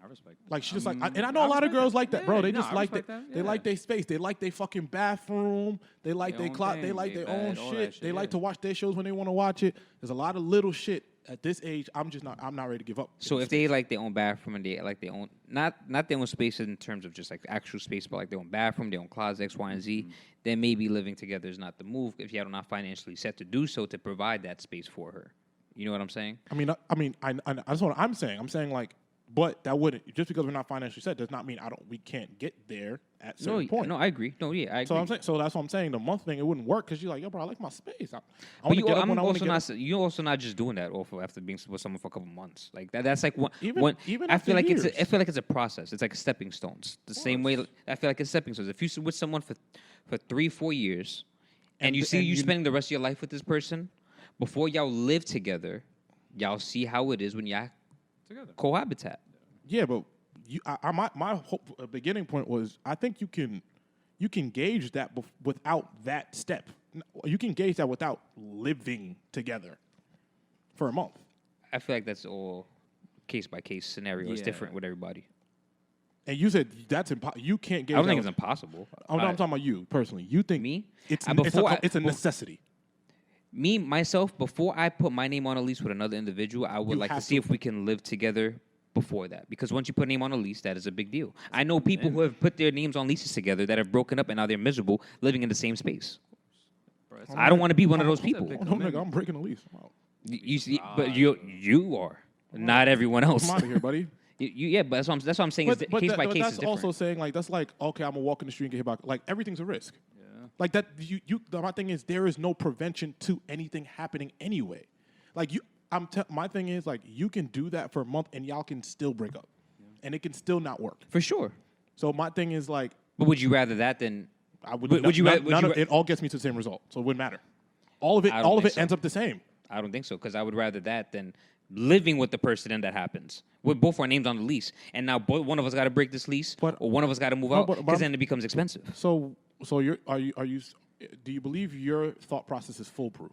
I respect that. Like, she just like, and I know a lot of girls like that, bro. They just like that. Yeah. They like their space. They like their fucking bathroom. They like their clock. They like their own shit. They like to watch their shows when they want to watch it. There's a lot of little shit. At this age, I'm not ready to give up. So if they like their own bathroom and they like their own, not their own space in terms of just like actual space, but like their own bathroom, their own closet, X, Y, and Z, then maybe living together is not the move if you're not financially set to do so to provide that space for her. You know what I'm saying? I mean, that's what I'm saying. I'm saying like, but that wouldn't just because we're not financially set does not mean we can't get there at certain point. No, I agree. No, yeah, I agree. So I'm saying, so that's what I'm saying. The month thing, it wouldn't work because you're like, yo, bro, I like my space. You're also not just doing that after being with someone for a couple months. Like that's like even I feel like years. I feel like it's a process. It's like a stepping stones. The same way I feel like it's stepping stones. If you're with someone for 3-4 years, and you see you spending the rest of your life with this person, before y'all live together, y'all see how it is when y'all together cohabitat. Yeah, but my beginning point was I think you can gauge that without that step. You can gauge that without living together for a month. I feel like that's all case by case scenario. It's different with everybody. And you said that's impossible. You can't gauge. I don't think it's impossible. Oh no, I'm talking about you personally. You think me? It's a necessity. Me myself, before I put my name on a lease with another individual, I would like to see if we can live together. Before that, because once you put a name on a lease, that is a big deal. I know people who have put their names on leases together that have broken up and now they're miserable living in the same space. I don't want to be one of those people. No, nigga, I'm breaking the lease. You see, but you are not everyone else. I'm out of here, buddy. But that's what I'm saying. But case by case that's is different. Also saying like that's like okay, I'm gonna walk in the street and get hit by like everything's a risk. Yeah. Like that. My thing is there is no prevention to anything happening anyway. Like you. My thing is like you can do that for a month and y'all can still break up, and it can still not work for sure. So my thing is like, but would you rather that than? It all gets me to the same result, so it wouldn't matter. All of it ends up the same. I don't think so because I would rather that than living with the person and that happens. With both our names on the lease, and now one of us got to break this lease, or one of us got to move out because then it becomes expensive. So do you believe your thought process is foolproof?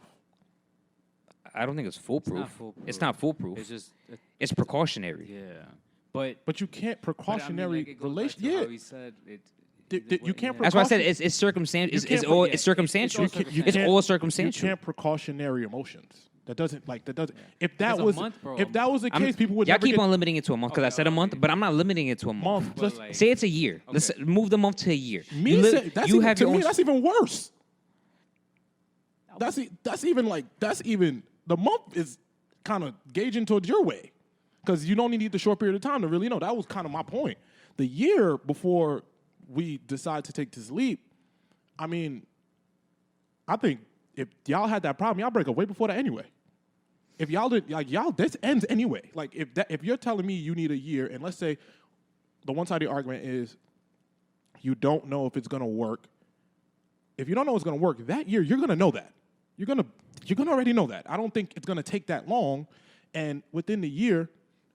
I don't think it's foolproof. It's not foolproof. It's just it's precautionary. Yeah, but you can't precautionary relation. Yeah, he said it. You can't. That's why I said it's circumstantial. It's circumstantial. It's all circumstantial. You can't precautionary emotions. That doesn't. If that was the case, people would. Y'all keep on limiting it to a month because I said a month, but I'm not limiting it to a month. Say it's a year. Let's move the month to a year. That's even worse. That's even the month is kind of gauging towards your way. because you don't need the short period of time to really know. That was kind of my point. The year before we decide to take this leap, I mean, I think if y'all had that problem, y'all break up way before that anyway. If y'all did, like this ends anyway. Like if you're telling me you need a year, and let's say the one side of the argument is you don't know if it's gonna work. If you don't know it's gonna work that year, you're gonna know that. You're gonna already know that. I don't think it's gonna take that long, and within the year.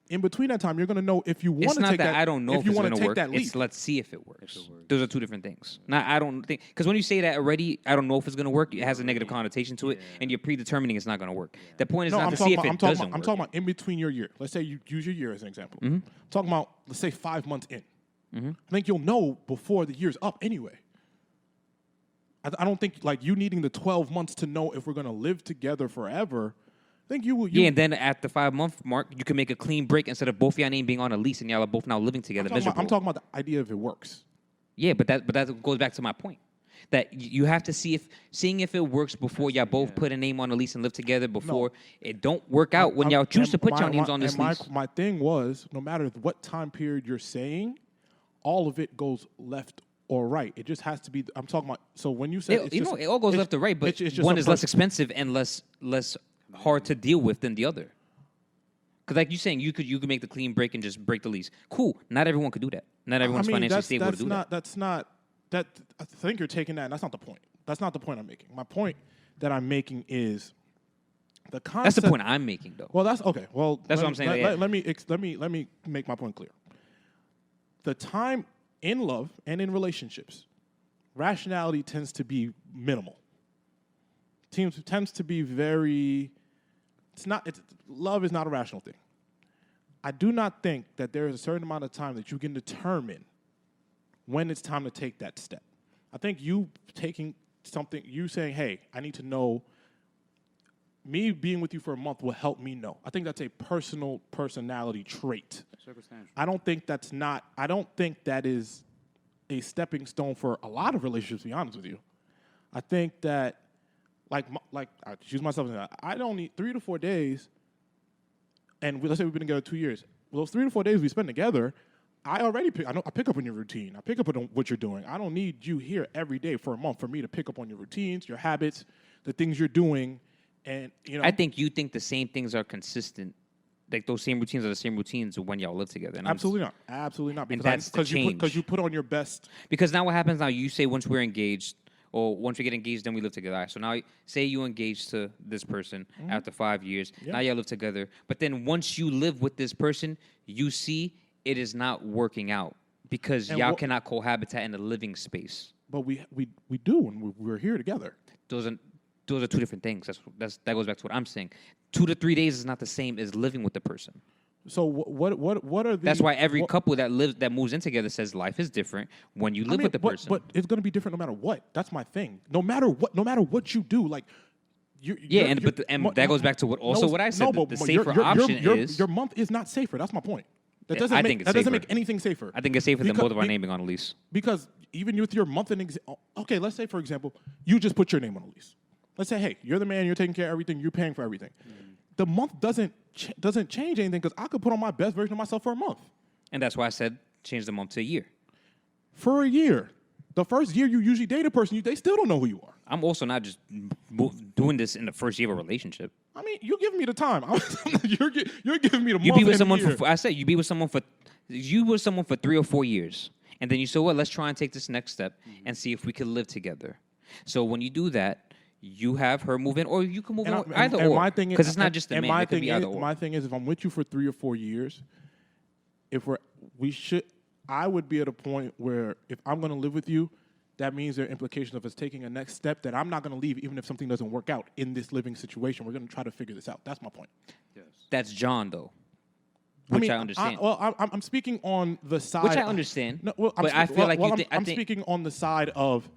In between that time, you're going to know if you want to take that. I don't know if it's going to work. It's let's see if it works. Those are two different things. Now, I don't think because when you say that already, I don't know if it's going to work. It has a negative connotation to it, and you're predetermining it's not going to work. The point is not to see if it doesn't work. I'm talking about in between your year. Let's say you use your year as an example. I'm talking about let's say 5 months in. I think you'll know before the year's up anyway. I don't think like you needing the 12 months to know if we're going to live together forever. I think you and then at the 5-month mark, you can make a clean break instead of both of y'all name being on a lease and y'all are both now living together. I'm talking about the idea if it works. Yeah, but that goes back to my point. That you have to seeing if it works before y'all both put a name on a lease and live together before it don't work out when y'all choose to put y'all names on this lease. My thing was, no matter what time period you're saying, all of it goes left or right. It just has to be. I'm talking about. So when you say it all goes left or right, but one is less expensive and less hard to deal with than the other. Because like you're saying, you could make the clean break and just break the lease. Cool. Not everyone could do that. Not everyone's financially stable to do that. I think you're taking that, and that's not the point. That's not the point I'm making. My point that I'm making is the concept. That's the point I'm making, though. Well, that's okay. Well, that's what I'm saying. Let me make my point clear. The time in love and in relationships, rationality tends to be minimal. Tends to be very. Love is not a rational thing. I do not think that there is a certain amount of time that you can determine when it's time to take that step. I think you taking something, you saying, hey, I need to know, me being with you for a month will help me know. I think that's a personality trait. Circumstantial. I don't think that is a stepping stone for a lot of relationships, to be honest with you. I think that Like I choose myself. I don't need 3 to 4 days, and let's say we've been together 2 years. Well, those 3 to 4 days we spend together, I pick up on your routine. I pick up on what you're doing. I don't need you here every day for a month for me to pick up on your routines, your habits, the things you're doing, and I think you think the same things are consistent. Like those same routines are the same routines when y'all live together. And absolutely not. Because you put on your best. Because now what happens now? You say once we're engaged. Or once we get engaged, then we live together. All right, so now, say you engaged to this person after 5 years. Yeah. Now y'all live together. But then once you live with this person, you see it is not working out because y'all cannot cohabitate in a living space. But we do when we're here together. Those are two different things. That goes back to what I'm saying. 2 to 3 days is not the same as living with the person. So what are the? That's why every couple that moves in together says life is different when you live with the person. But it's going to be different no matter what. That's my thing. No matter what you do, like. That goes back to what I said. The safer option is your month is not safer. That's my point. That doesn't make anything safer. I think it's safer than both of our naming on a lease. Because even with your month okay, let's say for example you just put your name on a lease. Let's say, hey, you're the man. You're taking care of everything. You're paying for everything. The month doesn't change anything because I could put on my best version of myself for a month. And that's why I said change the month to a year. For a year. The first year you usually date a person, they still don't know who you are. I'm also not just doing this in the first year of a relationship. I mean, you're giving me the time. You're giving me the month. You be with someone you be with someone for 3 or 4 years. And then you say, well, let's try and take this next step and see if we can live together. So when you do that, you have her move in, or you can move in either or. Because it's not just the man. It could be either or. My thing is, if I'm with you for 3 or 4 years, I would be at a point where if I'm going to live with you, that means there are implications of us taking a next step that I'm not going to leave, even if something doesn't work out in this living situation. We're going to try to figure this out. That's my point. Yes. That's John, though. I understand. I'm speaking on the side. Which I understand. I'm speaking on the side of,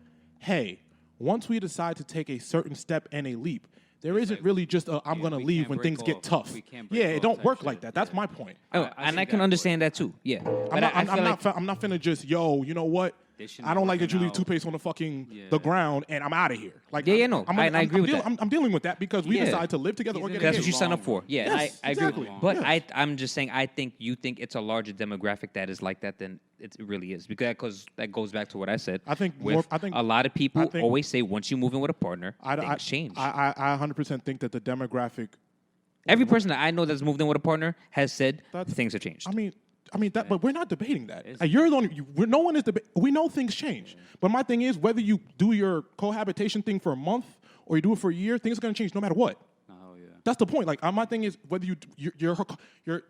hey, once we decide to take a certain step and a leap, there isn't really just I'm going to leave when things get tough. Yeah, it don't work like that. That's my point. And I can understand that too. Yeah. I'm not finna just, you know what? I don't like that you leave toothpaste on the ground, and I'm out of here. Like, no, I agree with that. I'm dealing with that because we decided to live together or get a kid. That's what you signed up for. Yeah, yes, I agree. Exactly. But I'm just saying, I think you think it's a larger demographic that is like that than it really is, because that goes back to what I said. I think a lot of people always say once you move in with a partner, things change. I 100% think that the demographic. Every person that I know that's moved in with a partner has said things have changed. But we're not debating that. You're the only. No one is debating. We know things change. But my thing is, whether you do your cohabitation thing for a month or you do it for a year, things are going to change no matter what. Oh yeah. That's the point. Like, my thing is, whether you're.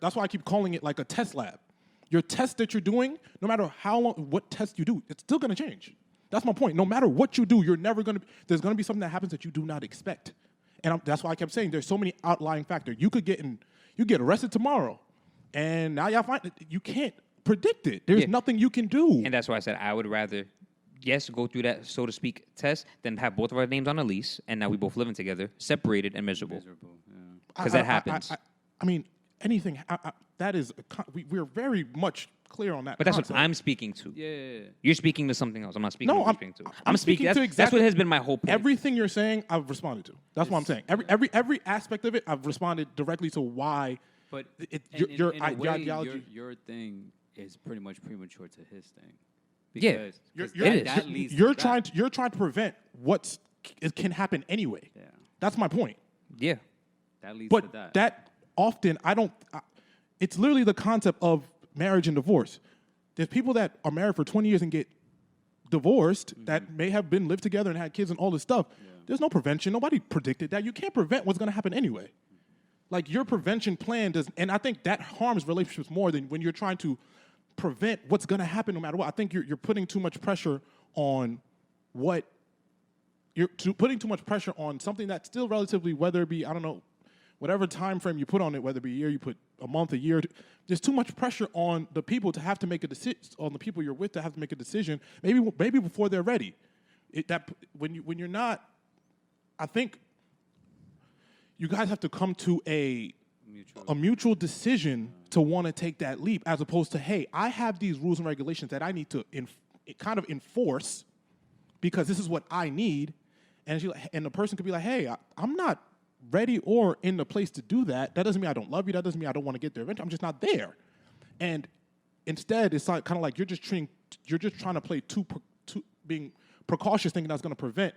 That's why I keep calling it like a test lab. Your test that you're doing, no matter how long, what test you do, it's still going to change. That's my point. No matter what you do, you're never going to. There's going to be something that happens that you do not expect. And that's why I kept saying there's so many outlying factors. You get arrested tomorrow, and now y'all find you can't predict it. There's nothing you can do. And that's why I said I would rather, go through that, so to speak, test than have both of our names on a lease, and now we both living together, separated and miserable. Because that happens. Anything that is, we're very much clear on that. But that's what I'm speaking to. Yeah. You're speaking to something else. I'm not speaking to what you're speaking to. I'm speaking to exactly. That's what has been my whole point. Everything you're saying, I've responded to. That's what I'm saying. Every aspect of it, I've responded directly to why. But your ideology, your thing is pretty much premature to his thing. Because you're trying to prevent it can happen anyway. Yeah. That's my point. Yeah. That leads to that. But that often it's literally the concept of marriage and divorce. There's people that are married for 20 years and get divorced that may have been lived together and had kids and all this stuff. Yeah. There's no prevention. Nobody predicted that. You can't prevent what's going to happen anyway. Like, your prevention plan and I think that harms relationships more than when you're trying to prevent what's going to happen no matter what. I think you're putting too much pressure on putting too much pressure on something that's still relatively, whether it be, I don't know, whatever time frame you put on it, whether it be a year, you put a month, a year. There's too much pressure on the people to have to make a decision, on the people you're with to have to make a decision, maybe before they're ready. When you're not, I think you guys have to come to a mutual decision to want to take that leap, as opposed to, hey, I have these rules and regulations that I need to kind of enforce because this is what I need. And the person could be like, hey, I'm not ready or in the place to do that. That doesn't mean I don't love you. That doesn't mean I don't want to get there eventually. I'm just not there. And instead, it's like, kind of like you're just trying to play being precautious, thinking that's going to prevent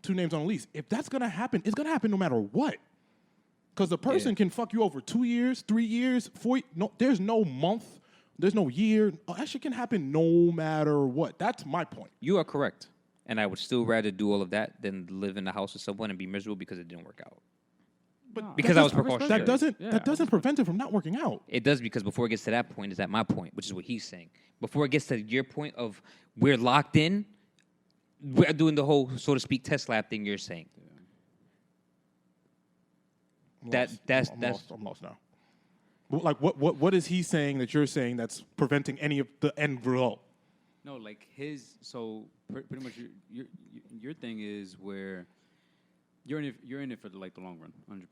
two names on a lease. If that's going to happen, it's going to happen no matter what. Because the person can fuck you over 2 years, 3 years, 4 years. No, there's no month. There's no year. That shit can happen no matter what. That's my point. You are correct. And I would still rather do all of that than live in the house with someone and be miserable because it didn't work out. But because I was precautious. That doesn't prevent it from not working out. It does, because before it gets to that point is at my point, which is what he's saying. Before it gets to your point of we're locked in, we're doing the whole, so to speak, test lab thing you're saying. I'm lost now. Like, what is he saying that you're saying that's preventing any of the end result? No, like pretty much your thing is where you're in it for the long run, 100%.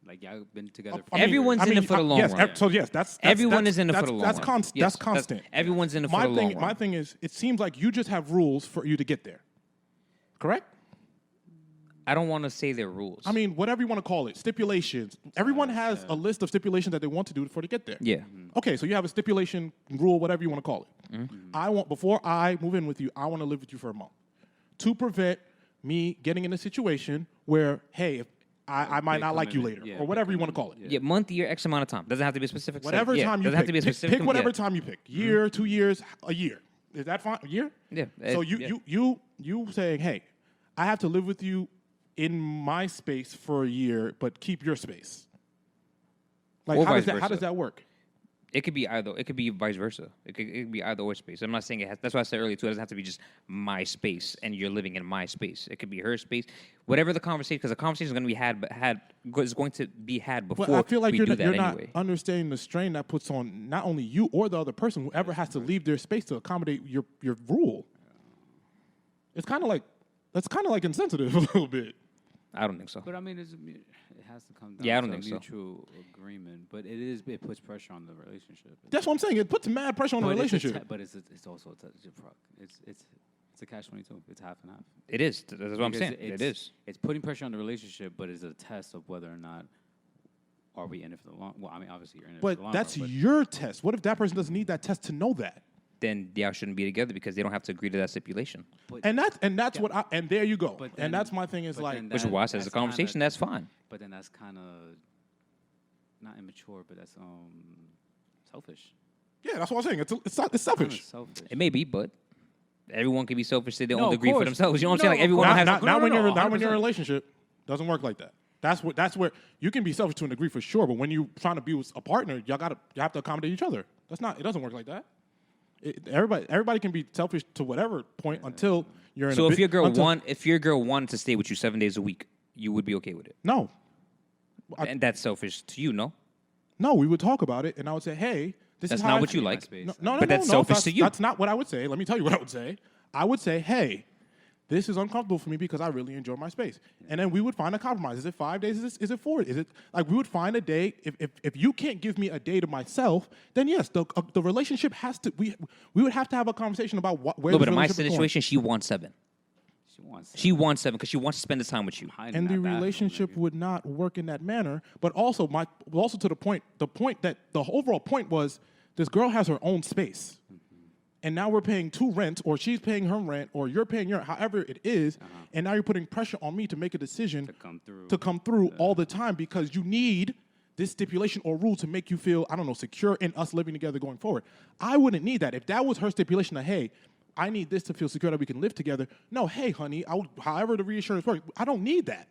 Like, y'all been together. Everyone's in it for the long run. Yes, so yes, that's everyone is in it for the long run. That's constant. Everyone's in it for the long run. My thing is, it seems like you just have rules for you to get there. Correct? I don't want to say their rules. I mean, whatever you want to call it, stipulations. Everyone has a list of stipulations that they want to do before they get there. Yeah. Okay, so you have a stipulation, rule, whatever you want to call it. Mm-hmm. Before I move in with you, I want to live with you for a month to prevent me getting in a situation where, hey, if I might not like you later, or whatever you want to call it. Yeah, month, year, X amount of time. Doesn't have to be a specific. Whatever time you pick. Have to be a specific. Pick whatever time you pick. Year, 2 years, a year. Is that fine? A year? Yeah. So you saying, hey, I have to live with you in my space for a year, but keep your space. Like, how does that work? It could be either. It could be vice versa. It could be either or space. I'm not saying it has. That's why I said earlier too. It doesn't have to be just my space and you're living in my space. It could be her space. Whatever the conversation, because the conversation is going to be is going to be had before. But I feel like we you're do that not anyway. Understanding the strain that puts on not only you or the other person, whoever has to leave their space to accommodate your rule. It's kind of like that's kind of like insensitive a little bit. I don't think so. But I mean, it has to come down I don't to a think mutual agreement. But it puts pressure on the relationship. That's what I'm saying. It puts mad pressure on the relationship. But it's also it's a catch-22. It's half and half. It is. That's what I'm saying. It is. It's putting pressure on the relationship, but it's a test of whether or not are we in it for the long. Well, I mean, obviously you're in it for the long. But that's your test. What if that person doesn't need that test to know that? Then y'all shouldn't be together because they don't have to agree to that stipulation. And that's what and there you go. And that's my thing is like, which is why I said it's a conversation. That's fine. But then that's kind of not immature, but that's selfish. Yeah, that's what I'm saying. It's selfish. It may be, but everyone can be selfish. They don't agree for themselves. You know what I'm saying? Like everyone has not when you're in a relationship. Doesn't work like that. That's where you can be selfish to a degree for sure. But when you're trying to be with a partner, you have to accommodate each other. It doesn't work like that. Everybody can be selfish to whatever point until you're in. So if your girl wanted to stay with you 7 days a week, you would be okay with it? No. And that's selfish to you, no? No, we would talk about it, and I would say, "Hey, that's not what you like." No, but that's selfish to you. That's not what I would say. Let me tell you what I would say. I would say, "Hey, this is uncomfortable for me because I really enjoy my space." And then we would find a compromise. Is it 5 days? Is it 4? Is it like we would find a day? If you can't give me a day to myself, then yes, the relationship has to. We would have to have a conversation about where. No, but in my situation, she wants 7. She wants 7 because she wants to spend the time with you. And the relationship would not work in that manner. But also to the point that the overall point was this girl has her own space. And now we're paying 2 rent, or she's paying her rent, or you're paying your, however it is, and now you're putting pressure on me to make a decision to come through all the time because you need this stipulation or rule to make you feel, I don't know, secure in us living together going forward. I wouldn't need that. If that was her stipulation that, hey, I need this to feel secure that we can live together. No, hey, honey, however the reassurance works, I don't need that.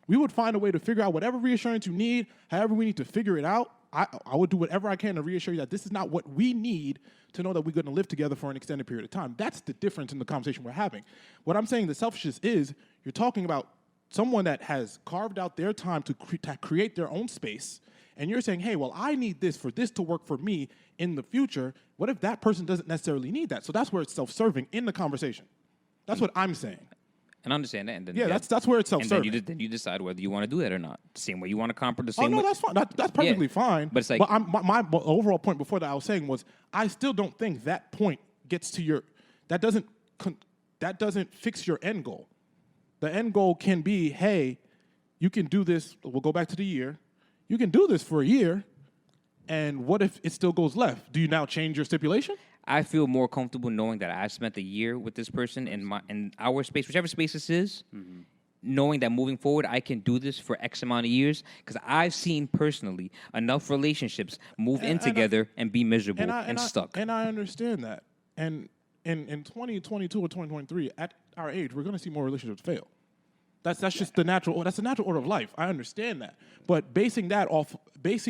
We would find a way to figure out whatever reassurance you need, however we need to figure it out. I would do whatever I can to reassure you that this is not what we need to know that we're going to live together for an extended period of time. That's the difference in the conversation we're having. What I'm saying the selfishness is you're talking about someone that has carved out their time to create their own space, and you're saying, hey, well, I need this for this to work for me in the future. What if that person doesn't necessarily need that? So that's where it's self-serving in the conversation. That's what I'm saying. And I understand that. And then, that's where it's self-serving. And then you decide whether you want to do that or not. Same way you want to compromise. That's fine. That's perfectly fine. But it's like, my overall point before that I was saying was I still don't think that point gets to your. That doesn't fix your end goal. The end goal can be, hey, you can do this. We'll go back to the year. You can do this for a year, and what if it still goes left? Do you now change your stipulation? I feel more comfortable knowing that I spent a year with this person in our space, whichever space this is, knowing that moving forward I can do this for X amount of years, because I've seen personally enough relationships move in together and be miserable and stuck. And I understand that. And in 2022 or 2023, at our age, we're going to see more relationships fail. That's just the natural order of life. I understand that. But basing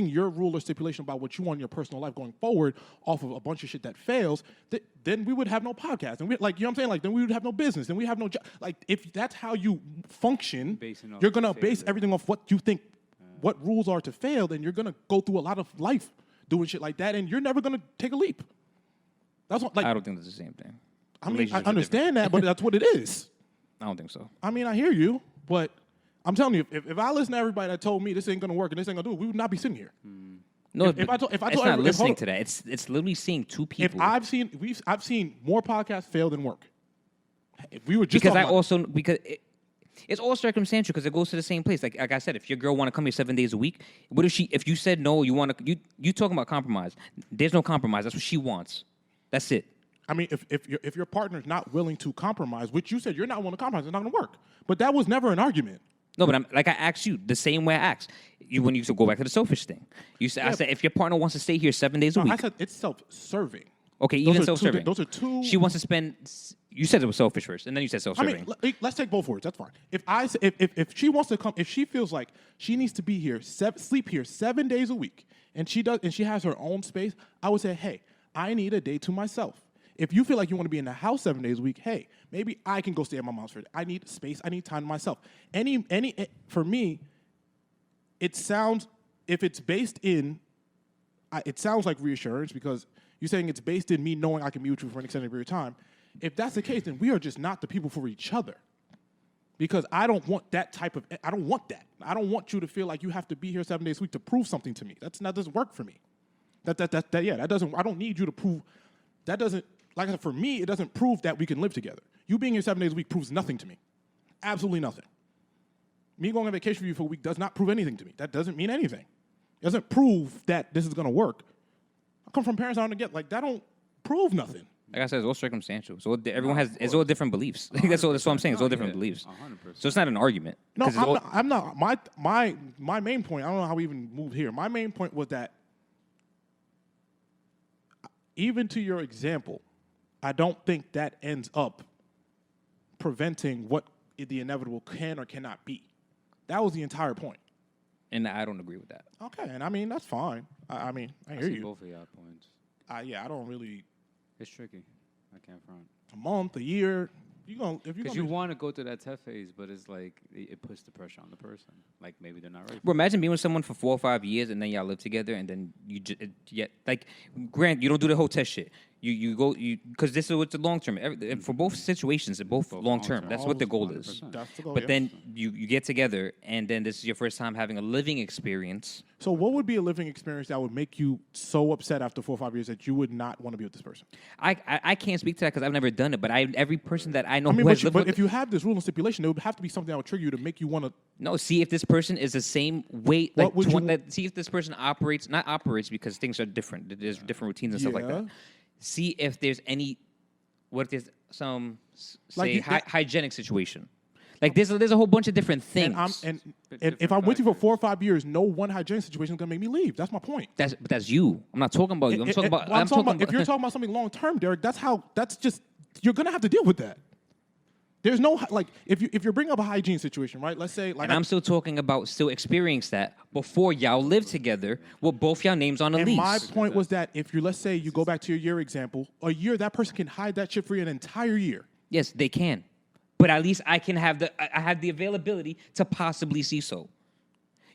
your rule or stipulation about what you want in your personal life going forward off of a bunch of shit that fails, then we would have no podcast. And you know what I'm saying? Like, then we would have no business. Then we have no job. Like, if that's how you function, you're going to base everything off what you think, what rules are to fail, then you're going to go through a lot of life doing shit like that, and you're never going to take a leap. That's what, I don't think that's the same thing. I mean, I understand that, but that's what it is. I don't think so. I mean, I hear you, but I'm telling you, if I listen to everybody that told me this ain't gonna work and this ain't gonna do it, we would not be sitting here. No, if I told not listening to that. It's literally seeing two people. If I've seen more podcasts fail than work. If we were just because it's all circumstantial because it goes to the same place. Like I said, if your girl want to come here 7 days a week, what if you said no, you talking about compromise? There's no compromise. That's what she wants. That's it. I mean, if your partner's not willing to compromise, which you said you're not willing to compromise, it's not going to work. But that was never an argument. No, but I asked you the same way I asked you when you used to go back to the selfish thing. I said if your partner wants to stay here 7 days a week. I said it's self-serving. Okay, even self-serving. Those are two. She wants to spend. You said it was selfish first, and then you said self-serving. I mean, let's take both words. That's fine. If she wants to come, if she feels like she needs to be here, sleep here 7 days a week, and she has her own space, I would say, hey, I need a day to myself. If you feel like you want to be in the house 7 days a week, hey, maybe I can go stay at my mom's for a day. I need space. I need time to myself. For me, it sounds, if it's based in, it sounds like reassurance because you're saying it's based in me knowing I can be with you for an extended period of time. If that's the case, then we are just not the people for each other. Because I don't want that type of, I don't want that. I don't want you to feel like you have to be here 7 days a week to prove something to me. That doesn't work for me. That doesn't, I don't need you to prove, that doesn't, like I said, for me, it doesn't prove that we can live together. You being here 7 days a week proves nothing to me. Absolutely nothing. Me going on vacation with you for a week does not prove anything to me. That doesn't mean anything. It doesn't prove that this is going to work. I come from parents I don't get, like, that don't prove nothing. Like I said, it's all circumstantial. So everyone has, it's all different beliefs. that's what I'm saying. It's all different beliefs. 100%. So it's not an argument. No, I'm not. My main point, I don't know how we even moved here. My main point was that even to your example, I don't think that ends up preventing what the inevitable can or cannot be. That was the entire point. And I don't agree with that. Okay, and I mean, that's fine. I hear you. Both of y'all points. I don't really. It's tricky. I can't front. A month, a year, because you want to go through that tough phase, but it's like it puts the pressure on the person. Like maybe they're not ready. Bro, imagine being with someone for 4 or 5 years and then y'all live together and then you like, Grant, you don't do the whole test shit. You go because this is what's the long term. For both situations, they're both long term. That's what the goal is. That's the goal. But then you get together and then this is your first time having a living experience. So what would be a living experience that would make you so upset after 4 or 5 years that you would not want to be with this person? I can't speak to that because I've never done it. But every person that I know who but has lived with, if you have this rule and stipulation, there would have to be something that would trigger you to make you want to. No, see if this person is the same way. Like see if this person not operates because things are different. There's different routines and stuff like that. See if there's what if there's some hygienic situation. Like there's a whole bunch of different things. And if I'm with you for 4 or 5 years, no one hygienic situation is gonna make me leave. That's my point. That's you. I'm not talking about you. I'm talking about. If you're talking about something long term, Derek, that's just you're gonna have to deal with that. There's no if you're bringing up a hygiene situation, right? Let's say I'm still talking about experience that before y'all live together with both y'all names on a lease. My point was that if let's say you go back to your year example, a year that person can hide that shit for you an entire year. Yes, they can, but at least I have the availability to possibly see so.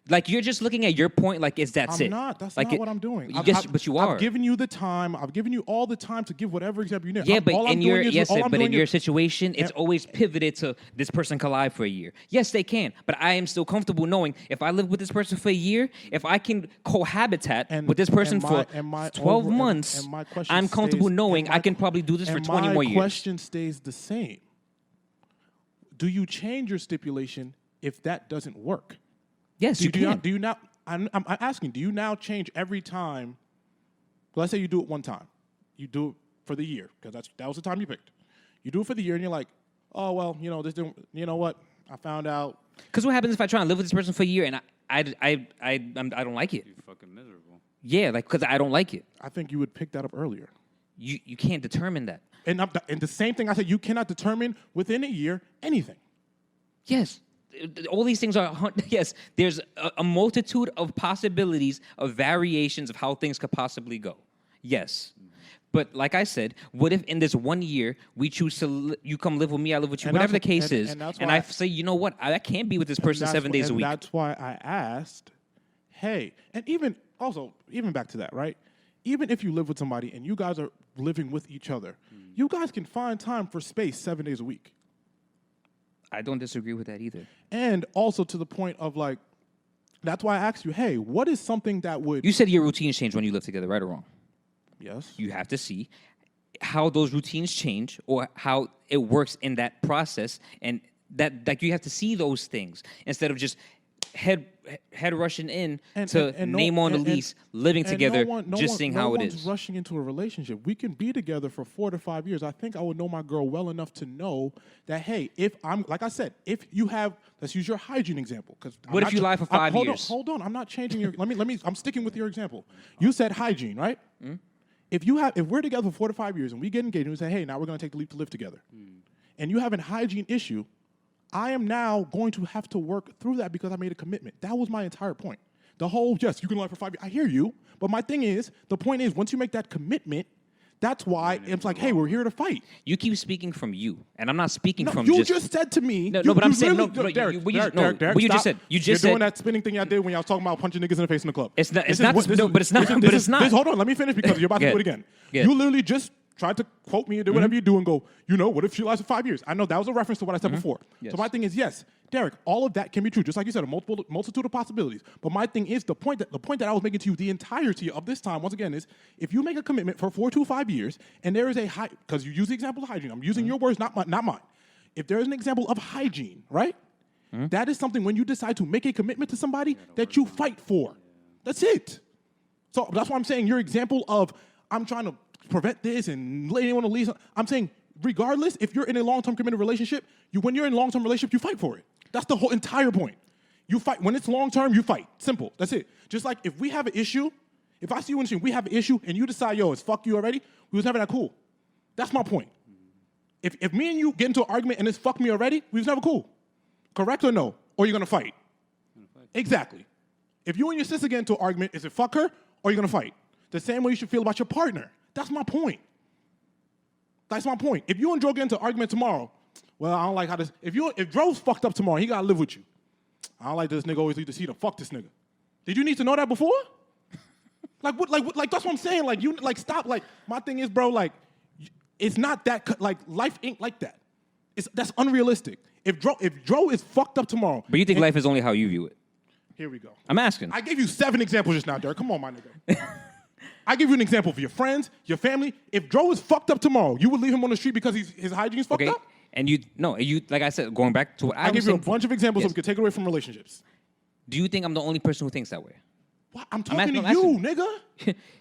Like you're just looking at your point, like that's it. I'm not. That's not what I'm doing. But you are. I've given you the time. I've given you all the time to give whatever example you need. Yeah, but in your situation, it's always pivoted to this person can lie for a year. Yes, they can, but I am still comfortable knowing if I live with this person for a year, if I can cohabitat with this person for 12 months, I'm comfortable knowing I can probably do this for 20 more years. My question stays the same. Do you change your stipulation if that doesn't work? Yes, you can. Do you now? I'm asking. Do you now change every time? Let's say you do it one time. You do it for the year because that was the time you picked. You do it for the year, and you're like, oh well, this didn't. You know what? I found out. Because what happens if I try and live with this person for a year and I don't like it? You're fucking miserable. Yeah, because I don't like it. I think you would pick that up earlier. You can't determine that. And the same thing I said. You cannot determine within a year anything. Yes. All these things are, yes, there's a multitude of possibilities of variations of how things could possibly go. Yes. But like I said, what if in this 1 year we choose to, you come live with me, I live with you, whatever the case is, and I say, you know what, I can't be with this person 7 days a week. That's why I asked, hey, and even back to that, right? Even if you live with somebody and you guys are living with each other, you guys can find time for space 7 days a week. I don't disagree with that either. And also to the point of that's why I asked you, hey, what is something that would... You said your routines change when you live together, right or wrong? Yes. You have to see how those routines change or how it works in that process, and that you have to see those things instead of just head rushing in to name on the lease, living together, seeing how it is. No one's rushing into a relationship. We can be together for 4 to 5 years. I think I would know my girl well enough to know that, hey, if I'm, like I said, if you have, let's use your hygiene example. What if you lie for 5 years? Hold on. I'm not changing your, let me, I'm sticking with your example. You said hygiene, right? Mm-hmm. If we're together for 4 to 5 years and we get engaged and we say, hey, now we're going to take the leap to live together, and you have a hygiene issue, I am now going to have to work through that because I made a commitment. That was my entire point. The whole, yes, you can lie for 5 years. I hear you. But my thing is, the point is, once you make that commitment, that's why it's like, hey, we're here to fight. You keep speaking from you, and I'm not speaking from you just said to me. No, but I'm saying, Derek, you just said. You're doing that spinning thing I did when y'all was talking about punching niggas in the face in the club. It's not, but it's not. Hold on, let me finish because you're about to do it again. You literally just tried to quote me or do whatever you do and go, what if she lies for 5 years? I know that was a reference to what I said before. Yes. So my thing is, yes, Derek, all of that can be true. Just like you said, a multitude of possibilities. But my thing is, the point that I was making to you the entirety of this time, once again, is if you make a commitment for 4 to 5 years and there is a because you use the example of hygiene. I'm using your words, not mine. If there is an example of hygiene, right? That is something when you decide to make a commitment to somebody that you fight for. That's it. So that's why I'm saying your example of I'm trying to prevent this and let anyone leave. I'm saying regardless, if you're in a long-term committed relationship, when you're in a long-term relationship, you fight for it. That's the whole entire point. You fight. When it's long-term, you fight. Simple. That's it. Just like if we have an issue, if I see you and we have an issue and you decide, it's fuck you already, we was never that cool. That's my point. If me and you get into an argument and it's fuck me already, we was never cool. Correct or no? Or you're going to fight? Exactly. If you and your sister get into an argument, is it fuck her or you're going to fight? The same way you should feel about your partner. That's my point. That's my point. If you and Joe get into an argument tomorrow, well, I don't like how this. If Joe's fucked up tomorrow, he got to live with you. I don't like this nigga always leave the seat. Fuck this nigga. Did you need to know that before? Like that's what I'm saying. Like you stop. Like my thing is, bro. Like it's not that. Like life ain't like that. That's unrealistic. If Joe is fucked up tomorrow. But you think life is only how you view it? Here we go. I'm asking. I gave you 7 examples just now, Derek. Come on, my nigga. I give you an example for your friends, your family. If Joe is fucked up tomorrow, you would leave him on the street because his hygiene's fucked up? And you like I said, going back to what I was saying. I give you a bunch of examples so we could take away from relationships. Do you think I'm the only person who thinks that way? What? I'm talking to you, nigga.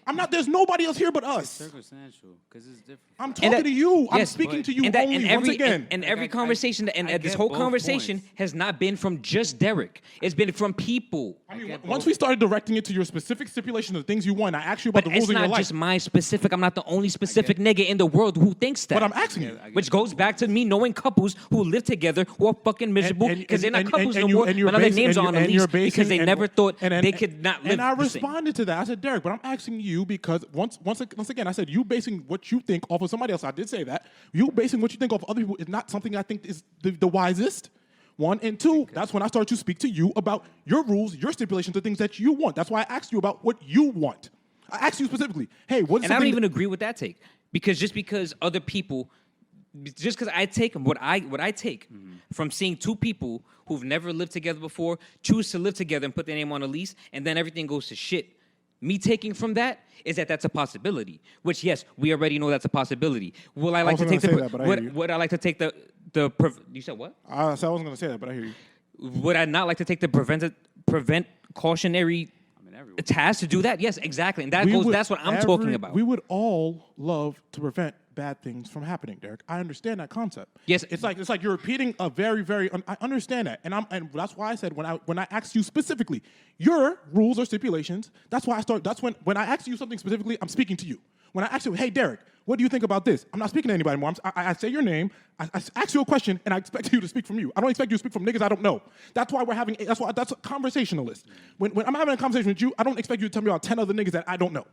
I'm not. There's nobody else here but us. It's circumstantial because it's different. I'm talking to you. I'm speaking to you once again. And every conversation, this whole conversation has not been from just Derek. It's been from people. I mean, once we started directing it to your specific stipulations of things you want, I asked you about the rules in your life. But it's not just my specific. I'm not the only specific nigga in the world who thinks that. But I'm asking you. Which goes back to me knowing couples who live together who are fucking miserable because they're not couples no more. But their names are on the lease because they never thought they could not live. And I responded to that. I said, Derek, but I'm asking you because once again, I said you basing what you think off of somebody else. I did say that. You basing what you think off of other people is not something I think is the wisest. 1 and 2, that's when I started to speak to you about your rules, your stipulations, the things that you want. That's why I asked you about what you want. I asked you specifically, hey, what is and I don't even agree with that take. Because other people, just because I take what I take from seeing 2 people who've never lived together before choose to live together and put their name on a lease, and then everything goes to shit. Me taking from that is that's a possibility. Which, yes, we already know that's a possibility. Will I like to take would I like to take the you said what? I said I wasn't going to say that, but I hear you. Would I not like to take the prevent cautionary task to do that? Yes, exactly. And that's what I'm talking about. We would all love to prevent bad things from happening, Derek. I understand that concept. Yes, it's like you're repeating a very, very. I understand that, and that's why I said when I asked you specifically your rules or stipulations. That's why I start. That's when I ask you something specifically, I'm speaking to you. When I ask you, hey, Derek, what do you think about this? I'm not speaking to anybody more. I say your name. I ask you a question, and I expect you to speak from you. I don't expect you to speak from niggas I don't know. That's why that's a conversationalist. When I'm having a conversation with you, I don't expect you to tell me about 10 other niggas that I don't know.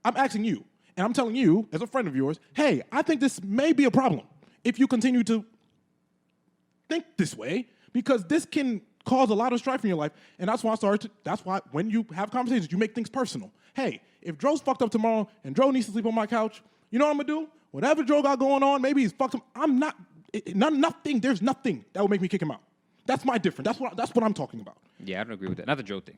I'm asking you. And I'm telling you, as a friend of yours, hey, I think this may be a problem if you continue to think this way, because this can cause a lot of strife in your life. And that's why when you have conversations, you make things personal. Hey, if Joe's fucked up tomorrow and Joe needs to sleep on my couch, you know what I'm gonna do? Whatever Joe got going on, maybe he's fucked up. There's nothing that will make me kick him out. That's my difference. That's what I'm talking about. Yeah, I don't agree with that. Not the Joe thing.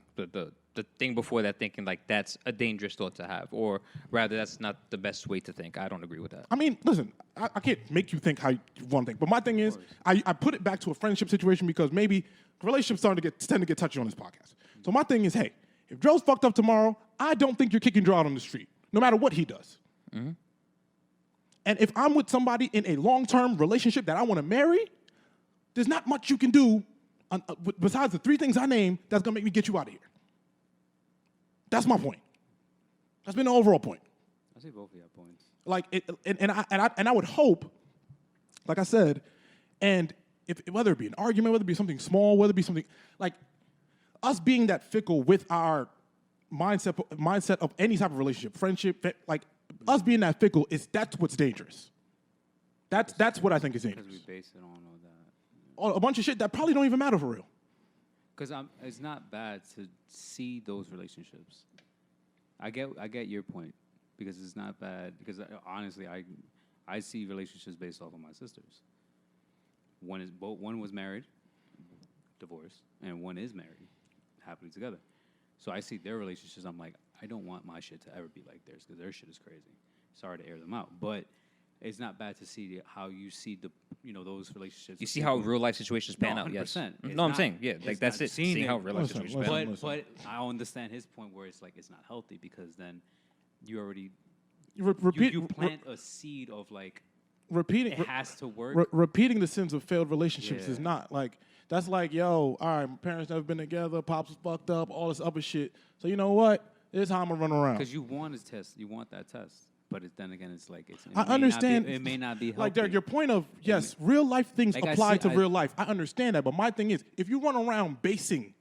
The thing before that, thinking like that's a dangerous thought to have, or rather that's not the best way to think. I don't agree with that. I mean, listen, I can't make you think how you want to think, but my thing is, I put it back to a friendship situation because maybe relationships tend to get touchy on this podcast. So my thing is, hey, if Joe's fucked up tomorrow, I don't think you're kicking Joe out on the street, no matter what he does. Mm-hmm. And if I'm with somebody in a long-term relationship that I want to marry, there's not much you can do besides the 3 things I named that's going to make me get you out of here. That's my point. That's been the overall point. I see both of your points. Like, and I would hope, like I said, and if whether it be an argument, whether it be something small, whether it be something like us being that fickle with our mindset of any type of relationship, friendship, like us being that fickle that's what's dangerous. That's what I think is dangerous. Because we base it on all that. A bunch of shit that probably don't even matter for real. Because it's not bad to see those relationships. I get your point. because it's not bad. Because honestly, I see relationships based off of my sisters. One was married, divorced, and one is married, happily together. So I see their relationships. I'm like, I don't want my shit to ever be like theirs because their shit is crazy. Sorry to air them out, but it's not bad to see how you see those relationships. You see how real life situations pan out. Yes. No, I'm saying like that's it. Seeing how real life situations pan out. But I understand his point where it's like it's not healthy because then you already you plant a seed of like repeating. It has to work. Repeating the sins of failed relationships is not like that's like all right. My parents never been together. Pops was fucked up. All this other shit. So you know what? This is how I'm gonna run around. Because you want a test. You want that test. But then again, it's like I understand. It may not be healthy. Like Derek, your point of yes, real life things apply to real life. I understand that, but my thing is, if you run around basing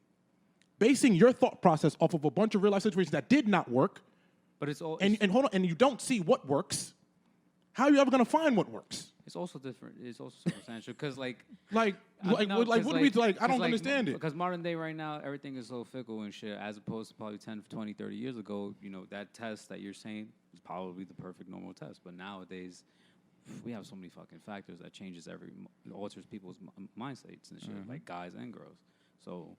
your thought process off of a bunch of real life situations that did not work, but it's all and hold on, and you don't see what works, how are you ever gonna find what works? It's also different. It's also circumstantial because like what do we like? I don't understand it. Because modern day right now, everything is so fickle and shit, as opposed to probably 10, 20, 30 years ago, that test that you're saying is probably the perfect normal test. But nowadays, we have so many fucking factors that alters people's mind states and shit, like guys and girls. So,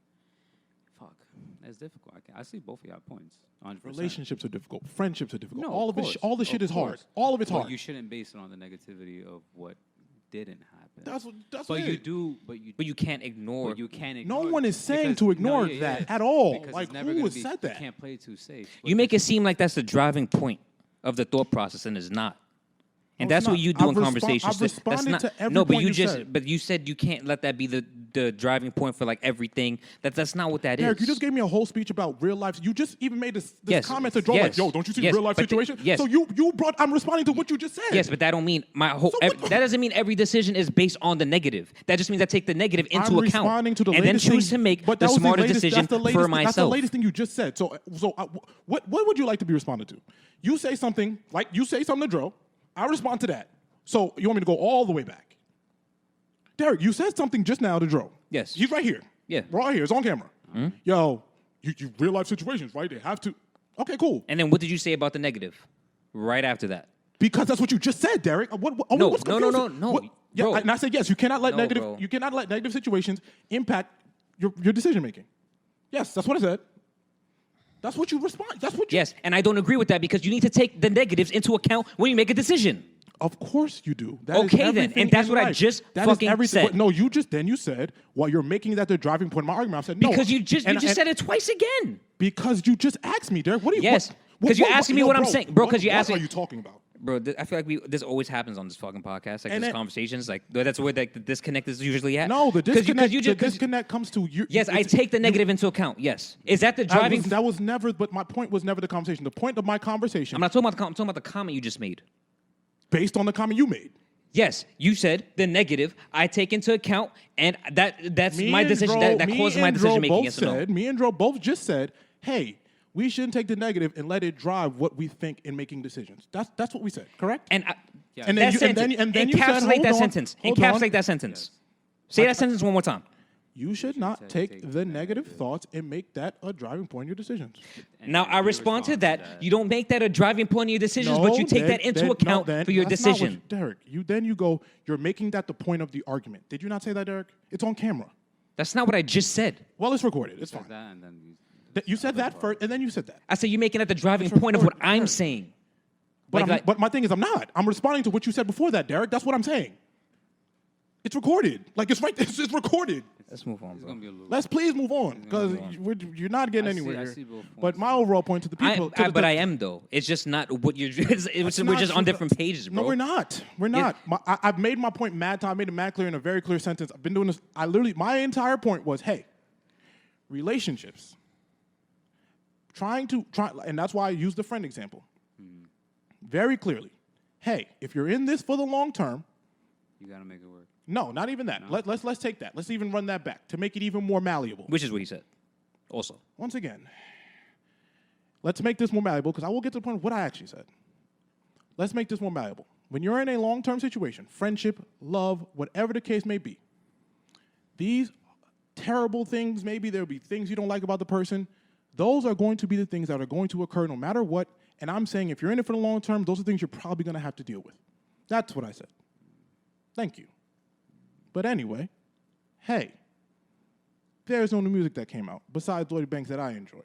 fuck, that's difficult. I see both of y'all points. 100%. Relationships are difficult. Friendships are difficult. No, all the shit is hard. All of it's hard. You shouldn't base it on the negativity of what didn't happen. That's but what you do. But you can't ignore. But you can't ignore. No one is saying to ignore that at all. Like who has said that? You can't play it too safe. You make it seem like that's the driving point of the thought process, and it's not. And that's what you do in conversations. I've responded to every no, but point you just but you said you can't let that be the driving point for like everything. That's not what that is. Eric, you just gave me a whole speech about real life. You just even made this comment to draw like, yo, don't you see real life situation? Yes. So you brought. I'm responding to what you just said. Yes, but that don't mean my whole. That doesn't mean every decision is based on the negative. That just means I take the negative into account responding to the and then choose to make the smartest decision for myself. That's the latest thing you just said. So what would you like to be responded to? You say something to Dro. I respond to that. So you want me to go all the way back? Derek, you said something just now to Dro. Yes. He's right here. Yeah. Right here. It's on camera. Mm-hmm. Yo, you real life situations, right? They have to. Okay, cool. And then what did you say about the negative right after that? Because that's what you just said, Derek. No. Yeah, and I said yes. You cannot let negative situations impact your decision making. Yes, that's what I said. That's what you respond. Yes, and I don't agree with that because you need to take the negatives into account when you make a decision. Of course you do. Okay, then, and that's what I just fucking said. No, you said while you're making that the driving point of my argument. I said no because you just said it twice again. Because you just asked me, Derek. What do you? Yes, because you're asking me what I'm saying, bro. Because you asked me. What are you talking about? Bro, I feel like this always happens on this fucking podcast. Like, these conversations, like, that's where the disconnect is usually at. No, the disconnect comes to you. Yes, I take the negative into account. Yes. Is that the driving? That was never, but my point was never the conversation. The point of my conversation. I'm not talking about I'm talking about the comment you just made. Based on the comment you made. Yes, you said the negative I take into account, and that's my decision. That causes my decision making. Yes or no? Me and Dro both just said, hey, we shouldn't take the negative and let it drive what we think in making decisions. That's what we said, correct? And then you said, encapsulate that sentence. Encapsulate that sentence. Say that sentence one more time. You should not take the negative thoughts and make that a driving point in your decisions. Now, I respond to that. You don't make that a driving point in your decisions, but you take that into account for your decision. Derek, you're making that the point of the argument. Did you not say that, Derek? It's on camera. That's not what I just said. Well, it's recorded. It's fine. You said that first, and then you said that. I said you're making that the driving point of what I'm saying. But my thing is, I'm not. I'm responding to what you said before that, Derek. That's what I'm saying. It's recorded. Like, it's right there. It's recorded. Let's move on, bro. Let's please move on, because you're not getting anywhere here. But my overall point to the people... But I am, though. It's just not what you're... we're just on different pages, bro. No, we're not. We're not. I've made my point mad time. I made it mad clear in a very clear sentence. I've been doing this... My entire point was, hey, relationships... and that's why I used the friend example. Very clearly. Hey, if you're in this for the long term... You got to make it work. No, not even that. No. Let's take that. Let's even run that back to make it even more malleable. Which is what he said. Also. Once again, let's make this more malleable, because I will get to the point of what I actually said. Let's make this more malleable. When you're in a long-term situation, friendship, love, whatever the case may be, these terrible things, maybe there'll be things you don't like about the person, those are going to be the things that are going to occur no matter what, And I'm saying if you're in it for the long term, those are things you're probably going to have to deal with. That's what I said. Thank you. But anyway, hey, there's no new music that came out besides Lloyd Banks that I enjoy.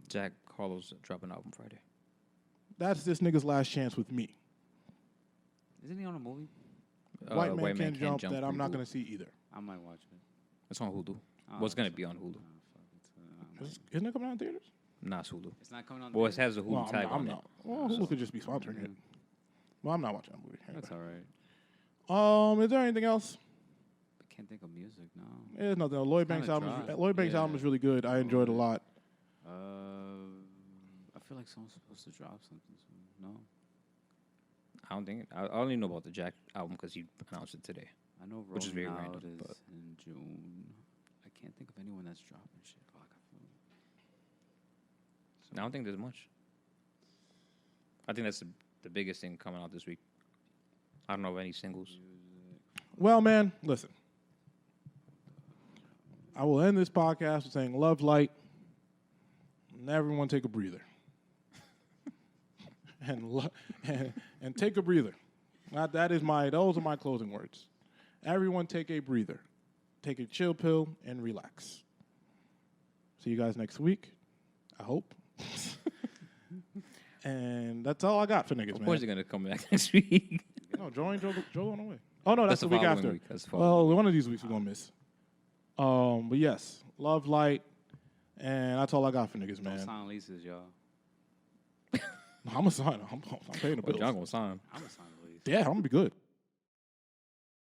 Jack Harlow's dropping an album Friday. That's this nigga's last chance with me. Isn't he on a movie? White Man Can't Jump that I'm not going to see either. I might watch it. It's on Hulu. What's going to be on Hulu? Isn't it coming out in theaters? Nah, it's Hulu. It's not coming on. Well, it has a Hulu tag on it. Well, Hulu could just be sponsoring it. Well, I'm not watching that movie. Anyway. That's all right. Is there anything else? I can't think of music. No. There's nothing. Lloyd Banks' album is really good. I enjoyed it a lot. I feel like someone's supposed to drop something soon. No. I don't think. I only know about the Jack album because he announced it today. I know which is very random. Is in June. I can't think of anyone that's dropping shit. I don't think there's much. I think that's the biggest thing coming out this week. I don't know of any singles. Well, man, listen. I will end this podcast with saying love light and everyone take a breather. and take a breather. Those are my closing words. Everyone take a breather. Take a chill pill and relax. See you guys next week. I hope. And that's all I got for niggas, man. Of course, they're going to come back next week. No, Joe on the way. Oh, no, that's the week after. Well, one of these weeks we're going to miss. But yes, love, light, and that's all I got for niggas, man. Don't sign leases, y'all. I'm going to sign. I'm paying the bills. Y'all going to sign. I'm going to sign a lease. Yeah, I'm going to be good.